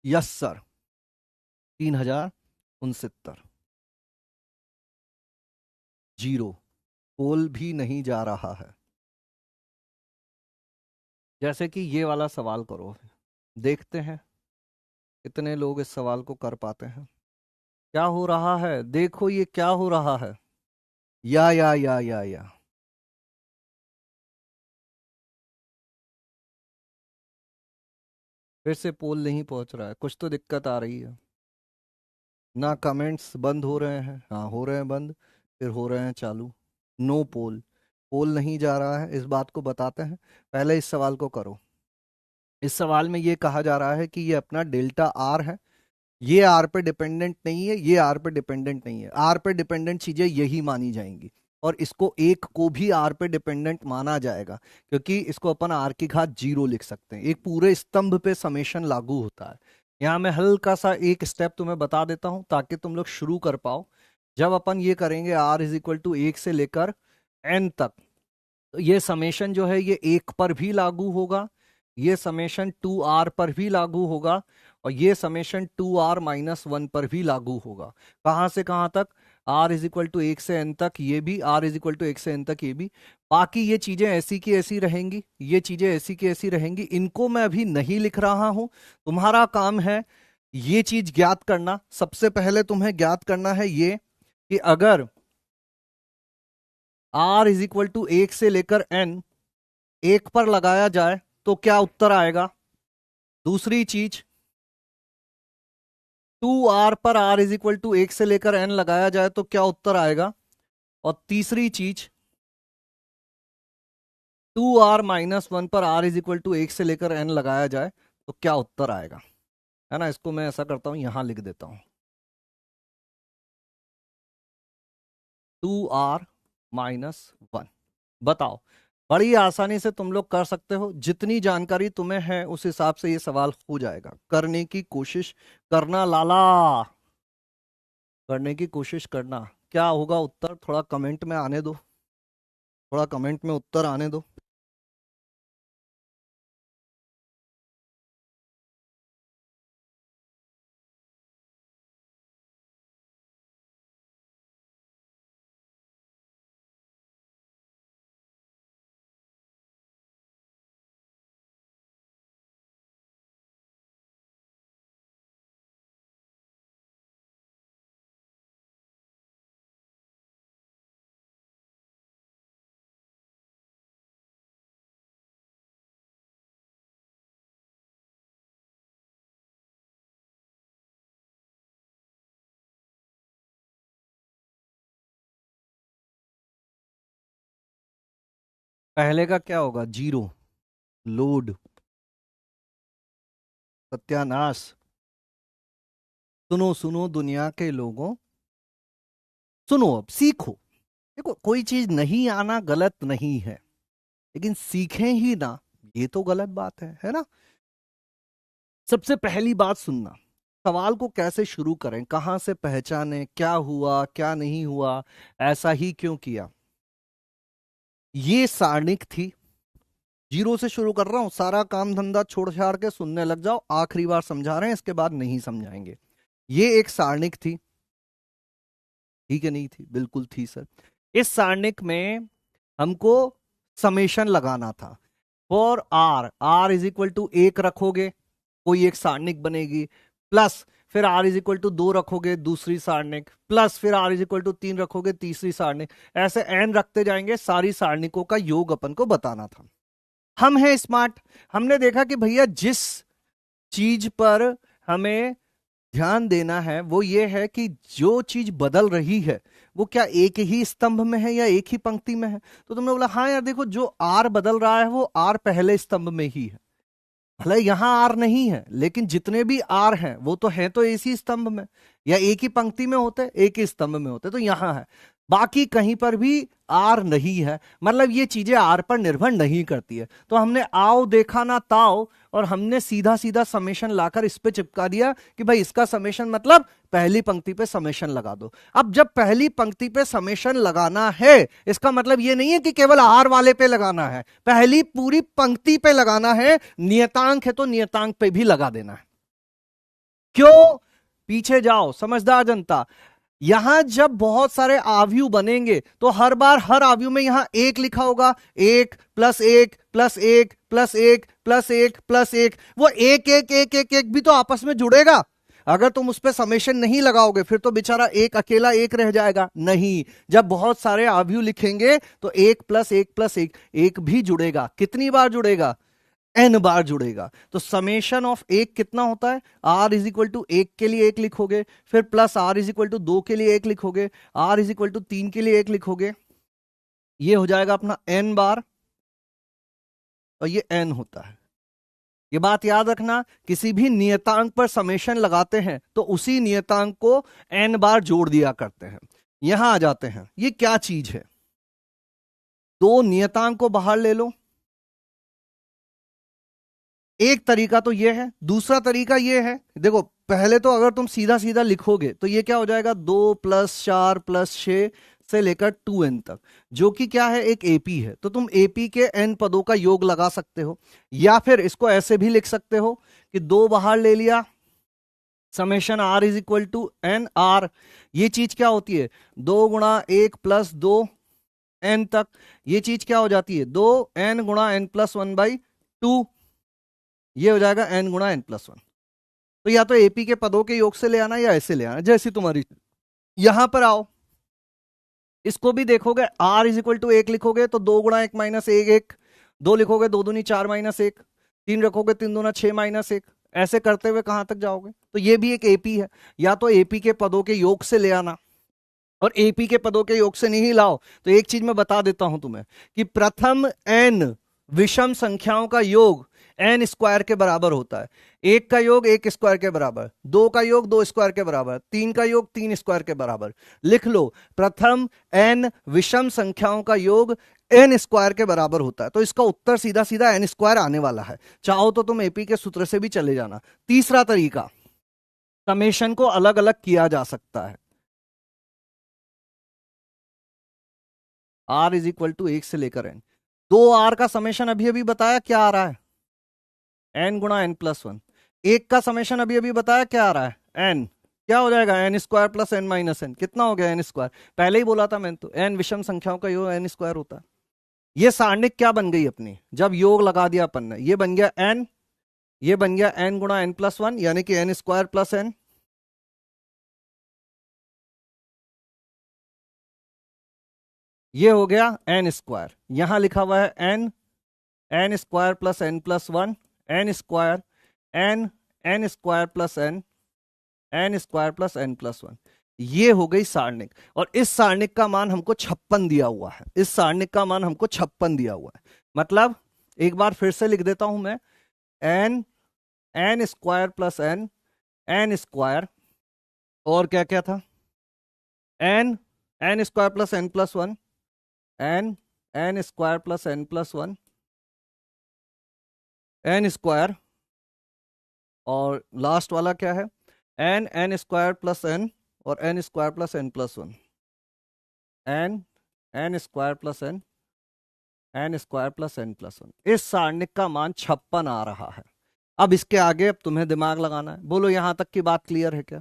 Yes sir. 3069। जीरो। पोल भी नहीं जा रहा है। जैसे कि ये वाला सवाल करो, देखते हैं कितने लोग इस सवाल को कर पाते हैं। क्या हो रहा है? देखो ये क्या हो रहा है। या फिर से पोल नहीं पहुंच रहा है, कुछ तो दिक्कत आ रही है। ना कमेंट्स बंद हो रहे हैं, हाँ हो रहे हैं बंद, फिर हो रहे हैं चालू। नो पोल। पोल नहीं जा रहा है, इस बात को बताते हैं। पहले इस सवाल को करो। इस सवाल में ये कहा जा रहा है कि ये अपना डेल्टा आर है। ये आर पे डिपेंडेंट नहीं है, ये आर पे डिपेंडेंट नहीं है। आर पे डिपेंडेंट चीजें यही मानी जाएंगी, और इसको एक को भी आर पे डिपेंडेंट माना जाएगा, क्योंकि इसको अपन R की घात 0 लिख सकते हैं। एक पूरे स्तंभ पे समेशन लागू होता है। यहाँ मैं हल्का सा एक स्टेप तुम्हें बता देता हूँ ताकि तुम लोग शुरू कर पाओ। जब अपन ये करेंगे R = 1 से लेकर N तक, तो ये समेशन जो है ये 1 पर भी लागू होगा, ये समेशन 2r पर भी लागू होगा और ये समेशन 2r-1 पर भी लागू होगा। कहां से कहां तक? r इज इक्वल टू 1 से n तक, ये भी r इज इक्वल टू 1 से n तक, ये भी। बाकी ये चीजें ऐसी की ऐसी रहेंगी, ये चीजें ऐसी की ऐसी रहेंगी। इनको मैं अभी नहीं लिख रहा हूं, तुम्हारा काम है ये चीज ज्ञात करना। सबसे पहले तुम्हें ज्ञात करना है ये कि अगर r इज इक्वल टू 1 से लेकर n 1 पर लगाया जाए तो क्या उत्तर आएगा। दूसरी चीज, 2r पर r इज इक्वल टू 1 से लेकर n लगाया जाए तो क्या उत्तर आएगा। और तीसरी चीज, 2r-1 पर r इज इक्वल टू 1 से लेकर n लगाया जाए तो क्या उत्तर आएगा, है ना। इसको मैं ऐसा करता हूं, यहां लिख देता हूं, 2r-1। बताओ, बड़ी आसानी से तुम लोग कर सकते हो। जितनी जानकारी तुम्हें है उस हिसाब से ये सवाल हो जाएगा। करने की कोशिश करना लाला, करने की कोशिश करना। क्या होगा उत्तर, थोड़ा कमेंट में आने दो, थोड़ा कमेंट में उत्तर आने दो। पहले का क्या होगा, जीरो, लोड, सत्यानाश। सुनो सुनो दुनिया के लोगों, सुनो, अब सीखो। देखो, कोई चीज नहीं आना गलत नहीं है, लेकिन सीखें ही ना, ये तो गलत बात है ना। सबसे पहली बात सुनना, सवाल को कैसे शुरू करें, कहां से पहचानें, क्या हुआ क्या नहीं हुआ, ऐसा ही क्यों किया। ये सारणिक थी, जीरो से शुरू कर रहा हूं, सारा काम धंधा छोड़ छाड़ के सुनने लग जाओ। आखिरी बार समझा रहे हैं, इसके बाद नहीं समझाएंगे। ये एक सारणिक थी, ठीक है, नहीं थी, बिल्कुल थी सर। इस सारणिक में हमको समेशन लगाना था। For R is equal to 1 रखोगे, कोई एक सारणिक बनेगी, प्लस फिर r इज इक्वल टू 2 रखोगे, दूसरी सारणिक, प्लस फिर r इज इक्वल टू 3 रखोगे, तीसरी सारणिक। ऐसे n रखते जाएंगे, सारी सारणिकों का योग अपन को बताना था। हम हैं स्मार्ट, हमने देखा कि भैया जिस चीज पर हमें ध्यान देना है वो ये है कि जो चीज बदल रही है वो क्या एक ही स्तंभ में है या एक ही पंक्ति में है। तो तुमने बोला हाँ यार देखो, जो आर बदल रहा है वो आर पहले स्तंभ में ही है। भले यहां आर नहीं है, लेकिन जितने भी आर हैं वो तो है तो इसी स्तंभ में, या एक ही पंक्ति में होते, एक ही स्तंभ में होते, तो यहां है। बाकी कहीं पर भी आर नहीं है, मतलब ये चीजें आर पर निर्भर नहीं करती है। तो हमने आओ देखा ना ताओ, और हमने सीधा सीधा समेशन लाकर इस पे चिपका दिया कि भाई इसका समेशन मतलब पहली पंक्ति पे समेशन लगा दो। अब जब पहली पंक्ति पे समेशन लगाना है, इसका मतलब ये नहीं है कि केवल आर वाले पे लगाना है, पहली पूरी पंक्ति पे लगाना है। नियतांक है तो नियतांक पे भी लगा देना है। क्यों? पीछे जाओ समझदार जनता। यहां जब बहुत सारे आव्यू बनेंगे तो हर बार हर आव्यू में यहां एक लिखा होगा, 1 plus 1 plus 1 plus 1 plus 1 plus 1। वो एक एक एक एक एक भी तो आपस में जुड़ेगा। अगर तुम उस पर समेशन नहीं लगाओगे फिर तो बेचारा एक अकेला एक रह जाएगा। नहीं, जब बहुत सारे आव्यू लिखेंगे तो 1 प्लस 1 प्लस 1 एक भी जुड़ेगा। कितनी बार जुड़ेगा? n बार जुड़ेगा। तो समेशन ऑफ एक कितना होता है? r इज इक्वल टू 1 के लिए 1 लिखोगे, फिर plus r is equal to 2 के लिए 1 लिखोगे, r इज इक्वल टू 3 के लिए 1 लिखोगे, ये हो जाएगा अपना n बार, और ये n होता है। ये बात याद रखना, किसी भी नियतांक पर समेशन लगाते हैं तो उसी नियतांक को n बार जोड़ दिया करते हैं। यहां आ जाते हैं, ये क्या चीज है? दो नियतांक को बाहर ले लो। एक तरीका तो ये है, दूसरा तरीका ये है, देखो पहले तो अगर तुम सीधा सीधा लिखोगे तो ये क्या हो जाएगा, 2 प्लस 4 प्लस 6 से लेकर 2n तक, जो कि क्या है, एक एपी है। तो तुम एपी के n पदों का योग लगा सकते हो, या फिर इसको ऐसे भी लिख सकते हो कि दो बाहर ले लिया, summation r is equal to N R. ये चीज क्या होती है, 2 × 1 + 2 n तक। ये चीज क्या हो जाती है, 2n × n+1/2। ये हो जाएगा n × n+1। तो या तो एपी के पदों के योग से ले आना या ऐसे ले आना, जैसी तुम्हारी। यहां पर आओ, इसको भी देखोगे, r इज इक्वल टू 1 लिखोगे तो 2 × 1 - 1 1, 2 लिखोगे 2 दूनी 4 - 1, 3 रखोगे 3 दूना 6 - 1। ऐसे करते हुए कहां तक जाओगे, तो ये भी एक एपी है। या तो एपी के पदों के योग से ले आना, और एपी के पदों के योग से नहीं लाओ तो एक चीज मैं बता देता हूं तुम्हें कि प्रथम n विषम संख्याओं का योग n स्क्वायर के बराबर होता है। 1 का योग 1 स्क्वायर के बराबर, 2 का योग 2 स्क्वायर के बराबर, 3 का योग 3 स्क्वायर के बराबर। लिख लो, प्रथम n विषम संख्याओं का योग n स्क्वायर के बराबर होता है। तो इसका उत्तर सीधा सीधा n स्क्वायर आने वाला है। चाहो तो तुम एपी के सूत्र से भी चले जाना। तीसरा तरीका, समेशन को अलग अलग किया जा सकता है। r इज इक्वल टू 1 से लेकर n, 2r का समेशन अभी अभी बताया क्या आ रहा है, n × n+1। एक का समेशन अभी अभी बताया क्या आ रहा है, n। क्या हो जाएगा, n square plus n minus n। कितना हो गया, n स्क्वायर। पहले ही बोला था मैंने तो, n विषम संख्याओं का योग n स्क्वायर होता है। ये सारणिक क्या बन गई अपनी, जब योग लगा दिया अपन ने, ये बन गया n, ये बन गया n × n+1, यानी कि n स्क्वायर प्लस n। ये हो गया n स्क्वायर, यहां लिखा हुआ है n square plus n+1, n square, n square plus n square plus n+1। ये हो गई सारणिक, और इस सारणिक का मान हमको 56 दिया हुआ है। इस सारणिक का मान हमको 56 दिया हुआ है। मतलब एक बार फिर से लिख देता हूं मैं, n square plus n square, और क्या क्या था, n square plus n+1, n square plus n+1, n square, और लास्ट वाला क्या है, n स्क्वायर प्लस n, और n square plus n+1, n square plus n square plus n+1। इस सारणिक का मान 56 आ रहा है। अब इसके आगे अब तुम्हें दिमाग लगाना है। बोलो, यहां तक की बात क्लियर है क्या?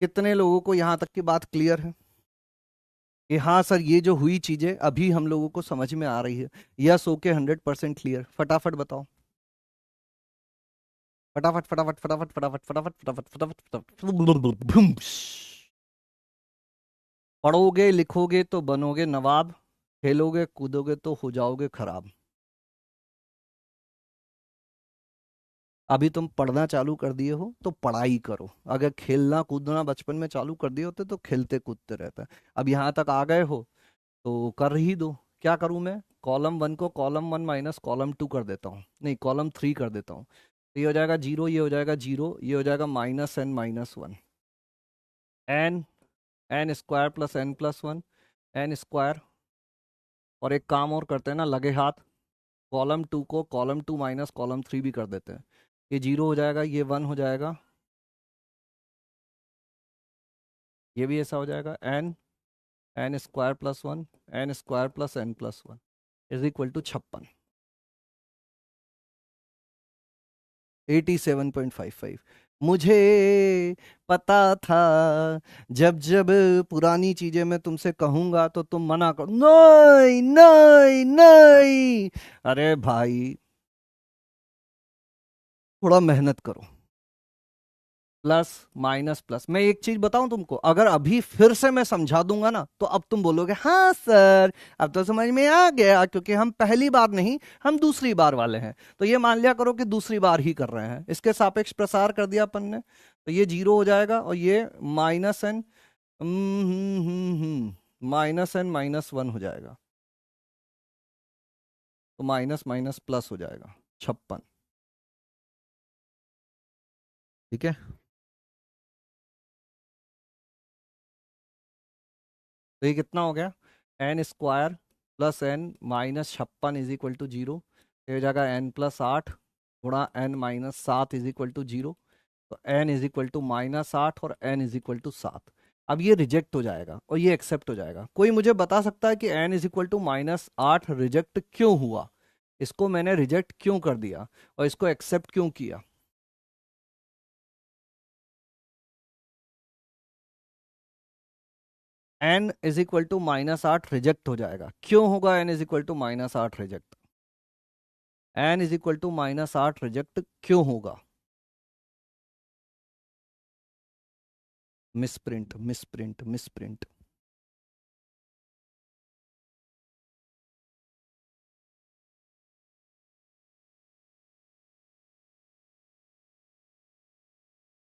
कितने लोगों को यहां तक की बात क्लियर है कि हाँ सर, ये जो हुई चीजें अभी हम लोगों को समझ में आ रही है? Yes, okay, 100% clear. फटाफट बताओ, फटाफट फटाफट फटाफट फटाफट फटाफट फटाफट फटाफट फटाफट। पढ़ोगे लिखोगे तो बनोगे नवाब, खेलोगे कूदोगे तो हो जाओगे खराब। अभी तुम पढ़ना चालू कर दिए हो तो पढ़ाई करो। अगर खेलना कूदना बचपन में चालू कर दिए होते तो खेलते कूदते रहते। अब यहाँ तक आ गए हो तो कर ही दो। क्या करूं मैं, कॉलम 1 को कॉलम 1 माइनस कॉलम 2 कर देता हूँ, नहीं कॉलम 3 कर देता हूँ। तो ये हो जाएगा 0, ये हो जाएगा 0, ये हो जाएगा -n - 1, n square plus n+1, n square. और एक काम और करते हैं ना, लगे हाथ, कॉलम 2 को कॉलम 2 माइनस कॉलम 3 भी कर देते हैं। ये 0 हो जाएगा, ये 1 हो जाएगा, ये भी ऐसा हो जाएगा, n square plus 1, n square plus n+1 is equal to 56, 87.55। मुझे पता था जब जब पुरानी चीजें मैं तुमसे कहूंगा तो तुम मना करो, नहीं नहीं नहीं। अरे भाई, थोड़ा मेहनत करो। प्लस माइनस प्लस, मैं एक चीज बताऊं तुमको, अगर अभी फिर से मैं समझा दूंगा ना तो अब तुम बोलोगे हाँ सर, अब तो समझ में आ गया, क्योंकि हम पहली बार नहीं, हम दूसरी बार वाले हैं। तो ये मान लिया करो कि दूसरी बार ही कर रहे हैं। इसके सापेक्ष प्रसार कर दिया अपन ने, तो ये 0 हो जाएगा, और ये -n -n - 1 हो जाएगा। तो माइनस माइनस प्लस हो जाएगा 56। ठीक है, तो ये कितना हो गया, n square plus n minus 56 is equal to 0। ये हो जाएगा n+8 गुणा n - 7 इज इक्वल टू 0। तो n इज इक्वल टू -8 और n इज इक्वल टू 7। अब ये रिजेक्ट हो जाएगा और ये एक्सेप्ट हो जाएगा। कोई मुझे बता सकता है कि n is equal to -8 reject क्यों हुआ? इसको मैंने रिजेक्ट क्यों कर दिया और इसको एक्सेप्ट क्यों किया? n is equal to -8 reject हो जाएगा। क्यों होगा n is equal to -8 reject? n is equal to -8 reject क्यों होगा? Misprint, misprint, misprint.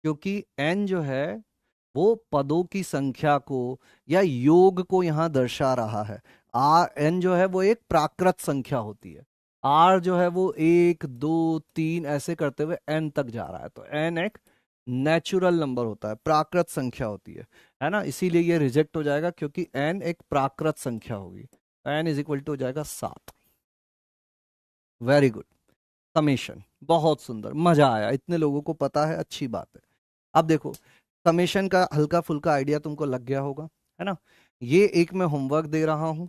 क्योंकि n जो है वो पदों की संख्या को या योग को यहां दर्शा रहा है। n जो है वो एक प्राकृत संख्या होती है। r जो है वो 1 2 3 ऐसे करते हुए n तक जा रहा है, तो n एक नेचुरल नंबर होता है, प्राकृत संख्या होती है ना। इसीलिए ये रिजेक्ट हो जाएगा क्योंकि n एक प्राकृत संख्या होगी। n इज इक्वल टू हो जाएगा 7। Very good. समेशन बहुत सुंदर, मजा आया, इतने लोगों को पता है, अच्छी बात है। अब देखो, समेशन का हल्का फुल्का आइडिया तुमको लग गया होगा, है ना। ये एक मैं होमवर्क दे रहा हूं,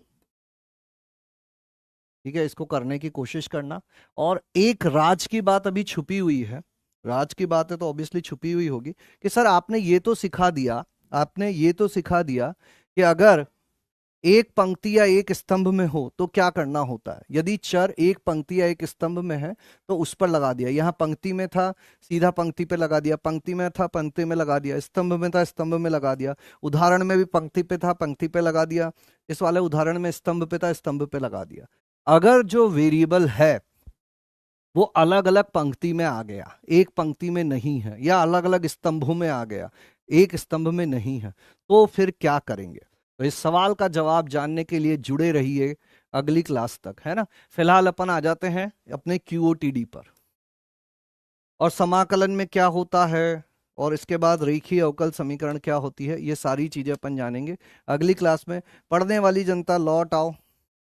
ठीक है, इसको करने की कोशिश करना। और एक राज की बात अभी छुपी हुई है, राज की बात है तो ऑब्वियसली छुपी हुई होगी कि सर आपने ये तो सिखा दिया, आपने ये तो सिखा दिया कि अगर एक पंक्ति या एक स्तंभ में हो तो क्या करना होता है। यदि चर एक पंक्ति या एक स्तंभ में है तो उस पर लगा दिया, यहां पंक्ति में था सीधा पंक्ति पे लगा दिया, पंक्ति में था पंक्ति में लगा दिया, स्तंभ में था स्तंभ में लगा दिया, उदाहरण में भी पंक्ति पे था पंक्ति पे लगा दिया, इस वाले उदाहरण में स्तंभ पे था स्तंभ पे लगा दिया। अगर जो वेरिएबल है वो अलग अलग पंक्ति में आ गया, एक पंक्ति में नहीं है, या अलग अलग स्तंभों में आ गया, एक स्तंभ में नहीं है, तो फिर क्या करेंगे? तो इस सवाल का जवाब जानने के लिए जुड़े रहिए अगली क्लास तक, है ना। फिलहाल अपन आ जाते हैं अपने क्यूओटीडी पर, और समाकलन में क्या होता है, और इसके बाद रेखीय अवकल समीकरण क्या होती है, ये सारी चीजें अपन जानेंगे अगली क्लास में। पढ़ने वाली जनता लौट आओ,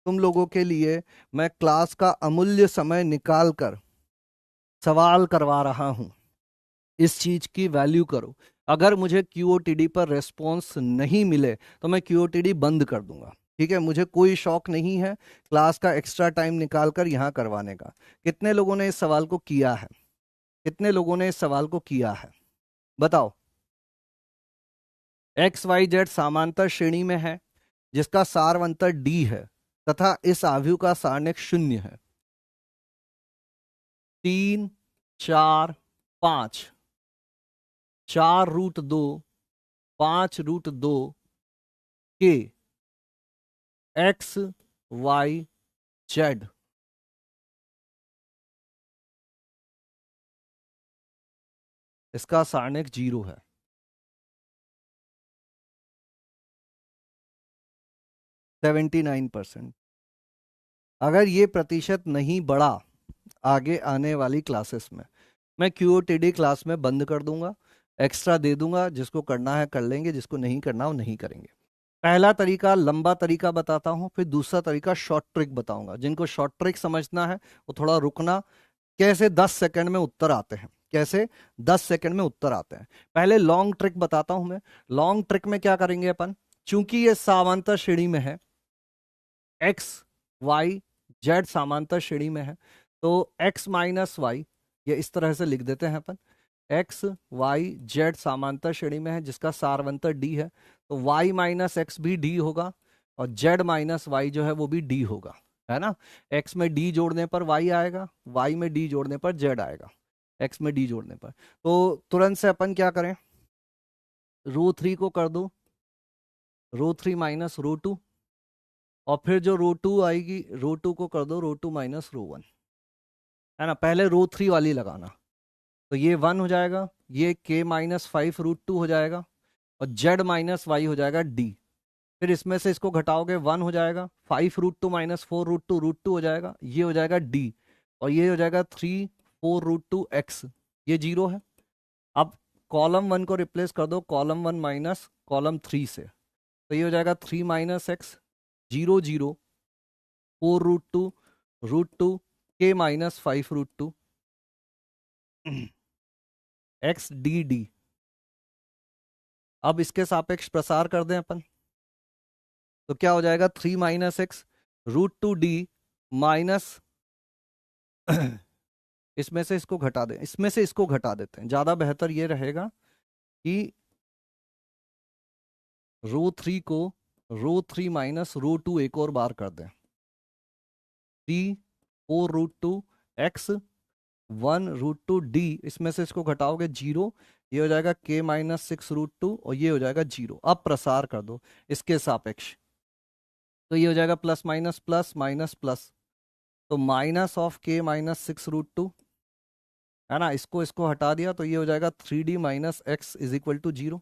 तुम लोगों के लिए मैं क्लास का अमूल्य समय निकाल कर सवाल करवा रहा हूं, इस चीज की वैल्यू करो। अगर मुझे क्यूओटीडी पर रेस्पॉन्स नहीं मिले तो मैं क्यूओटीडी बंद कर दूंगा, ठीक है। मुझे कोई शौक नहीं है क्लास का एक्स्ट्रा टाइम निकाल कर यहां करवाने का। कितने लोगों ने इस सवाल को किया है? कितने लोगों ने इस सवाल को किया है? बताओ। एक्स वाई जेड समांतर श्रेणी में है जिसका सारवंतर डी है तथा इस आव्यूह का सारनेक 0 है। 3 4 5, 4√2, 5√2 के एक्स वाई जेड इसका सारनेक 0 है। 79%। अगर ये प्रतिशत नहीं बढ़ा आगे आने वाली क्लासेस में, मैं क्यूओटीडी क्लास में बंद कर दूंगा, एक्स्ट्रा दे दूंगा, जिसको करना है कर लेंगे, जिसको नहीं करना वो नहीं करेंगे। पहला तरीका लंबा तरीका बताता हूं, फिर दूसरा तरीका शॉर्ट ट्रिक बताऊंगा। जिनको शॉर्ट ट्रिक समझना है वो थोड़ा रुकना। कैसे 10 सेकंड में उत्तर आते हैं, कैसे 10 सेकंड में उत्तर आते हैं। पहले लॉन्ग ट्रिक बताता हूं मैं। लॉन्ग ट्रिक में क्या करेंगे अपन, चूंकि ये समांतर श्रेणी में है, एक्स वाई जेड समांतर श्रेणी में है, तो एक्स माइनस वाई, ये इस तरह से लिख देते हैं अपन। एक्स वाई जेड समांतर श्रेणी में है जिसका सारवंतर डी है, तो वाई माइनस एक्स भी डी होगा और जेड माइनस वाई जो है वो भी डी होगा, है ना। एक्स में डी जोड़ने पर वाई आएगा, वाई में डी जोड़ने पर जेड आएगा, एक्स में डी जोड़ने पर। तो तुरंत से अपन क्या करें, रो 3 को कर दो रो 3 माइनस रो 2, और फिर जो रो 2 आएगी, रो 2 को कर दो रो 2 माइनस रो 1, है ना। पहले रो 3 वाली लगाना, तो ये 1 हो जाएगा, ये के -5√2 हो जाएगा, और जेड माइनस वाई हो जाएगा डी। फिर इसमें से इसको घटाओगे 1 हो जाएगा, 5√2 माइनस 4√2 √2 हो जाएगा, ये हो जाएगा डी, और ये हो जाएगा 3 4√2 एक्स, ये 0 है। अब कॉलम 1 को रिप्लेस कर दो कॉलम 1 माइनस कॉलम 3 से, तो ये हो जाएगा 3 माइनस एक्स 0 0 4√2 √2 के -5√2 एक्स डी डी। अब इसके सापेक्ष प्रसार कर दें अपन, तो क्या हो जाएगा 3 minus X root two D minus इसमें से इसको घटा दें, इसमें से इसको घटा देते हैं, ज्यादा बेहतर ये रहेगा कि रो थ्री माइनस रो 2 एक और बार कर दें, 3 4 रूट 2 एक्स 1 रूट 2 डी, इसमें से इसको घटाओगे 0, ये हो जाएगा k-6 रूट 2 और ये हो जाएगा 0। अब प्रसार कर दो इसके सापेक्ष, तो ये हो जाएगा plus minus plus minus plus, तो -k-6 रूट 2 है ना, इसको इसको हटा दिया तो ये हो जाएगा 3d minus x is equal to 0।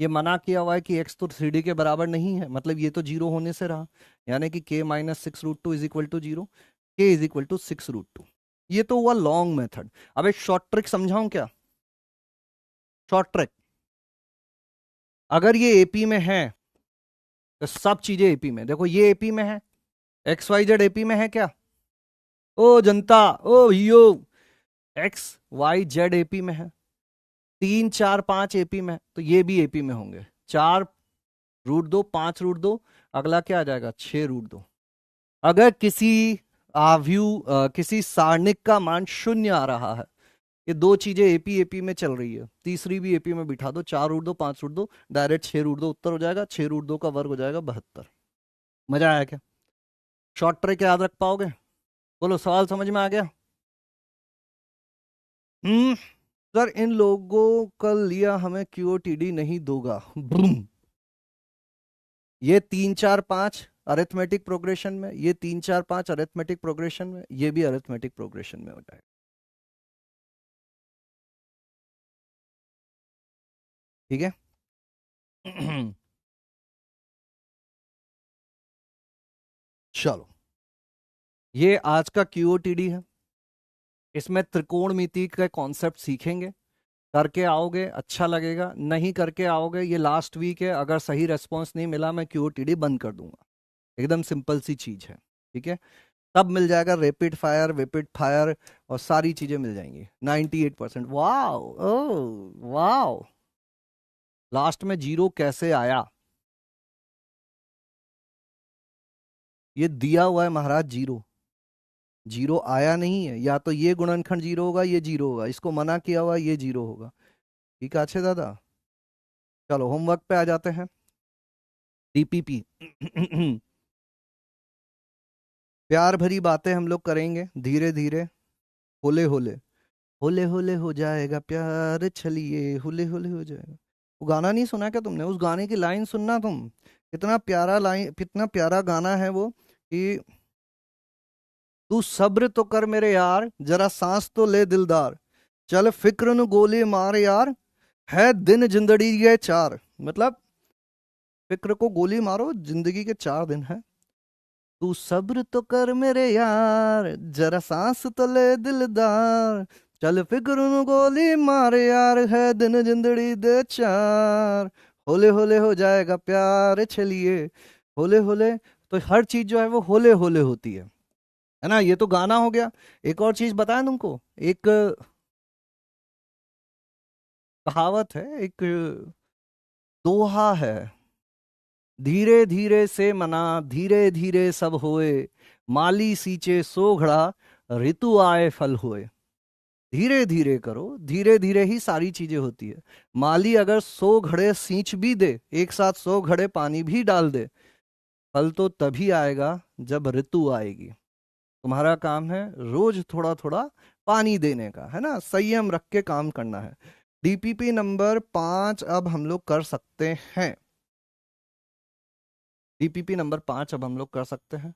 ये मना किया हुआ है कि x तो 3d के बराबर नहीं है, मतलब ये तो 0 होने से रहा, यानी कि k-6 root 2 is equal to 0, k is equal to 6 root 2। ये तो हुआ लॉन्ग मेथड। अब एक शॉर्ट ट्रिक समझाऊं क्या? शॉर्ट ट्रिक, अगर ये एपी में है तो सब चीजें एपी में, देखो ये एपी में है, एक्स वाई जेड एपी में है क्या? ओ जनता, ओ यो, एक्स वाई जेड एपी में है, 3 4 5 एपी में है, तो ये भी एपी में होंगे। 4 रूट 2 5 रूट 2, अगला क्या आ जाएगा 6 रूट 2। अगर किसी किसी सारणिक का मान 0 आ रहा है, ये दो चीजें एपी एपी में चल रही है, तीसरी भी एपी में बिठा दो, 4 रूट 2 5 रूट 2, डायरेक्ट 6 रूट 2 उत्तर हो जाएगा, 6 रूट 2 का वर्ग हो जाएगा 72। मजा आया क्या? शॉर्ट ट्रिक याद रख पाओगे? बोलो, सवाल समझ में आ गया? हम्म। सर इन लोगों कल लिया हमें क्यूओटीडी नहीं दोगा। ब्रूम। ये 3 4 5 अरिथमेटिक प्रोग्रेशन में, ये 3 4 5 अरिथमेटिक प्रोग्रेशन में, ये भी अरिथमेटिक प्रोग्रेशन में हो जाएगा। ठीक है। चलो, ये आज का क्यूओटीडी है, इसमें त्रिकोणमिति के कॉन्सेप्ट सीखेंगे, करके आओगे अच्छा लगेगा, नहीं करके आओगे ये लास्ट वीक है, अगर सही रेस्पॉन्स नहीं मिला मैं क्यूओटीडी बंद कर दूंगा। एकदम सिंपल सी चीज है, ठीक है। सब मिल जाएगा, रैपिड फायर वेपिड फायर और सारी चीजें मिल जाएंगी 98%। वाओ, ओ वाओ, लास्ट में 0 कैसे आया? ये दिया हुआ है महाराज, 0 0 आया नहीं है, या तो ये गुणनखंड 0 होगा, ये 0 होगा, इसको मना किया हुआ है, ये 0 होगा। ठीक है अच्छे दादा, चलो होमवर्क पे आ जाते हैं। डीपीपी प्यार भरी बातें हम लोग करेंगे धीरे धीरे, होले होले, होले होले हो जाएगा प्यार, चलिए होले होले हो जाएगा। वो गाना नहीं सुना क्या तुमने? उस गाने की लाइन सुनना तुम, कितना प्यारा लाइन, कितना प्यारा गाना है वो, कि तू सब्र तो कर मेरे यार, जरा सांस तो ले दिलदार, चल फिक्र नु गोली मार यार, है दिन जिंदड़ी के 4। मतलब फिक्र को गोली मारो, जिंदगी के 4 दिन है। तू सब्र तो कर मेरे यार, जरा सांस तो ले दिलदार, चल फिक्र नु गोली मार यार, है दिन जिंदड़ी दे 4। होले होले हो जाएगा प्यार, चलिए होले होले। तो हर चीज जो है वो होले होले होती है ना। ये तो गाना हो गया। एक और चीज बताएं तुमको, एक कहावत है, एक दोहा है, धीरे धीरे से मना धीरे धीरे सब होए, माली सींचे सो घड़ा, ऋतु आए फल होए। धीरे धीरे करो, धीरे धीरे ही सारी चीजें होती है। माली अगर 100 घड़े सींच भी दे, एक साथ 100 घड़े पानी भी डाल दे, फल तो तभी आएगा जब ऋतु आएगी। तुम्हारा काम है रोज थोड़ा थोड़ा पानी देने का, है ना, संयम रख के काम करना है। डीपीपी नंबर 5 अब हम लोग कर सकते हैं। डीपीपी नंबर 5 अब हम लोग कर सकते हैं।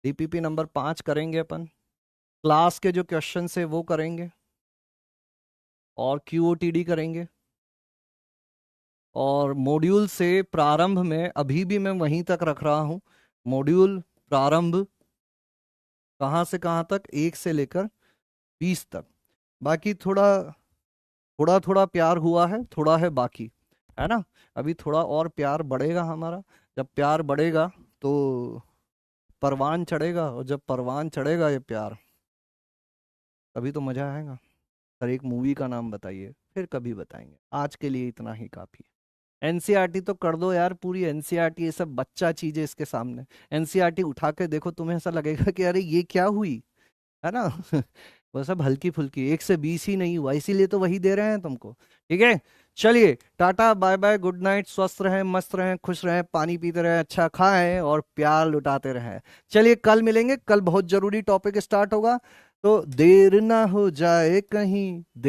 डीपीपी नंबर 5 करेंगे अपन, क्लास के जो क्वेश्चन है वो करेंगे, और क्यूओटीडी करेंगे, और मॉड्यूल से प्रारंभ में अभी भी मैं वहीं तक रख रहा हूं। मॉड्यूल प्रारंभ कहाँ से कहाँ तक, 1 से लेकर 20 तक। बाकी थोड़ा थोड़ा थोड़ा प्यार हुआ है, थोड़ा है बाकी, है ना। अभी थोड़ा और प्यार बढ़ेगा हमारा, जब प्यार बढ़ेगा तो परवान चढ़ेगा, और जब परवान चढ़ेगा ये प्यार, तभी तो मजा आएगा। सर एक मूवी का नाम बताइए, फिर कभी बताएंगे, आज के लिए इतना ही काफी है। एनसीईआरटी तो कर दो यार, पूरी एनसीईआरटी, ये सब बच्चा चीज है इसके सामने। एनसीईआरटी उठा के देखो, तुम्हें ऐसा लगेगा कि अरे ये क्या हुई, है ना। वो सब हल्की फुल्की, 1 से 20 ही नहीं हुआ, इसीलिए तो वही दे रहे हैं तुमको। ठीक है, चलिए टाटा बाय बाय, गुड नाइट, स्वस्थ रहें, मस्त रहें, खुश रहें, पानी पीते रहें, अच्छा खाएं और प्यार लुटाते रहें। चलिए कल मिलेंगे, कल बहुत जरूरी टॉपिक स्टार्ट होगा, तो देर ना हो जाए कहीं।